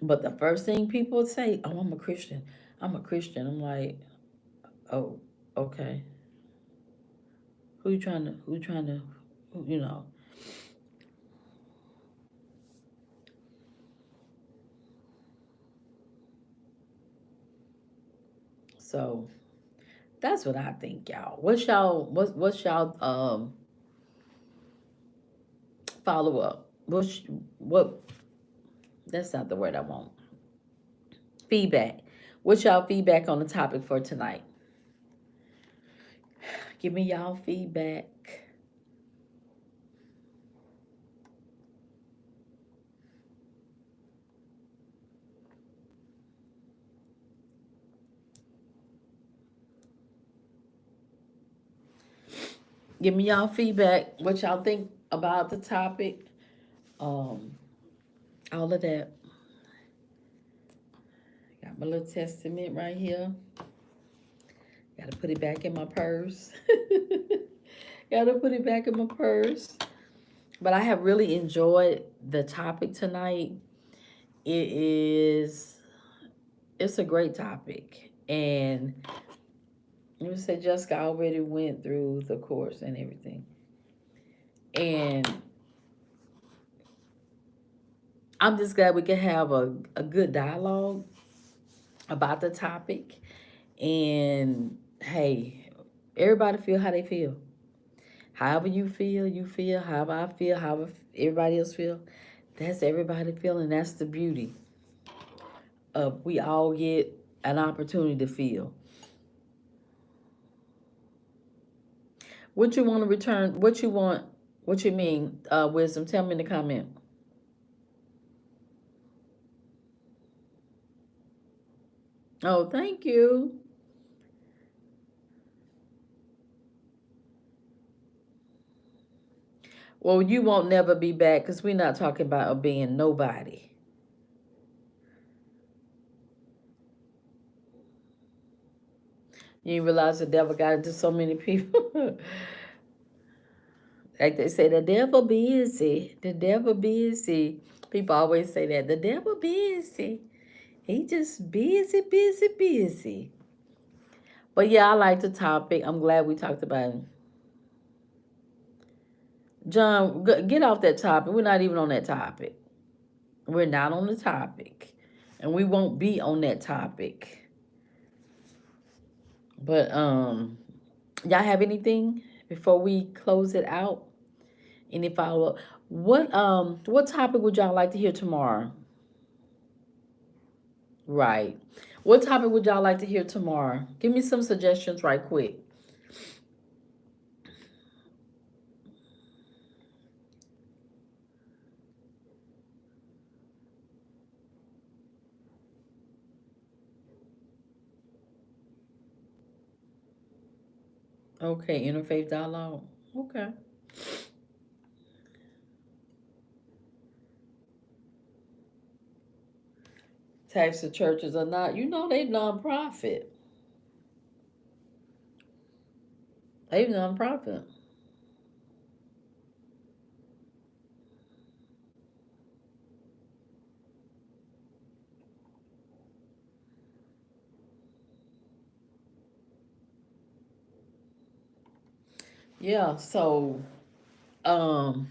But the first thing people would say, "Oh, I'm a Christian. I'm a Christian." I'm like, "Oh, okay. Who you trying to? Who you trying to? You know?" So that's what I think, y'all. What's y'all follow up? What that's not the word I want. Feedback. What's y'all feedback on the topic for tonight? Give me y'all feedback. Give me y'all feedback. What y'all think about the topic? Um, all of that. Got my little testament right here. Got to put it back in my purse. Got to put it back in my purse. But I have really enjoyed the topic tonight. It is, it's a great topic. And you say Jessica already went through the course and everything. And I'm just glad we can have a good dialogue about the topic. And hey, everybody feel how they feel. However you feel, you feel. However I feel, however everybody else feel. That's everybody feeling. That's the beauty of we all get an opportunity to feel. What you want to return? What you want? What you mean? Wisdom. Tell me in the comment. Oh, thank you. Well, you won't never be back because we're not talking about being nobody. You realize the devil got into so many people. Like they say, the devil busy. The devil busy. People always say that. The devil busy. He just busy, busy, busy. But yeah, I like the topic. I'm glad we talked about it. John, get off that topic. We're not even on that topic. We're not on the topic. And we won't be on that topic. But y'all have anything before we close it out? Any follow up? What topic would y'all like to hear tomorrow? Right. What topic would y'all like to hear tomorrow? Give me some suggestions right quick. Okay, interfaith dialogue. Okay. Types of churches are not, they nonprofit. They nonprofit. Yeah, um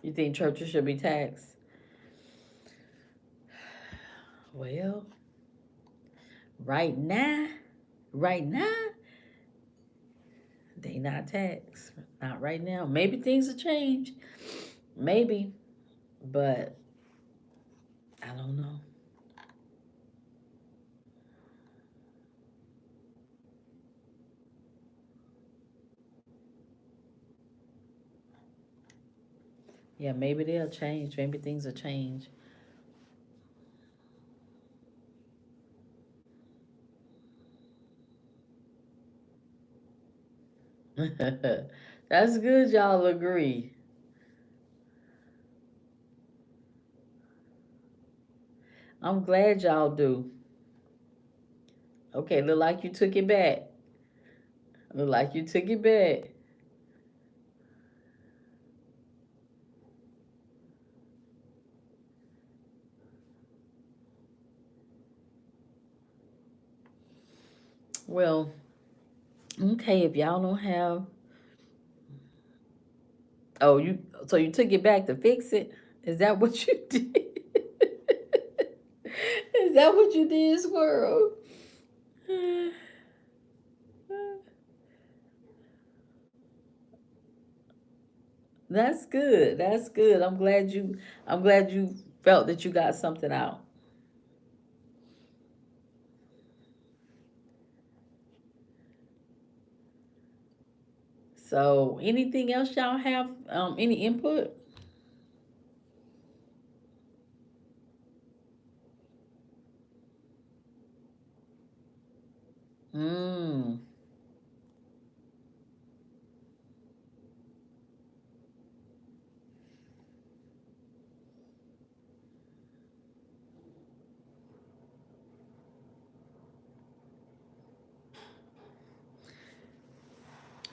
you think churches should be taxed? Well, right now, right now, they not taxed. Not right now. Maybe things will change. Maybe, but I don't know. Yeah, maybe they'll change. Maybe things will change. That's good, y'all agree. I'm glad y'all do. Okay, look like you took it back. Look like you took it back. Well, okay, if y'all don't have, oh, so you took it back to fix it? Is that what you did? Is that what you did, Squirrel? That's good. That's good. I'm glad you felt that you got something out. So, anything else y'all have? Any input? Mm.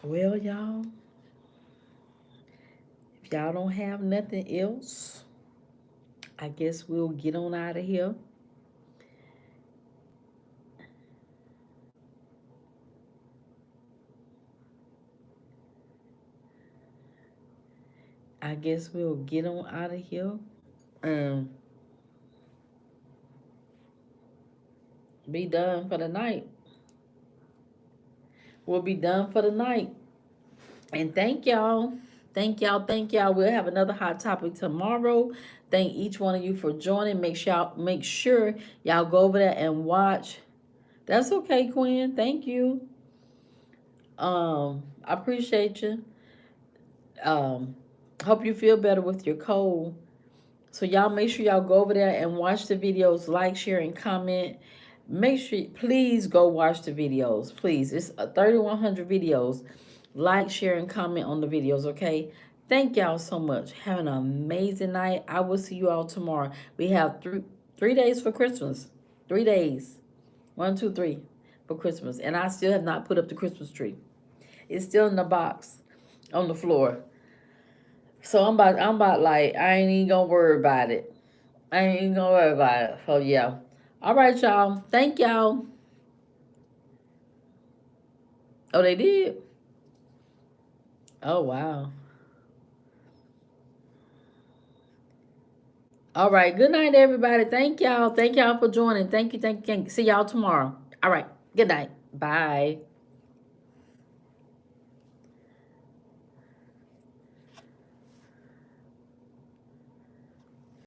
Well, y'all, if y'all don't have nothing else, I guess we'll get on out of here. I guess we'll get on out of here. Um, be done for the night. We'll be done for the night. And thank y'all. Thank y'all. Thank y'all. We'll have another hot topic tomorrow. Thank each one of you for joining. Make sure y'all go over there and watch. That's okay, Quinn. Thank you. I appreciate you. Um, hope you feel better with your cold. So y'all make sure y'all go over there and watch the videos, like, share, and comment. Make sure, please go watch the videos. Please, it's 3,100 videos. Like, share, and comment on the videos, okay? Thank y'all so much. Have an amazing night. I will see you all tomorrow. We have three days for Christmas. 3 days. 1, 2, 3 for Christmas. And I still have not put up the Christmas tree. It's still in the box on the floor. So I'm about like, I ain't even gonna worry about it. I ain't even gonna worry about it. So yeah. All right, y'all. Thank y'all. Oh, they did? Oh, wow. All right. Good night, everybody. Thank y'all. Thank y'all for joining. Thank you. Thank you. See y'all tomorrow. All right. Good night. Bye.